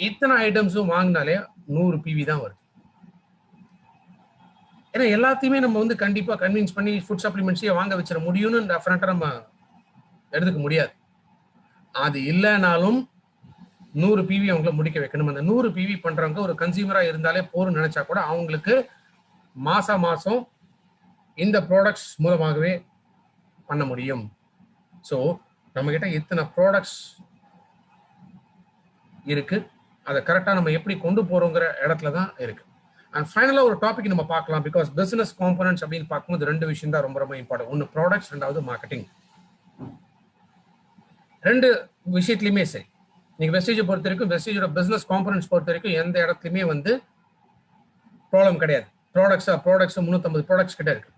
இத்தனை ஐட்டம்ஸும் வாங்கினாலே 100 பிவி தான் வருது. ஏன்னா எல்லாத்தையுமே நம்ம வந்து கண்டிப்பா கன்வின்ஸ் பண்ணி ஃபுட் சப்ளிமெண்ட்ஸையே வாங்க வச்சிட முடியும்னு டெஃபினட்டா நம்ம எடுத்துக்க முடியாது. அது இல்லைனாலும் 100 பிவி அவங்கள முடிக்க வைக்கணும். அந்த 100 பிவி பண்றவங்க ஒரு கன்சியூமரா இருந்தாலே போறோம்னு நினைச்சா கூட அவங்களுக்கு மாசம் இந்த ப்ராடக்ட்ஸ் மூலமாகவே பண்ண முடியும். ஸோ நம்ம கிட்ட இத்தனை ப்ராடக்ட்ஸ் இருக்கு, அதை கரெக்டா நம்ம எப்படி கொண்டு போறோங்கிற இடத்துல தான் இருக்கு. அண்ட் ஃபைனலா ஒரு டாபிக் நம்ம பார்க்கலாம். பிகாஸ் பிசினஸ் காம்பனன்ட்ஸ் அப்படின்னு பார்க்கும்போது 2 விஷயம் தான் ரொம்ப ரொம்ப இம்பார்ட்டன்ட். ஒன்று ப்ராடக்ட்ஸ், 2வது மார்க்கெட்டிங். 2 விஷயத்துலையுமே சரி, நீங்க வெஸ்டேஜை பொறுத்த வரைக்கும், வெஸ்டேஜோட பிசினஸ் காம்பனன்ட்ஸ் பொறுத்த வரைக்கும் எந்த இடத்துலையுமே வந்து ப்ராப்ளம் கிடையாது. ப்ராடக்ட்ஸ் 350 ப்ராடக்ட்ஸ் கிட்ட இருக்கு.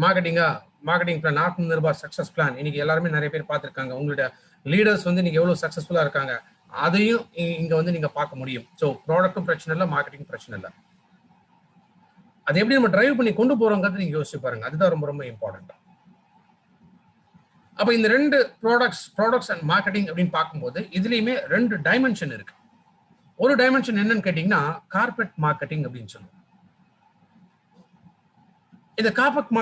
Marketing plan, Atmanirbhar success plan, இன்னைக்கு எல்லாருமே நிறைய பேர் பார்த்துருக்காங்க. உங்களோட லீடர்ஸ் வந்து நீங்க எவ்வளவு சக்சஸ்ஃபுல்லா இருக்காங்க அதையும் இங்க வந்து நீங்க பார்க்க முடியும். ஸோ ப்ராடக்ட்டும் பிரச்சனை இல்லை, மார்க்கெட்டிங் பிரச்சனை இல்லை. அதை எப்படி நம்ம டிரைவ் பண்ணி கொண்டு போறோங்கிறது நீங்க யோசிச்சு பாருங்க. அதுதான் ரொம்ப ரொம்ப இம்பார்ட்டன்ட். அப்ப இந்த ரெண்டு ப்ராடக்ட்ஸ் அண்ட் மார்க்கெட்டிங் அப்படின்னு பார்க்கும்போது இதுலயுமே ரெண்டு டைமென்ஷன் இருக்கு. ஒரு டைமென்ஷன் என்னன்னு கேட்டீங்கன்னா கார்பெட் மார்க்கெட்டிங் அப்படின்னு சொல்லுவோம். இந்த கார்பெட்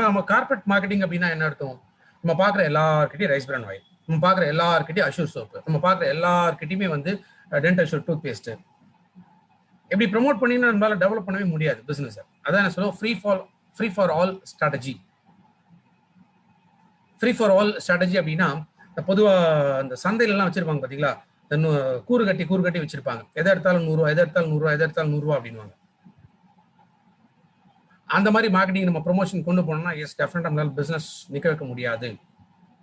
மார்க்கெட்டிங் அப்படின்னா என்ன அர்த்தம்? நம்ம பார்க்குற எல்லார்கிட்டையும் ரைஸ் பிரான் ஆயில், நம்ம பார்க்குற எல்லார்கிட்டையும் அஷூர் சோப்பு, நம்ம பார்க்குற எல்லார்கிட்டையுமே வந்து டென்டல் அஷூர் டூத் பேஸ்ட் எப்படி ப்ரமோட் பண்ணினா நம்மளால டெவலப் பண்ணவே முடியாது பிசினஸ். அதான் என்ன சொல்லுவோம், free for all strategy. Free for all strategy அப்படின்னா பொதுவாக அந்த சந்தையிலலாம் வச்சிருப்பாங்க பார்த்தீங்களா, கூறு கட்டி வச்சிருப்பாங்க. எதை எடுத்தாலும் 100 ரூபா, எதை எடுத்தாலும் 100 ரூபா, எதை எடுத்தாலும் 100 ரூபா அப்படின்வாங்க. அந்த மாதிரி மார்க்கெட்டிங் நம்ம ப்ரொமோஷன் கொண்டு போனோம்னா எஸ் டெஃபினட்டா நம்மளால பிசினஸ் நிக்க வைக்க முடியாது.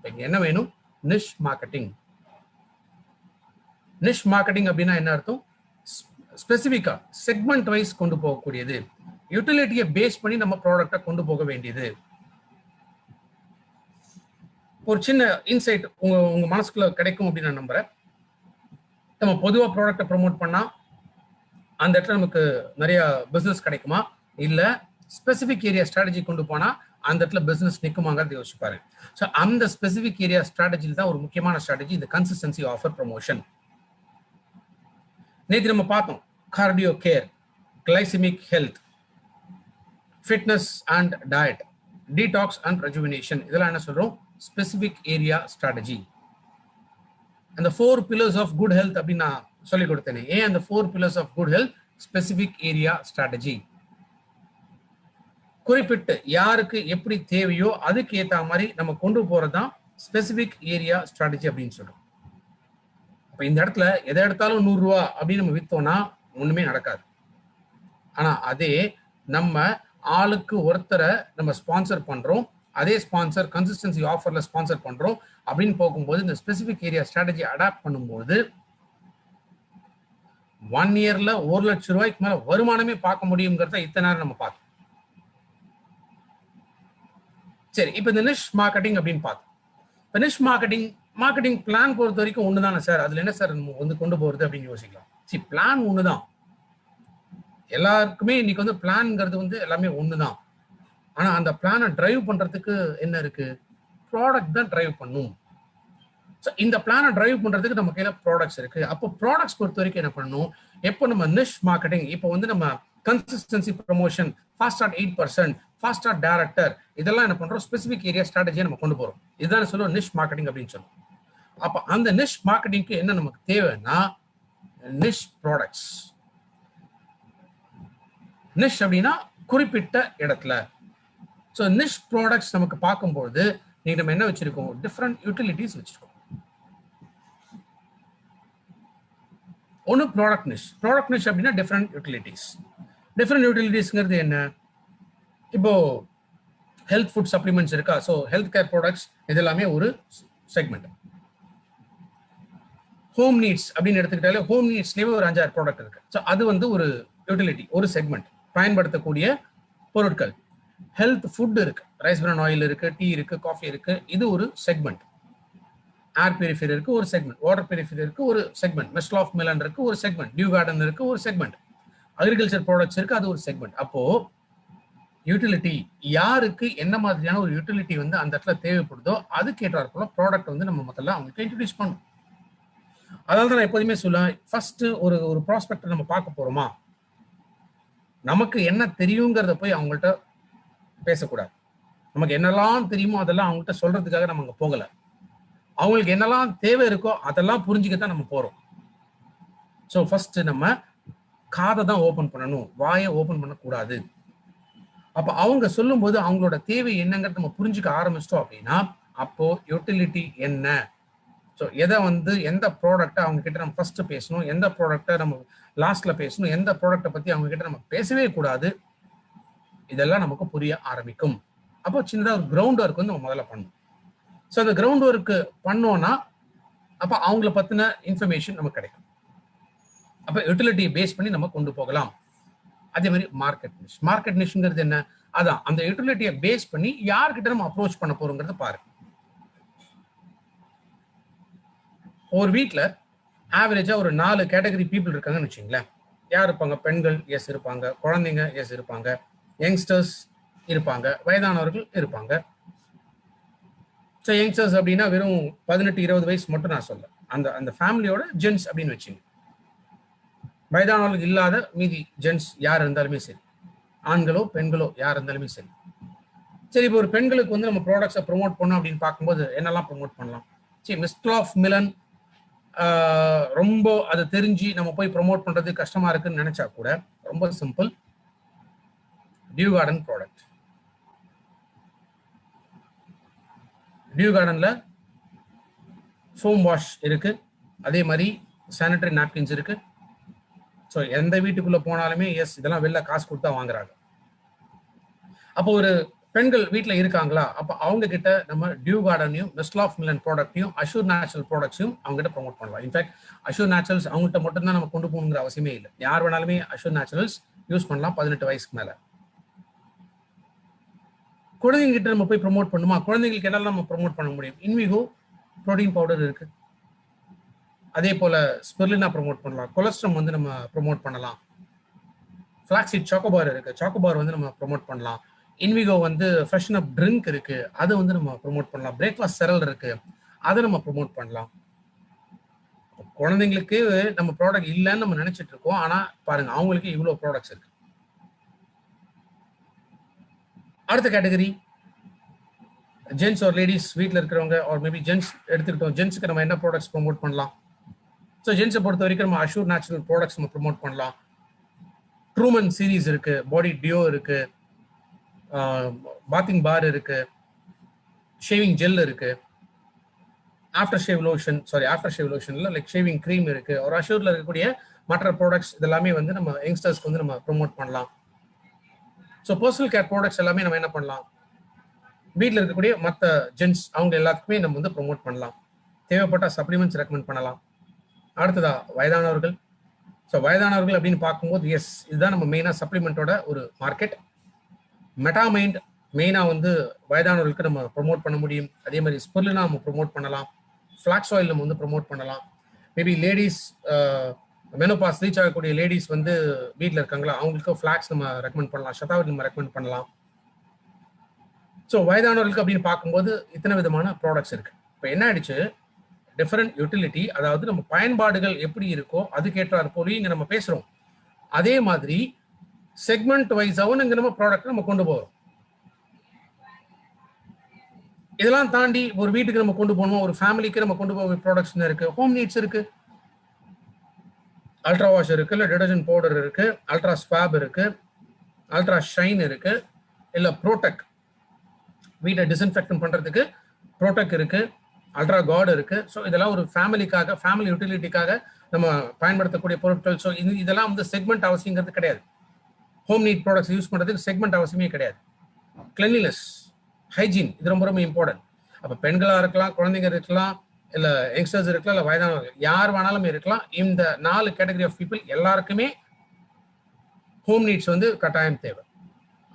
இங்க என்ன வேணும்? நிஷ் மார்க்கெட்டிங். நிஷ் மார்க்கெட்டிங் அப்படின்னா என்ன அர்த்தம்? ஸ்பெசிஃபிக்கா செக்மெண்ட் வைஸ் கொண்டு போகக்கூடியது, யூட்டிலிட்டியை பேஸ் பண்ணி நம்ம ப்ராடக்டை கொண்டு போக வேண்டியது. ஒரு சின்ன இன்சைட் உங்க மனசுக்குள்ள கிடைக்கும் அப்படின்னு நான் நம்புறேன். நம்ம பொதுவா ப்ராடக்டை ப்ரொமோட் பண்ணா அந்த இடத்துல நமக்கு நிறைய பிசினஸ் கிடைக்குமா, இல்ல ஸ்பெசிபிக் ஏரியா ஸ்ட்ராட்டஜி கொண்டு போனா அந்த இடத்துல பிசினஸ் நிற்குமாங்கிறது யோசிப்பாரு. ஸோ அந்த ஸ்பெசிபிக் ஏரியா ஸ்ட்ராட்டஜியில் தான் ஒரு முக்கியமான ஸ்ட்ராட்டஜி இந்த கன்சிஸ்டன்சி ஆஃபர் ப்ரமோஷன். நேற்று நம்ம பார்த்தோம் cardio care, glycaemic health, fitness and diet, detox and rejuvenation. இதெல்லாம் என்ன சொல்றோம்? Specific area strategy. அந்த 4 pillars ஆஃப் குட் ஹெல்த் அப்படின்னு நான் சொல்லி கொடுத்தேனே, ஏன் அந்த 4 pillars of good health? Specific area strategy. குறிப்பிட்டு யாருக்கு எப்படி தேவையோ அதுக்கு ஏற்ற மாதிரி நம்ம கொண்டு போறதுதான் ஸ்பெசிபிக் ஏரியா ஸ்ட்ராட்டஜி அப்படின்னு சொல்றோம். அப்ப இந்த இடத்துல எதை எடுத்தாலும் 100 ரூபா அப்படின்னு நம்ம வித்தோம்னா ஒண்ணுமே நடக்காது. ஆனா அதே நம்ம ஆளுக்கு ஒருத்தரை நம்ம ஸ்பான்சர் பண்றோம், அதே ஸ்பான்சர் கன்சிஸ்டன்சி ஆஃபர்ல ஸ்பான்சர் பண்றோம் அப்படின்னு போகும்போது இந்த ஸ்பெசிபிக் ஏரியா ஸ்ட்ராட்டஜி அடாப்ட் பண்ணும்போது 1 இயர்ல 1 லட்சம் ரூபாய்க்கு மேல வருமானமே பார்க்க முடியுங்கிறத இத்தனை நேரம் நம்ம பார்த்தோம். சரி, இப்ப இந்த நிஷ் மார்க்கெட்டிங் அப்படின்னு பார்த்தோம். இப்ப நிஷ் மார்க்கெட்டிங் பிளான் பொறுத்த வரைக்கும் ஒண்ணுதானே சார், அதுல என்ன சார் நம்ம வந்து கொண்டு போறது அப்படின்னு யோசிக்கலாம். சரி, பிளான் ஒண்ணுதான், எல்லாருக்குமே இன்னைக்கு வந்து பிளான்ங்கிறது வந்து எல்லாமே ஒண்ணுதான். ஆனா அந்த பிளானை டிரைவ் பண்றதுக்கு என்ன இருக்கு? ப்ராடக்ட் தான் டிரைவ் பண்ணும். இந்த பிளானை டிரைவ் பண்றதுக்கு நம்ம கையில ப்ராடக்ட்ஸ் இருக்கு. அப்போ ப்ராடக்ட்ஸ் பொறுத்த வரைக்கும் என்ன பண்ணணும்? எப்போ நம்ம நிஷ் மார்க்கெட்டிங், இப்போ வந்து நம்ம consistency promotion, fast start 8%, fast start director, இதெல்லாம் என்ன பண்றோம்? ஸ்பெசிபிக் ஏரியா ஸ்ட்ராட்டஜியை நம்ம கொண்டு போறோம். இதுதான் சொல்லுவோம் நிஷ் மார்க்கெட்டிங் அப்படின்னு சொல்லுவோம். அப்ப அந்த நிஷ் மார்க்கெட்டிங்க்கு என்ன நமக்கு தேவைன்னா நிஷ் ப்ராடக்ட்ஸ். நிஷ் அப்படின்னா குறிப்பிட்ட இடத்துல. ஸோ நிஷ் ப்ராடக்ட்ஸ் நமக்கு பார்க்கும்போது நீங்க நம்ம என்ன வச்சிருக்கோம்? டிஃப்ரெண்ட் யூட்டிலிட்டிஸ் வச்சிருக்கோம். ஒன்று ப்ராடக்ட் நிஷ் அப்படின்னா டிஃப்ரெண்ட் யூட்டிலிட்டிஸ்ங்கிறது என்ன? இப்போ ஹெல்த் ஃபுட் சப்ளிமெண்ட்ஸ் இருக்கா, ஸோ ஹெல்த் கேர் ப்ராடக்ட்ஸ் இது எல்லாமே ஒரு செக்மெண்ட். ஹோம் நீட்ஸ் அப்படின்னு எடுத்துக்கிட்டாலே ஹோம் நீட்ஸ்லேயே ஒரு 5-6 ப்ராடக்ட் இருக்கு. ஸோ அது வந்து ஒரு யூட்டிலிட்டி, ஒரு செக்மெண்ட், பயன்படுத்தக்கூடிய பொருட்கள். ஹெல்த் ஃபுட் இருக்கு, ரைஸ் பிரான் ஆயில் இருக்கு, டீ இருக்கு, காஃபி இருக்கு, இது ஒரு செக்மெண்ட். ஏர் பியூரிஃபையர் இருக்கு, ஒரு செக்மெண்ட். வாட்டர் பியூரிஃபையர் இருக்கு, ஒரு செக்மெண்ட். மெஸ்ட் ஆஃப் மெலன் இருக்கு, ஒரு செக்மெண்ட். டியூ கார்டன் இருக்கு, ஒரு செக்மெண்ட். அக்ரிகல்ச்சர் ப்ராடக்ட்ஸ் இருக்கு, அது ஒரு செக்மெண்ட். அப்போ யூட்டிலிட்டி யாருக்கு என்ன மாதிரியான ஒரு யூட்டிலிட்டி வந்து அந்த இடத்துல தேவைப்படுதோ அதுக்கேற்றார் போல ப்ராடக்ட் வந்து நம்ம முதல்ல அவங்களுக்கு இன்ட்ரடியூஸ் பண்ணும். அதனால தான் நான் எப்போதுமே சொல்லுவேன், ஃபர்ஸ்ட் ஒரு ப்ராஸ்பெக்ட் நம்ம பார்க்க போறோமா, நமக்கு என்ன தெரியுங்கிறத போய் அவங்கள்ட்ட பேசக்கூடாது. நமக்கு என்னெல்லாம் தெரியுமோ அதெல்லாம் அவங்கள்ட்ட சொல்றதுக்காக நம்ம அங்கே போகலை. அவங்களுக்கு என்னெல்லாம் தேவை இருக்கோ அதெல்லாம் புரிஞ்சுக்கத்தான் நம்ம போறோம். ஸோ ஃபர்ஸ்ட் நம்ம காதை தான் ஓபன் பண்ணணும், வாயை ஓபன் பண்ணக்கூடாது. அப்ப அவங்க சொல்லும்போது அவங்களோட தேவை என்னங்கிறத நம்ம புரிஞ்சுக்க ஆரம்பிச்சிட்டோம் அப்படின்னா அப்போ யூட்டிலிட்டி என்ன, ஸோ எதை வந்து எந்த ப்ராடக்டை அவங்க கிட்ட நம்ம ஃபர்ஸ்ட் பேசணும், எந்த ப்ராடக்டை நம்ம லாஸ்ட்ல பேசணும், எந்த ப்ராடக்டை பத்தி அவங்க கிட்ட நம்ம பேசவே கூடாது, இதெல்லாம் நமக்கு புரிய ஆரம்பிக்கும். அப்போ சின்னதாக ஒரு கிரவுண்ட் ஒர்க் வந்து நம்ம முதல்ல பண்ணணும். ஸோ அந்த கிரவுண்ட் ஒர்க் பண்ணோம்னா அப்போ அவங்கள பத்தின இன்ஃபர்மேஷன் நமக்கு கிடைக்கும். அப்போ யூட்டிலிட்டியை பேஸ் பண்ணி நம்ம கொண்டு போகலாம். அதே மாதிரி மார்க்கெட் நிஷ்ங்கிறது என்ன? அதான் அந்த யூட்டிலிட்டியை பேஸ் பண்ணி யார்கிட்ட நம்ம அப்ரோச் பண்ண போறோங்கிறத பாருங்க. ஒரு வீட்டில் ஆவரேஜா ஒரு 4 கேட்டகரி பீப்புள் இருக்காங்கன்னு வச்சுங்களேன். யார் இருப்பாங்க? பெண்கள் எஸ் இருப்பாங்க, குழந்தைங்க எஸ் இருப்பாங்க, யங்ஸ்டர்ஸ் இருப்பாங்க, வயதானவர்கள் இருப்பாங்க. ஸோ யங்ஸ்டர்ஸ் அப்படின்னா வெறும் 18-20 வயசு மட்டும் நான் சொல்ல, அந்த அந்த ஃபேமிலியோட ஜென்ஸ் அப்படின்னு வச்சுங்க. வயதானவர்கள் இல்லாத மீதி ஜென்ஸ் யார் இருந்தாலுமே சரி, ஆண்களோ பெண்களோ யார் இருந்தாலுமே சரி. சரி, இப்போ ஒரு பெண்களுக்கு வந்து நம்ம ப்ராடக்ட்ஸை ப்ரொமோட் பண்ணோம் அப்படின்னு பார்க்கும்போது என்னெல்லாம் ப்ரொமோட் பண்ணலாம்? சரி, மிஸ்டர் ஆஃப் மிலன் ரொம்ப அதை தெரிஞ்சு நம்ம போய் ப்ரொமோட் பண்றது கஷ்டமா இருக்குன்னு நினைச்சா கூட ரொம்ப simple. Dew Garden product. Dew கார்டன்ல ஃபோம் வாஷ் இருக்கு, அதே மாதிரி சானிட்டரி நாப்கின்ஸ் இருக்கு. ஸோ எந்த வீட்டுக்குள்ள போனாலுமே எஸ், இதெல்லாம் வெளில காசு கொடுத்தா வாங்குறாங்க. அப்போ ஒரு பெண்கள் வீட்டில் இருக்காங்களா, அப்போ அவங்க கிட்ட நம்ம டியூ கார்டனையும் மிஸ்டர் ஆஃப் மிலன் ப்ராடக்ட்டையும் அஷூர் நேச்சுரல் ப்ராடக்ட்ஸையும் அவங்க கிட்ட ப்ரொமோட் பண்ணலாம். இன்ஃபேக்ட் அஷூர் நேச்சுரல்ஸ் அவங்ககிட்ட மட்டும் தான் நம்ம கொண்டு போகணுங்கிற அவசியமே இல்லை. யார் வேணாலுமே அஷூர் நேச்சுரல்ஸ் யூஸ் பண்ணலாம் 18 வயசுக்கு மேல. குழந்தைங்க கிட்ட நம்ம போய் ப்ரொமோட் பண்ணுமா? குழந்தைங்களுக்கு எல்லாம் நம்ம ப்ரொமோட் பண்ண முடியும். இன்விகோ ப்ரோட்டீன் பவுடர் இருக்கு, அதே போல ஸ்பிருலினா ப்ரொமோட் பண்ணலாம், கொலஸ்ட்ரம் வந்து நம்ம ப்ரொமோட் பண்ணலாம், ஃபிளாக்ஸீட் சாக்கோபார் இருக்கு, சாக்கோபார் வந்து நம்ம ப்ரொமோட் பண்ணலாம். இன்விகோ வந்து ஃப்ரெஷன் அப் ட்ரிங்க் இருக்கு, அதை வந்து நம்ம ப்ரொமோட் பண்ணலாம். பிரேக்ஃபாஸ்ட் செரல் இருக்கு, அதை நம்ம ப்ரொமோட் பண்ணலாம். குழந்தைங்களுக்கு நம்ம ப்ராடக்ட் இல்லைன்னு நம்ம நினைச்சிட்டு இருக்கோம், ஆனா பாருங்க அவங்களுக்கு இவ்வளவு ப்ராடக்ட்ஸ் இருக்கு. அடுத்த கேட்டகரி ஜென்ஸ் ஆர் லேடிஸ், வீட்டில் இருக்கிறவங்க, ஆர் மேபி ஜென்ஸ் எடுத்துக்கிட்டோம். ஜென்ஸுக்கு நம்ம என்ன ப்ராடக்ட்ஸ் ப்ரொமோட் பண்ணலாம்? ஸோ ஜென்ஸை பொறுத்த வரைக்கும் நம்ம அஷூர் நேச்சுரல் ப்ராடக்ட்ஸ் நம்ம ப்ரொமோட் பண்ணலாம். ட்ரூமன் சீரீஸ் இருக்கு, பாடி டியோ இருக்கு, பாத்திங் பார் இருக்கு, ஷேவிங் ஜெல் இருக்கு, ஆஃப்டர் ஷேவ் லோஷன்ல லைக் ஷேவிங் க்ரீம் இருக்கு. ஒரு அஷூர்ல இருக்கக்கூடிய மற்ற ப்ராடக்ட்ஸ் இதெல்லாமே வந்து நம்ம யங்ஸ்டர்ஸ்க்கு வந்து நம்ம ப்ரொமோட் பண்ணலாம். ஸோ பர்சனல் கேர் ப்ராடக்ட்ஸ் எல்லாமே நம்ம என்ன பண்ணலாம்? வீட்டில் இருக்கக்கூடிய மற்ற ஜென்ஸ் அவங்க எல்லாத்துக்குமே நம்ம வந்து ப்ரொமோட் பண்ணலாம். தேவைப்பட்ட சப்ளிமெண்ட்ஸ் ரெக்கமெண்ட் பண்ணலாம். அடுத்ததா வயதானவர்கள். ஸோ வயதானவர்கள் அப்படின்னு பார்க்கும்போது எஸ், இதுதான் நம்ம மெயினாக சப்ளிமெண்ட்டோட ஒரு மார்க்கெட். மெட்டாமைண்ட் மெயினாக வந்து வயதானவர்களுக்கு நம்ம ப்ரொமோட் பண்ண முடியும். அதே மாதிரி ஸ்பிருலினா நம்ம ப்ரொமோட் பண்ணலாம், ஃப்ளாக்ஸ் ஆயில் நம்ம வந்து ப்ரொமோட் பண்ணலாம். மேபி லேடிஸ் மெனோபாஸ் ரீச் ஆகக்கூடிய லேடிஸ் வந்து வீட்டில் இருக்காங்களா, அவங்களுக்கு ஃப்ளாக்ஸ் நம்ம ரெக்கமெண்ட் பண்ணலாம், ஷதாவரி நம்ம ரெக்கமெண்ட் பண்ணலாம். ஸோ வயதானவர்களுக்கு அப்படின்னு பார்க்கும்போது இத்தனை விதமான ப்ராடக்ட்ஸ் இருக்கு. இப்போ என்ன ஆயிடுச்சு, டிஃபரெண்ட் யூட்டிலிட்டி, அதாவது நம்ம பயன்பாடுகள் எப்படி இருக்கோ அதுக்கேற்றார் போல இங்க நம்ம பேசுறோம். அதே மாதிரி செக்மெண்ட் வைஸாவும் இங்க நம்ம ப்ராடக்ட் நம்ம கொண்டு போறோம். இதெல்லாம் தாண்டி ஒரு வீட்டுக்கு நம்ம கொண்டு போகணும், ஒரு ஃபேமிலிக்கு நம்ம கொண்டு போக ப்ராடக்ட்ஸ் இருக்கு. ஹோம் நீட்ஸ் இருக்கு, அல்ட்ரா வாஷ் இருக்கு, இல்லை டிடர்ஜென்ட் பவுடர் இருக்கு, அல்ட்ரா ஸ்வாப் இருக்கு, அல்ட்ரா ஷைன் இருக்கு, இல்லை ப்ரோடெக் வீட்டை டிஸ்இன்ஃபெக்ட் பண்றதுக்கு ப்ரோடெக் இருக்கு, அல்ட்ரா கார்டு இருக்கு. ஸோ இதெல்லாம் ஒரு ஃபேமிலிக்காக, ஃபேமிலி யூட்டிலிட்டிக்காக நம்ம பயன்படுத்தக்கூடிய பொருட்கள். ஸோ இதெல்லாம் வந்து செக்மெண்ட் அவசியங்கிறது கிடையாது. ஹோம் நீட் ப்ராடக்ட்ஸ் யூஸ் பண்றதுக்கு செக்மெண்ட் அவசியமே கிடையாது. கிளென்லினஸ், ஹைஜீன், இது ரொம்ப ரொம்ப இம்பார்ட்டன்ட். அப்போ பெண்களா இருக்கலாம், குழந்தைங்க இருக்கலாம், இல்லை யங்ஸ்டர்ஸ் இருக்கலாம், இல்லை வயதானவர்கள் யார் வேணாலும் இருக்கலாம். இந்த 4 கேட்டகரி ஆஃப் பீப்புள் எல்லாருக்குமே ஹோம் நீட்ஸ் வந்து கட்டாயம் தேவை.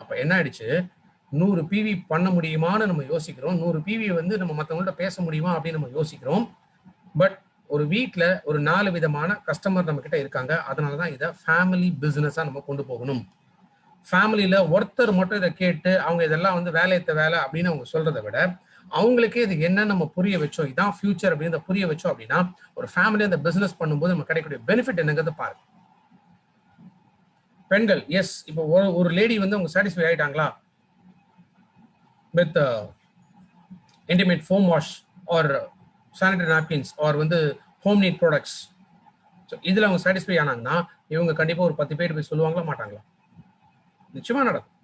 அப்போ என்ன ஆயிடுச்சு, 100 பிவி பண்ண முடியுமான்னு நம்ம யோசிக்கிறோம். 100 பிவி வந்து நம்ம மற்றவங்கள்ட்ட பேச முடியுமா அப்படின்னு நம்ம யோசிக்கிறோம். பட் ஒரு வீட்டில் ஒரு 4 விதமான கஸ்டமர் நம்ம கிட்ட இருக்காங்க. அதனாலதான் இதை ஃபேமிலி பிசினஸா நம்ம கொண்டு போகணும். ஃபேமிலியில ஒருத்தர் மட்டும் இதை கேட்டு அவங்க இதெல்லாம் வந்து வேலையத்த வேலை அப்படின்னு அவங்க சொல்றதை விட, அவங்களுக்கே இது என்ன நம்ம புரிய வச்சோம், இதான் ஃபியூச்சர் அப்படின்னு புரிய வச்சோம் அப்படின்னா ஒரு ஃபேமிலி அந்த பிசினஸ் பண்ணும்போது நம்ம கிடைக்கக்கூடிய பெனிஃபிட் என்னங்கிறது பாருங்க. பெண்கள் எஸ், இப்போ ஒரு லேடி வந்து அவங்க satisfy ஆயிட்டாங்களா with intimate foam wash or sanitary napkins or வந்து home need products, ஸோ இதில் அவங்க சாட்டிஸ்ஃபை ஆனாங்கன்னா இவங்க கண்டிப்பாக ஒரு 10 பேர் போய் சொல்லுவாங்களா மாட்டாங்களா? நிச்சயமா நடக்கும்.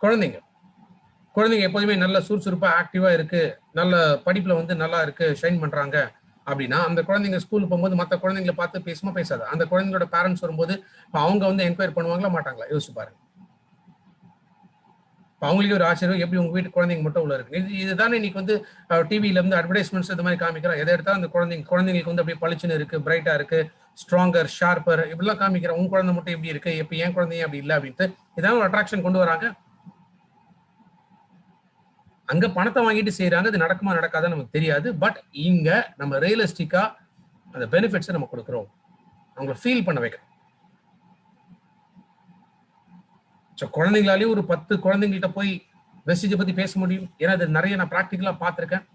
குழந்தைங்க எப்போதுமே நல்ல சுறுசுறுப்பாக ஆக்டிவாக இருக்கு, நல்ல படிப்பில் வந்து நல்லா இருக்கு, ஷைன் பண்ணுறாங்க அப்படின்னா அந்த குழந்தைங்க ஸ்கூலுக்கு போகும்போது மற்ற குழந்தைங்களை பார்த்து பேசுமா பேசாது. அந்த குழந்தைங்களோட பேரண்ட்ஸ் வரும்போது அவங்க வந்து என்கொயரி பண்ணுவாங்களா மாட்டாங்களா? யோசிச்சு பாருங்க. அவங்களுக்கு ஒரு ஆச்சரியம், எப்படி உங்க வீட்டு குழந்தைங்க மட்டும் உள்ள இருக்கு. இதுதானே இன்னைக்கு வந்து டிவியில இருந்து அட்வர்டைஸ்மெண்ட்ஸ் இந்த மாதிரி காமிக்கிறோம். எதை எடுத்தாலும் அந்த குழந்தைங்களுக்கு வந்து அப்படியே பளிச்சுன்னு இருக்கு, பிரைட்டா இருக்கு, ஸ்ட்ராங்கர், ஷார்ப்பர், இப்படிலாம் காமிக்கிறோம். உங்க குழந்தை மட்டும் எப்படி இருக்கு, எப்ப என் குழந்தைங்க அப்படி இல்லை அப்படின்ட்டு இதான் ஒரு அட்ராக்ஷன் கொண்டு வராங்க. அங்க பணத்தை வாங்கிட்டு செய்யறாங்க. இது நடக்குமா நடக்காத நமக்கு தெரியாது. பட் இங்க நம்ம ரியலிஸ்டிக்கா அந்த பெனிஃபிட்ஸை நம்ம கொடுக்குறோம், அவங்களை ஃபீல் பண்ண வைக்கிறோம். ஸோ குழந்தைங்களாலேயும் ஒரு 10 குழந்தைங்கள்ட்ட போய் வெஸ்டேஜை பத்தி பேச முடியும். ஏன்னா அது நிறைய நான் ப்ராக்டிக்கலா பார்த்துருக்கேன்.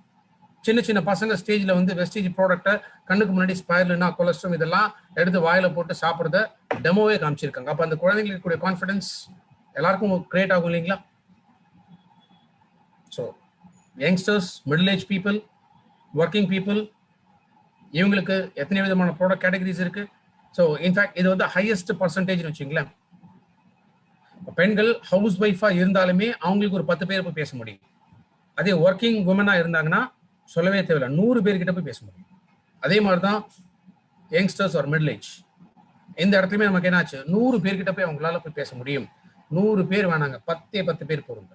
சின்ன சின்ன பசங்க ஸ்டேஜ்ல வந்து வெஸ்டேஜ் ப்ராடக்ட்டை கண்ணுக்கு முன்னாடி ஸ்பைரல்னா கொலஸ்ட்ரால் இதெல்லாம் எடுத்து வாயில போட்டு சாப்பிட்றத டெமோவே காமிச்சிருக்காங்க. அப்ப அந்த குழந்தைங்களுக்கு கூடிய கான்ஃபிடன்ஸ் எல்லாருக்கும் கிரியேட் ஆகும் இல்லைங்களா? So youngsters, middle age people, working people, இவங்களுக்கு எத்தனை விதமான ப்ராடக்ட் கேட்டகரிஸ் இருக்கு. ஸோ இன்ஃபேக்ட் இது வந்து ஹையஸ்ட் பர்சன்டேஜ்னு வச்சுங்களேன். பெண்கள் ஹவுஸ் ஒய்ஃபா இருந்தாலுமே அவங்களுக்கு ஒரு 10 பேர் போய் பேச முடியும். அதே ஒர்க்கிங் உமனா இருந்தாங்கன்னா சொல்லவே தேவையில்லை, 100 பேர்கிட்ட போய் பேச முடியும். அதே மாதிரிதான் யங்ஸ்டர்ஸ் ஒரு மிடில் ஏஜ், இந்த இடத்துலயுமே நமக்கு என்னாச்சு, 100 பேர்கிட்ட போய் அவங்களால போய் பேச முடியும். 100 பேர் வேணாங்க, 10 பேர் போருங்க.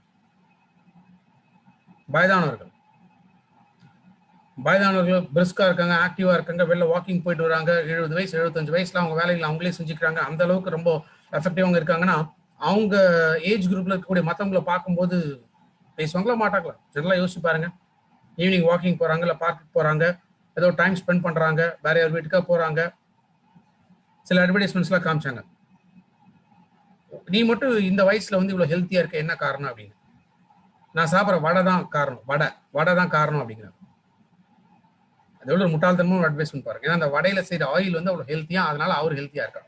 வயதானவர்கள் பிரிஸ்கா இருக்காங்க, ஆக்டிவா இருக்காங்க, வெளில வாக்கிங் போயிட்டு வராங்க, 70 வயசு 75 வயசுல அவங்க வேலைகளை அவங்களே செஞ்சுக்கிறாங்க, அந்த அளவுக்கு ரொம்ப எஃபெக்டிவா இருக்காங்கன்னா அவங்க ஏஜ் குரூப்ல இருக்கக்கூடிய மற்றவங்களை பார்க்கும்போது பேசுவாங்களா மாட்டாங்களா? ஜெனரலா யோசிச்சு பாருங்க. ஈவினிங் வாக்கிங் போறாங்க, இல்லை பார்க்குக்கு போறாங்க, ஏதோ டைம் ஸ்பெண்ட் பண்றாங்க, வேற யார் வீட்டுக்கா போறாங்க. சில அட்வர்டைஸ்மெண்ட்ஸ்லாம் காமிச்சாங்க, நீ மட்டும் இந்த வயசுல வந்து இவ்வளவு ஹெல்த்தியா இருக்க, என்ன காரணம் அப்படின்னு. நான் சாப்பிட்ற வடை தான் காரணம், வடை தான் காரணம் அப்படிங்கிறாங்க. அது எவ்வளவு முட்டாள்தனமும் அட்வைஸ்மெண்ட் பாருங்க. ஏன்னா அந்த வடையில செய்யற ஆயில் வந்து அவ்வளவு ஹெல்த்தியா, அதனால அவர் ஹெல்த்தியா இருக்காரு.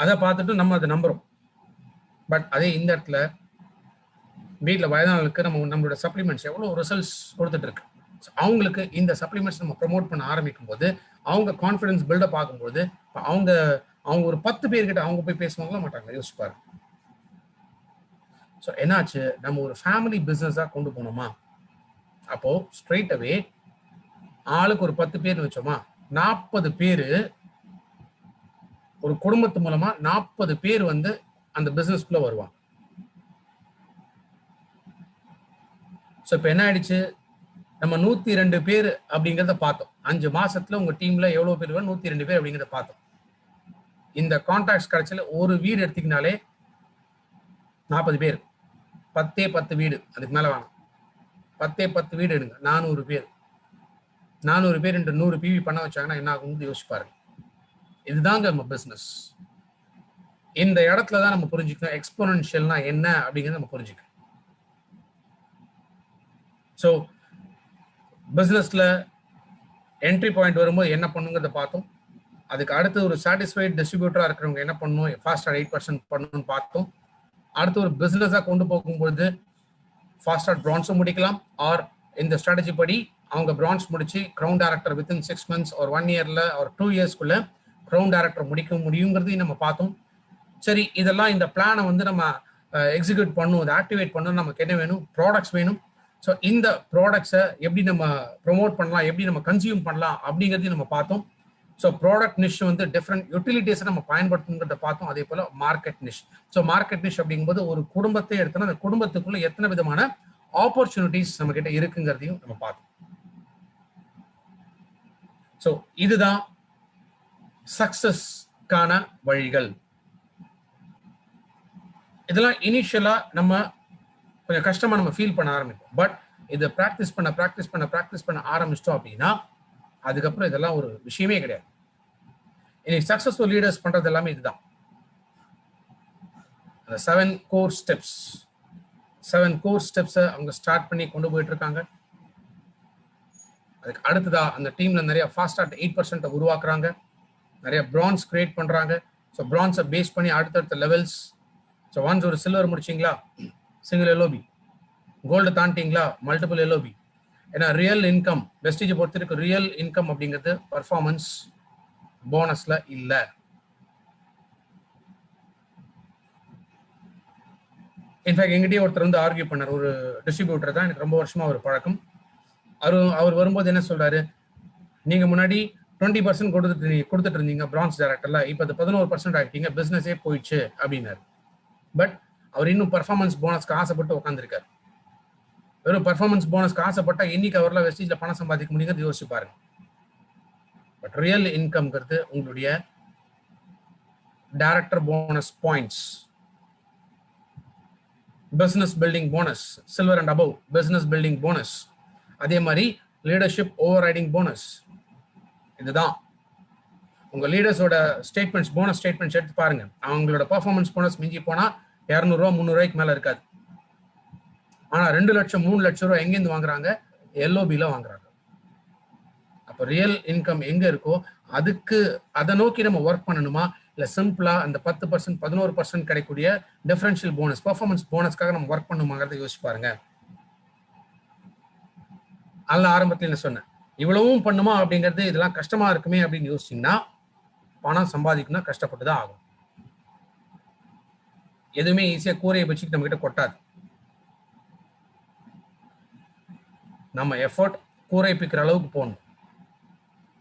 அதை பார்த்துட்டு நம்ம அதை நம்புறோம். பட் அதே இந்த இடத்துல வீட்டில் வயதானவர்களுக்கு நம்மளோட சப்ளிமெண்ட்ஸ் எவ்வளோ ரிசல்ட்ஸ் கொடுத்துட்டு இருக்கு. அவங்களுக்கு இந்த சப்ளிமெண்ட்ஸ் நம்ம ப்ரொமோட் பண்ண ஆரம்பிக்கும் போது அவங்க கான்ஃபிடன்ஸ் பில்டப் ஆகும்போது அவங்க ஒரு 10 பேர்கிட்ட அவங்க போய் பேசுவாங்களா மாட்டாங்க, யோசிப்பாரு. ஸோ என்னாச்சு, நம்ம ஒரு ஃபேமிலி பிஸ்னஸா கொண்டு போனோமா, அப்போ ஸ்ட்ரெயிட் அவே ஆளுக்கு ஒரு 10 பேர் வச்சோமா, 40 பேரு ஒரு குடும்பத்து மூலமா 40 பேர் வந்து அந்த பிசினஸ்க்குள்ள வருவாங்க. ஸோ இப்போ என்ன ஆயிடுச்சு, நம்ம 102 பேர் அப்படிங்கிறத பார்த்தோம். 5 மாசத்துல உங்க டீம்ல எவ்வளவு பேர் 102 பேர் அப்படிங்கிறத பார்த்தோம். இந்த கான்டாக்ட்ஸ் கிடைச்சல ஒரு வீடு எடுத்தீங்கனாலே 40 பேர், 10 வீடு, அதுக்கு மேல வேணும். 10 வீடு எடுங்க, 400 பேர். 400 பேர் என்று 100 PV பண்ண வச்சாங்கன்னா என்ன ஆகும் யோசிப்பாரு. இதுதாங்க நம்ம பிசினஸ். இந்த இடத்துல தான் நம்ம புரிஞ்சுக்கணும் எக்ஸ்போனன்ஷியல்னா என்ன அப்படிங்கிறத நம்ம புரிஞ்சுக்கணும். ஸோ பிசினஸ்ல என்ட்ரி பாயிண்ட் வரும்போது என்ன பண்ணுங்கிறத பார்த்தோம். அதுக்கு அடுத்து ஒரு சாட்டிஸ்ஃபைட் டிஸ்ட்ரிபியூட்டரா இருக்கிறவங்க என்ன பண்ணணும், ஃபாஸ்டா 8% பண்ணணும்னு பார்த்தோம். அடுத்து ஒரு பிசினஸா கொண்டு போகும்போது ஃபாஸ்டா பிரான்ஸும் முடிக்கலாம், ஆர் இந்த ஸ்ட்ராட்டஜி படி அவங்க பிரான்ஸ் முடிச்சு கிரவுண்ட் டைரக்டர் வித்தின் 6 months ஒரு 1 yearல ஒரு 2 yearsக்குள்ள கிரவுண்ட் டைரக்டர் முடிக்க முடியுங்கிறதையும் நம்ம பார்த்தோம். சரி, இதெல்லாம் இந்த பிளானை வந்து நம்ம எக்ஸிக்யூட் பண்ணணும், அதை ஆக்டிவேட் பண்ணணும், நமக்கு என்ன வேணும், ப்ராடக்ட்ஸ் வேணும். ஸோ இந்த ப்ராடக்ட்ஸை எப்படி நம்ம ப்ரொமோட் பண்ணலாம், எப்படி நம்ம கன்சியூம் பண்ணலாம் அப்படிங்கிறதையும் நம்ம பார்த்தோம். ஸோ ப்ராடக்ட் நிஷ் வந்து டிஃப்ரெண்ட் யூட்டிலிட்டிஸை நம்ம பயன்படுத்தணுங்கிறத பார்த்தோம். அதே போல மார்க்கெட் நிஷ். ஸோ மார்க்கெட் நிஷ் அப்படிங்கும்போது ஒரு குடும்பத்தை எடுத்தோம்னா அந்த குடும்பத்துக்குள்ள எத்தனை விதமான ஆப்பர்ச்சுனிட்டிஸ் நம்ம கிட்ட இருக்குங்கிறதையும் நம்ம பார்த்தோம். ஸோ இதுதான் சக்சஸ்க்கான வழிகள். இதெல்லாம் இனிஷியலா நம்ம கொஞ்சம் கஷ்டமா நம்ம ஃபீல் பண்ண ஆரம்பிக்கும். பட் இதை ப்ராக்டிஸ் பண்ண ஆரம்பிச்சிட்டோம் அப்படின்னா அதுக்கப்புறம் இதெல்லாம் ஒரு விஷயமே கிடையாது. இன்னைக்கு சக்சஸ்ஃபுல் லீடர்ஸ் பண்றது எல்லாமே இதுதான். அந்த 7 core ஸ்டெப்ஸை அவங்க ஸ்டார்ட் பண்ணி கொண்டு போயிட்டு இருக்காங்க. அதுக்கு அடுத்ததா அந்த டீம்ல நிறைய ஃபாஸ்டா 8% உருவாக்குறாங்க, நிறைய பிரான்ஸ் கிரியேட் பண்றாங்க. ஸோ பிரான்ஸை பேஸ் பண்ணி அடுத்தடுத்த லெவல்ஸ். ஸோ ஒன்ஸ் ஒரு சில்வர் முடிச்சிங்களா, சிங்கிள் LOB, கோல்டு தாண்டிங்களா, மல்டிபிள் LOB. ஏன்னா ரியல் இன்கம் வெஸ்டேஜை பொறுத்திருக்கு, ரியல் இன்கம் அப்படிங்கிறது பர்ஃபார்மன்ஸ் போனஸ்ல இல்ல. இன்ஃபேக்ட் எங்கிட்டே ஒருத்தர் வந்து ஆர்கியூ பண்ணார், ஒரு டிஸ்ட்ரிபியூட்டர் தான், எனக்கு ரொம்ப வருஷமா ஒரு பழக்கம். அவர் வரும்போது என்ன சொல்றாரு, நீங்க முன்னாடி 20% கொடுத்துட்டு இருந்தீங்க பிரான்ஸ் டைரக்டர்ல, இப்போ அது 11% ஆகிட்டீங்க, பிசினஸே போயிடுச்சு அப்படின்னாரு. பட் அவர் இன்னும் பர்ஃபார்மன்ஸ் போனஸ்க்கு ஆசைப்பட்டு உட்காந்துருக்காரு. வெறும் பர்ஃபார்மன்ஸ் போனஸ்க்கு ஆசைப்பட்டா இன்னைக்கு அவர்லாம் வெஸ்டேஜ்ல பணம் சம்பாதிக்க முடியுங்கிறது யோசிச்சு பாருங்க. பட் ரியல் இன்கம்ங்கிறது உங்களுடைய director bonus points, business building bonus, silver and above business building bonus, அதே மாதிரி லீடர்ஷிப் ஓவர் ரைடிங் போனஸ். இதுதான். உங்க லீடர்ஸோட ஸ்டேட்மெண்ட்ஸ், போனஸ் ஸ்டேட்மெண்ட்ஸ் எடுத்து பாருங்க. அவங்களோட பர்ஃபார்மன்ஸ் போனஸ் மிஞ்சி போனா 200 ரூபா 300 ரூபாய்க்கு மேல இருக்காது. ஆனா 2 லட்சம் 3 லட்சம் ரூபாய் எங்கேருந்து வாங்குறாங்க? எல்ஓபில வாங்குறாங்க. அப்ப ரியல் இன்கம் எங்க இருக்கோ அதுக்கு அதை நோக்கி நம்ம ஒர்க் பண்ணணுமா, இல்ல சிம்பிளா அந்த 10% 11% கிடைக்கக்கூடிய டிஃபரன்ஷியல் போனஸ், பர்ஃபார்மன்ஸ் போனஸ்க்காக நம்ம ஒர்க் பண்ணுமாங்கிறத யோசிச்சு பாருங்க. அல்ல ஆரம்பத்தில் என்ன சொன்னேன், இவ்வளவும் பண்ணுமா அப்படிங்கிறது, இதெல்லாம் கஷ்டமா இருக்குமே அப்படின்னு யோசிச்சீங்கன்னா பணம் சம்பாதிக்கணும்னா கஷ்டப்பட்டு தான் ஆகும். எதுவுமே ஈஸியா கூரையை வச்சுட்டு நம்ம கிட்ட கொட்டாது. நம்ம எஃபர்ட் கூரை பிக்கிற அளவுக்கு போகணும்.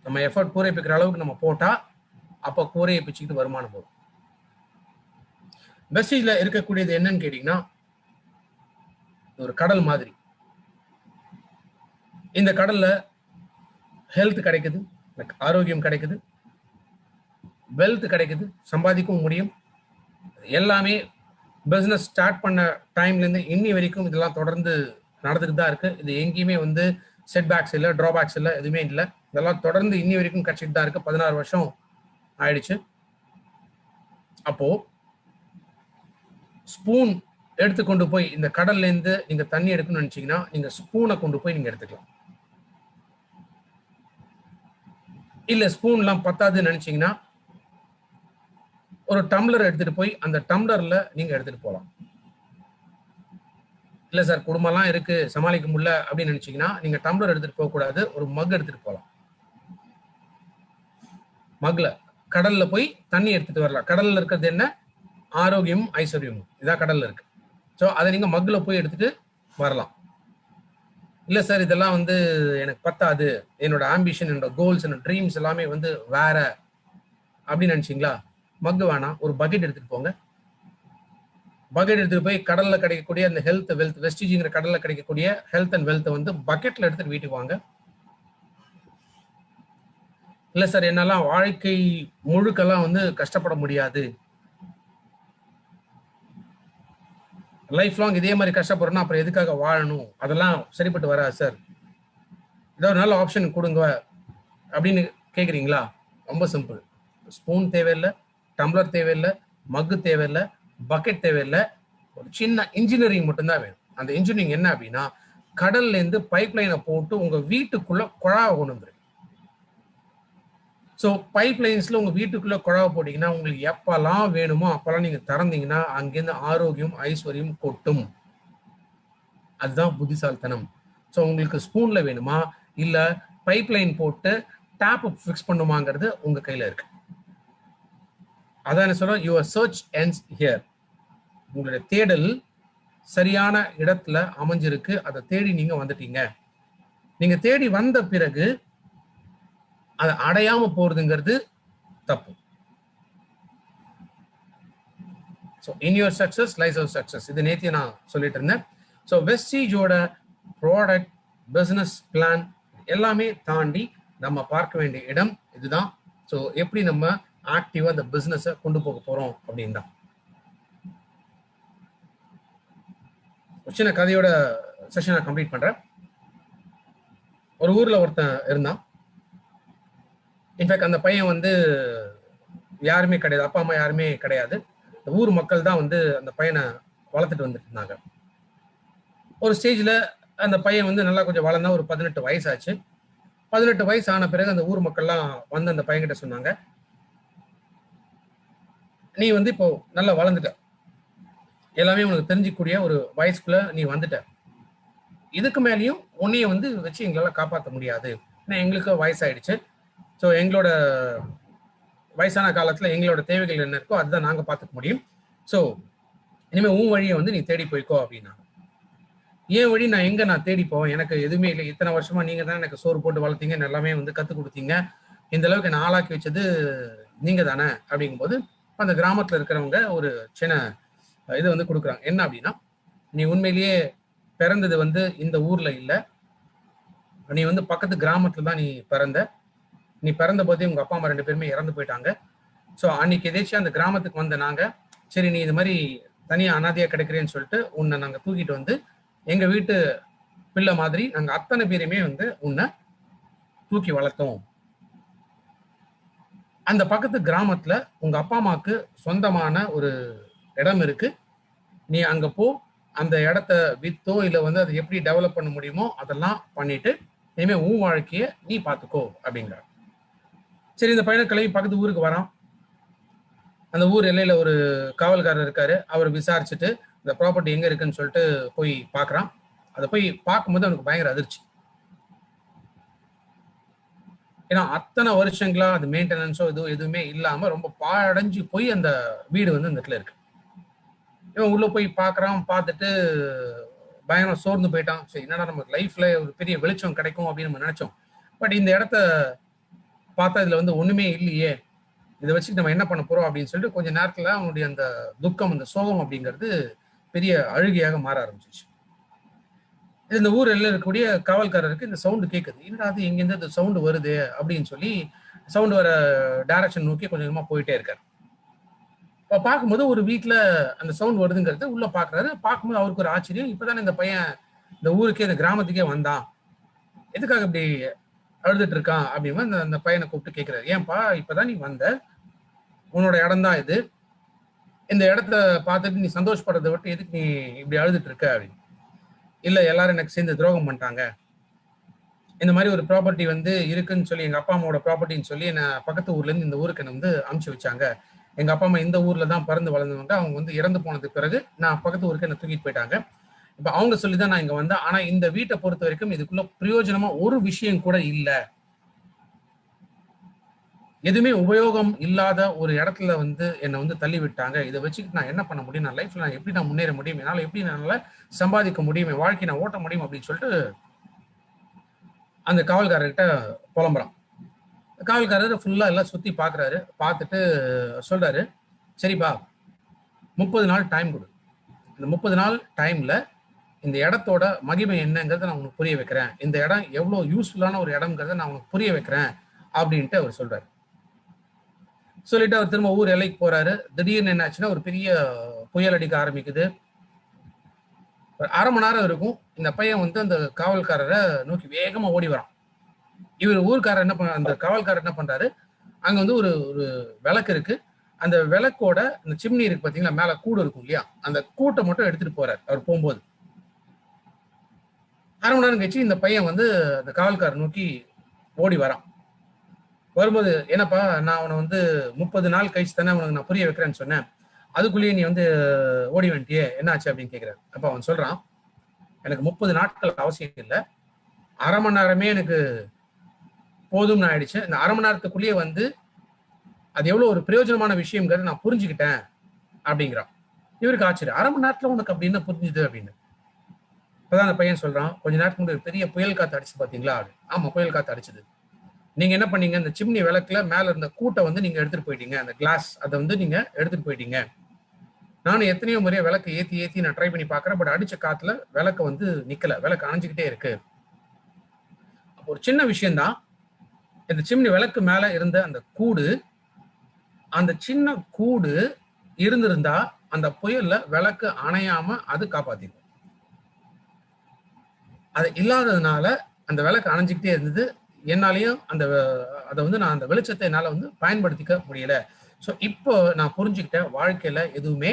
நம்ம எஃபர்ட் கூரை பிக்கிற அளவுக்கு நம்ம போட்டா அப்ப கூரையை பிச்சுக்கிட்டு வருமானம் போகும். வெஸ்டீஜ்ல இருக்கக்கூடியது என்னன்னு கேட்டீங்கன்னா, ஒரு கடல் மாதிரி. இந்த கடல்ல ஹெல்த் கிடைக்குது, ஆரோக்கியம் கிடைக்குது, வெல்த் கிடைக்குது, சம்பாதிக்கவும் முடியும். எல்லாமே பிசினஸ் ஸ்டார்ட் பண்ண டைம்ல இருந்து இன்னி வரைக்கும் இதெல்லாம் தொடர்ந்து நடந்துட்டு தான் இருக்கு. இது எங்கேயுமே வந்து செட்பேக்ஸ் இல்லை, டிராபேக்ஸ் இல்லை, எதுவுமே இல்லை. இதெல்லாம் தொடர்ந்து இன்னி வரைக்கும் கிடைச்சிட்டு தான் இருக்கு. 16 வருஷம் ஆயிடுச்சு. அப்போ ஸ்பூன் எடுத்து கொண்டு போய் இந்த கடல்ல இருந்து நீங்க தண்ணி எடுக்கணும்னு நினைச்சீங்கன்னா நீங்க ஸ்பூனை கொண்டு போய் நீங்க எடுத்துக்கலாம். இல்ல ஸ்பூன் எல்லாம் பத்தாதுன்னு நினைச்சீங்கன்னா ஒரு டம்ளர் எடுத்துட்டு போய் அந்த டம்ளர்ல நீங்க எடுத்துட்டு போகலாம். இல்ல சார் குடும்பம்லாம் இருக்கு சமாளிக்க முடியல அப்படின்னு நினைச்சீங்கன்னா நீங்க டம்ளர் எடுத்துட்டு போக கூடாது, ஒரு மக் எடுத்துட்டு போகலாம். மக்ல கடல்ல போய் தண்ணி எடுத்துட்டு வரலாம். கடல்ல இருக்கிறது என்ன? ஆரோக்கியம் ஐஸ்வர்யம், இதான் கடல்ல இருக்கு. ஸோ அதை நீங்க மக்ல போய் எடுத்துட்டு வரலாம். இல்ல சார் இதெல்லாம் வந்து எனக்கு பத்தாது, என்னோட ஆம்பிஷன், என்னோட கோல்ஸ், என்னோட ட்ரீம்ஸ் எல்லாமே வந்து வேற அப்படின்னு நினைச்சீங்களா, மக்கு வேணாம், ஒரு பக்கெட் எடுத்துட்டு போங்க. பக்கெட் எடுத்துட்டு போய் கடல்ல கிடைக்கக்கூடிய அந்த ஹெல்த் வெல்த், வெஸ்டிஜிங்கிற கடல்ல கிடைக்கக்கூடிய ஹெல்த் அண்ட் வெல்த் வந்து பக்கெட்ல எடுத்துட்டு வீட்டுக்கு வாங்க. இல்ல சார் என்னெல்லாம் வாழ்க்கை முழுக்கெல்லாம் வந்து கஷ்டப்பட முடியாது, லைஃப் லாங் இதே மாதிரி கஷ்டப்படுறோம்னா அப்புறம் எதுக்காக வாழணும், அதெல்லாம் சரிப்பட்டு வராது சார், ஏதோ ஒரு நல்ல ஆப்ஷன் கொடுங்க அப்படின்னு கேட்குறீங்களா? ரொம்ப சிம்பிள். ஸ்பூன் தேவையில்லை, டம்ளர் தேவையில்லை, மக்கு தேவையில்லை, பக்கெட் தேவையில்லை, ஒரு சின்ன இன்ஜினியரிங் மட்டும்தான் வேணும். அந்த இன்ஜினியரிங் என்ன அப்படின்னா, கடல்ல இருந்து பைப் லைனை போட்டு உங்க வீட்டுக்குள்ள குழாவை கொண்டு வந்துருக்கு. ஸோ பைப் லைன்ஸ்ல உங்க வீட்டுக்குள்ள குழாவை போட்டீங்கன்னா உங்களுக்கு எப்பெல்லாம் வேணுமோ அப்பெல்லாம் நீங்க திறந்தீங்கன்னா அங்கேருந்து ஆரோக்கியம் ஐஸ்வர்யம் கொட்டும். அதுதான் புத்திசாலித்தனம். ஸோ உங்களுக்கு ஸ்பூன்ல வேணுமா இல்ல பைப் லைன் போட்டு டேப் ஃபிக்ஸ் பண்ணுமாங்கிறது உங்க கையில இருக்கு. அதான் என்ன சொல்றோம், யுவர் சர்ச் எண்ட்ஸ் ஹியர். உங்களுடைய தேடல் சரியான இடத்துல அமைஞ்சிருக்கு, அதை தேடி நீங்க வந்துட்டீங்க. நீங்க தேடி வந்த பிறகு அதை அடையாம போறதுங்கிறது தப்பு. So in your success lies your success. இது நேற்று நான் சொல்லிட்டு இருந்தேன். ஸோ வெஸ்டீஜோட ப்ராடக்ட், பிசினஸ் பிளான் எல்லாமே தாண்டி நம்ம பார்க்க வேண்டிய இடம் இதுதான். ஸோ எப்படி நம்ம ஆக்டிவா இந்த பிசினஸை கொண்டு போக போறோம் அப்படின்னு தான். சின்ன கதையோட செஷனை கம்ப்ளீட் பண்றேன். ஒரு ஊர்ல ஒருத்தன் இருந்தான். இன்ஃபேக்ட் அந்த பையன் வந்து யாருமே கிடையாது, அப்பா அம்மா யாருமே கிடையாது. ஊர் மக்கள் தான் வந்து அந்த பையனை வளர்த்துட்டு வந்துட்டு இருந்தாங்க. ஒரு ஸ்டேஜ்ல அந்த பையன் வந்து நல்லா கொஞ்சம் வளர்ந்தா, ஒரு 18 வயசு ஆச்சு. 18 வயசு ஆன பிறகு அந்த ஊர் மக்கள்லாம் வந்து அந்த பையன்கிட்ட சொன்னாங்க, நீ வந்து இப்போ நல்லா வளர்ந்துட்ட, எல்லாமே உனக்கு தெரிஞ்சிக்கூடிய ஒரு வயசுக்குள்ள நீ வந்துட்ட, இதுக்கு மேலேயும் உன்னைய வந்து வச்சு எங்களால காப்பாற்ற முடியாது, ஏன்னா எங்களுக்கு வயசாயிடுச்சு. ஸோ எங்களோட வயசான காலத்துல எங்களோட தேவைகள் என்ன இருக்கோ அதுதான் நாங்க பார்த்துக்க முடியும். ஸோ இனிமே உன் வழியை வந்து நீ தேடி போய்க்கோ அப்படின்னா. ஏன் வழி நான் தேடி போவேன், எனக்கு எதுவுமே இல்லை, இத்தனை வருஷமா நீங்க தான் எனக்கு சோறு போட்டு வளர்த்தீங்க, எல்லாமே வந்து கற்றுக் கொடுத்தீங்க, இந்த அளவுக்கு என்ன ஆளாக்கி வச்சது நீங்க தானே அப்படிங்கும்போது அந்த கிராமத்துல இருக்கிறவங்க ஒரு சின்ன இது வந்து கொடுக்குறாங்க. என்ன அப்படின்னா, நீ உண்மையிலேயே பிறந்தது வந்து இந்த ஊர்ல இல்லை, நீ வந்து பக்கத்து கிராமத்துல தான் நீ பிறந்த. நீ பிறந்த போதே உங்க அப்பா அம்மா 2 பேருமே இறந்து போயிட்டாங்க. ஸோ அன்னைக்கு எதேச்சும் அந்த கிராமத்துக்கு வந்த நாங்க, சரி நீ இது மாதிரி தனியா அனாதையா கிடைக்கிறேன்னு சொல்லிட்டு உன்னை நாங்க தூக்கிட்டு வந்து எங்க வீட்டு பிள்ளை மாதிரி நாங்க அத்தனை பேருமே வந்து உன்னை தூக்கி வளர்த்தோம் அந்த பக்கத்து கிராமத்துல உங்க அப்பா அம்மாவுக்கு சொந்தமான ஒரு இடம் இருக்கு. நீ அங்க போ, அந்த இடத்த வித்தோ இல்ல வந்து அதை எப்படி டெவலப் பண்ண முடியுமோ அதெல்லாம் பண்ணிட்டு இனிமே உன் வாழ்க்கைய நீ பாத்துக்கோ அப்படிங்கிறார். சரி, இந்த பையனை கிளம்பி பக்கத்து ஊருக்கு வரான். அந்த ஊர் எல்லையில ஒரு காவல்காரர் இருக்காரு. அவர் விசாரிச்சுட்டு இந்த ப்ராப்பர்ட்டி எங்க இருக்குன்னு சொல்லிட்டு போய் பாக்குறான். அதை போய் பார்க்கும்போது அவனுக்கு பயங்கர அதிர்ச்சி. ஏன்னா அத்தனை வருஷங்களா அது மெயின்டெனன்ஸோ எதுவுமே இல்லாம ரொம்ப பாழடைஞ்சு போய் அந்த வீடு வந்து இந்த இடத்துல இருக்கு. இவன் உள்ள போய் பார்க்கறான். பார்த்துட்டு பயங்கரம் சோர்ந்து போயிட்டான். சரி, என்னடா நம்ம லைஃப்ல ஒரு பெரிய வெளிச்சம் கிடைக்கும் அப்படின்னு நம்ம நினைச்சோம். பட் இந்த இடத்த பார்த்தா இதுல வந்து ஒண்ணுமே இல்லையே, இதை வச்சுட்டு நம்ம என்ன பண்ண போறோம் அப்படின்னு சொல்லிட்டு கொஞ்ச நேரத்துல அவனுடைய அந்த துக்கம், அந்த சோகம் அப்படிங்கிறது பெரிய அழுகையாக மாற ஆரம்பிச்சிச்சு. இந்த ஊர் எல்லையில் இருக்கக்கூடிய காவல்காரருக்கு இந்த சவுண்டு கேட்குது. என்னடா அது எங்கேருந்து இந்த சவுண்டு வருது அப்படின்னு சொல்லி சவுண்டு வர டைரக்ஷன் நோக்கி கொஞ்சம் கொஞ்சமா போயிட்டே இருக்காரு. இப்போ பார்க்கும்போது ஒரு வீட்டில் அந்த சவுண்ட் வருதுங்கிறது உள்ள பார்க்குறாரு. பார்க்கும்போது அவருக்கு ஒரு ஆச்சரியம். இப்போதானே இந்த பையன் இந்த ஊருக்கே, இந்த கிராமத்துக்கே வந்தான், எதுக்காக இப்படி அழுதுட்டு இருக்கான் அப்படின்னு அந்த அந்த பையனை கூப்பிட்டு கேட்குறாரு. ஏன்பா இப்போதான் நீ வந்த, உன்னோட இடம் தான் இது, இந்த இடத்த பார்த்துட்டு நீ சந்தோஷப்படுறதை விட்டு எதுக்கு நீ இப்படி அழுதுட்டு இருக்க அப்படின்னு. இல்லை, எல்லாரும் எனக்கு சேர்ந்து துரோகம் பண்ணிட்டாங்க. இந்த மாதிரி ஒரு ப்ராப்பர்ட்டி வந்து இருக்குன்னு சொல்லி, எங்கள் அப்பா அம்மாவோட ப்ராப்பர்ட்டின்னு சொல்லி என்னை பக்கத்து ஊர்லேருந்து இந்த ஊருக்கு என்னை வந்து அமுச்சு வச்சாங்க. எங்கள் அப்பா அம்மா இந்த ஊரில் தான் பிறந்து வளர்ந்தவங்க. அவங்க வந்து இறந்து போனதுக்கு பிறகு நான் பக்கத்து ஊருக்கு என்னை தூக்கிட்டு போயிட்டாங்க. இப்போ அவங்க சொல்லி தான் நான் இங்கே வந்தேன். ஆனால் இந்த வீட்டை பொறுத்த வரைக்கும் இதுக்குள்ள பிரயோஜனமா ஒரு விஷயம் கூட இல்லை. எதுவுமே உபயோகம் இல்லாத ஒரு இடத்துல வந்து என்னை வந்து தள்ளி விட்டாங்க. இதை வச்சுக்கிட்டு நான் என்ன பண்ண முடியும், நான் லைஃப்ல நான் எப்படி நான் முன்னேற முடியும், என்னால் எப்படி என்னால் சம்பாதிக்க முடியும், என் வாழ்க்கையை நான் ஓட்ட முடியும் அப்படின்னு சொல்லிட்டு அந்த காவல்காரர்கிட்ட புலம்புறான். காவல்காரர் ஃபுல்லா எல்லாம் சுத்தி பாக்குறாரு. பார்த்துட்டு சொல்றாரு, சரிப்பா 30 நாள் டைம் கொடு. இந்த 30 நாள் டைம்ல இந்த இடத்தோட மகிமை என்னங்கிறத நான் உனக்கு புரிய வைக்கிறேன், இந்த இடம் எவ்வளவு யூஸ்ஃபுல்லான ஒரு இடம்ங்கிறத நான் உனக்கு புரிய வைக்கிறேன் அப்படின்ட்டு அவர் சொல்றாரு. சொல்லிட்டு அவர் திரும்ப ஊர் எல்லைக்கு போறாரு. திடீர்னு என்னாச்சுன்னா ஒரு பெரிய புயல் அடிக்க ஆரம்பிக்குது. ஒரு அரை மணி நேரம் இருக்கும். இந்த பையன் வந்து அந்த காவல்காரரை நோக்கி வேகமா ஓடி வரான். இவர் ஊர்க்காரர் என்ன பண்ண, அந்த காவல்காரர் என்ன பண்றாரு, அங்க வந்து ஒரு ஒரு விளக்கு இருக்கு. அந்த விளக்கோட இந்த சிம்னி இருக்கு பாத்தீங்களா, மேல கூடு இருக்கும் இல்லையா, அந்த கூட்டை மட்டும் எடுத்துட்டு போறாரு அவர் போகும்போது. அரை மணி நேரம் கழிச்சு இந்த பையன் வந்து அந்த காவல்காரர் நோக்கி ஓடி வரான். வரும்போது, என்னப்பா நான் அவனை வந்து 30 நாள் கழிச்சு தானே உனக்கு நான் புரிய வைக்கிறேன்னு சொன்னேன், அதுக்குள்ளேயே நீ வந்து ஓடி வந்துட்டியே, என்ன ஆச்சு அப்படின்னு கேட்கிறாரு. அப்ப அவன் சொல்றான், எனக்கு 30 நாட்கள் அவசியம் இல்லை, அரை மணி நேரமே எனக்கு போதும்னு ஆயிடுச்சு. இந்த அரை மணி நேரத்துக்குள்ளேயே வந்து அது எவ்வளவு ஒரு பிரயோஜனமான விஷயம்ங்கிறத நான் புரிஞ்சுக்கிட்டேன் அப்படிங்கிறான். இவருக்கு ஆச்சரியம், அரை மணி நேரத்துல உனக்கு அப்படி என்ன புரிஞ்சுது அப்படின்னு. இப்பதான் அந்த பையன் சொல்றான், கொஞ்ச நேரத்துக்கு முன்னாடி பெரிய புயல் காத்து அடிச்சு பாத்தீங்களா. ஆமா, புயல் காத்து அடிச்சது. நீங்க என்ன பண்ணீங்க, இந்த சிம்னி விளக்குல மேல இருந்த கூட்டை வந்து நீங்க எடுத்துட்டு போயிட்டீங்க, அந்த கிளாஸ் அதை வந்து நீங்க எடுத்துட்டு போயிட்டீங்க. நானும் எத்தனையோ முறையா விளக்கு ஏத்தி நான் ட்ரை பண்ணி பாக்குறேன். பட் அடிச்ச காத்துல விளக்கு வந்து நிக்கல, விளக்கு அணைஞ்சுக்கிட்டே இருக்கு. ஒரு சின்ன விஷயம்தான், இந்த சிம்னி விளக்கு மேல இருந்த அந்த கூடு, அந்த சின்ன கூடு இருந்திருந்தா அந்த புயல்ல விளக்கு அணையாம அது காப்பாத்திக்கும். அது இல்லாததுனால அந்த விளக்கு அணைஞ்சுக்கிட்டே இருந்தது. என்னாலையும் அதை வந்து நான் அந்த வெளிச்சத்தை என்னால வந்து பயன்படுத்திக்க முடியல. ஸோ இப்போ நான் புரிஞ்சுக்கிட்டேன், வாழ்க்கையில எதுவுமே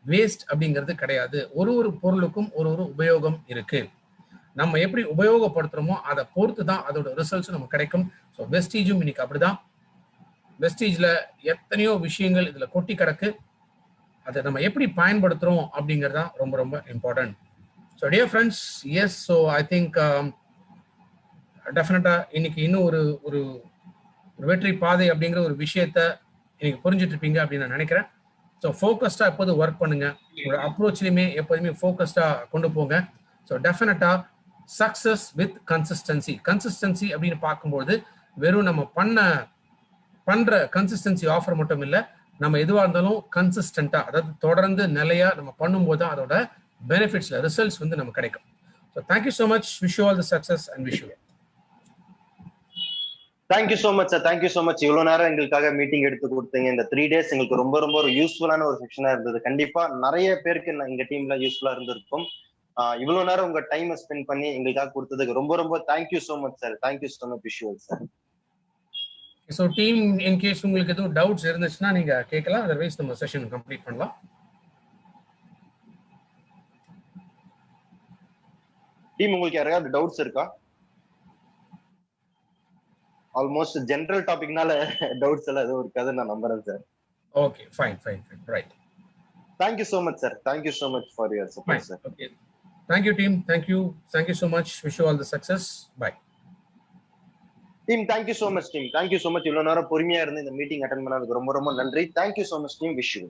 வேஸ்ட் அப்படிங்கிறது கிடையாது. ஒரு ஒரு பொருளுக்கும் ஒரு ஒரு உபயோகம் இருக்கு. நம்ம எப்படி உபயோகப்படுத்துறோமோ அதை பொறுத்து தான் அதோட ரிசல்ட்ஸ் நமக்கு கிடைக்கும். ஸோ வெஸ்டீஜும் இன்னைக்கு அப்படிதான். வெஸ்டீஜ்ல எத்தனையோ விஷயங்கள் இதுல கொட்டி கிடக்கு. அதை நம்ம எப்படி பயன்படுத்துறோம் அப்படிங்கிறது தான் ரொம்ப ரொம்ப important. So dear friends, yes, so I think டெஃபினட்டா இன்னைக்கு இன்னும் ஒரு ஒரு வெற்றி பாதை அப்படிங்கிற ஒரு விஷயத்த இன்னைக்கு புரிஞ்சுட்டு இருப்பீங்க அப்படின்னு நான் நினைக்கிறேன். ஸோ ஃபோக்கஸ்டா எப்போதும் ஒர்க் பண்ணுங்க. உங்களோட அப்ரோச்லையுமே எப்போதுமே ஃபோக்கஸ்டா கொண்டு போங்க. ஸோ டெஃபினட்டா சக்சஸ் வித் கன்சிஸ்டன்சி. கன்சிஸ்டன்சி அப்படின்னு பார்க்கும்போது வெறும் நம்ம பண்ற கன்சிஸ்டன்சி ஆஃபர் மட்டும் இல்லை, நம்ம எதுவாக இருந்தாலும் கன்சிஸ்டண்டா, அதாவது தொடர்ந்து நிலையா நம்ம பண்ணும்போது தான் அதோட பெனிஃபிட்ஸ்ல ரிசல்ட்ஸ் வந்து நமக்கு கிடைக்கும். So thank you so much. Wish you all the success and wish you. Thank you so much sir, thank you so much. இவ்வளவு நேரம் எங்களுக்காக மீட்டிங் எடுத்து கொடுத்தீங்க. இந்த 3 days எங்களுக்கு ரொம்ப ரொம்ப ஒரு யூஸ்ஃபுல்லான ஒரு செக்ஷனா இருந்தது. கண்டிப்பா நிறைய பேருக்கு எங்க டீம்ல யூஸ்ஃபுல்லா இருந்திருக்கும். இவ்வளவு நேரம் உங்க டைமை ஸ்பெண்ட் பண்ணி எங்களுக்காக கொடுத்ததுக்கு ரொம்ப ரொம்ப thank you so much sir. Thank you so much. Visual sir. So team in case உங்களுக்கு எதுவும் டவுட்ஸ் இருந்துச்சுன்னா நீங்க கேட்கலாம், அதர்வைஸ் நம்ம செஷன் கம்ப்ளீட் பண்ணலாம். டீம் உங்களுக்கு யாராவது டவுட்ஸ் இருக்கா? ஆல்மோஸ்ட் ஜெனரல் டாபிக்னால டவுட்ஸ் எல்லாம் எதுவும் இருக்காதுன்னு நான் நம்புறேன் sir. Okay, fine, right. Thank you so much, sir. Thank you so much for your support, Fine. sir. Okay. Thank you, team. Thank you so much. Wish you all the success. Bye. Team, thank you so much, team. Thank you so much. இவ்வளவு நேரம் பொறுமையா இருந்து இந்த meeting attend பண்ணதுக்கு ரொம்ப ரொம்ப நன்றி. Thank you so much, team. Wish you.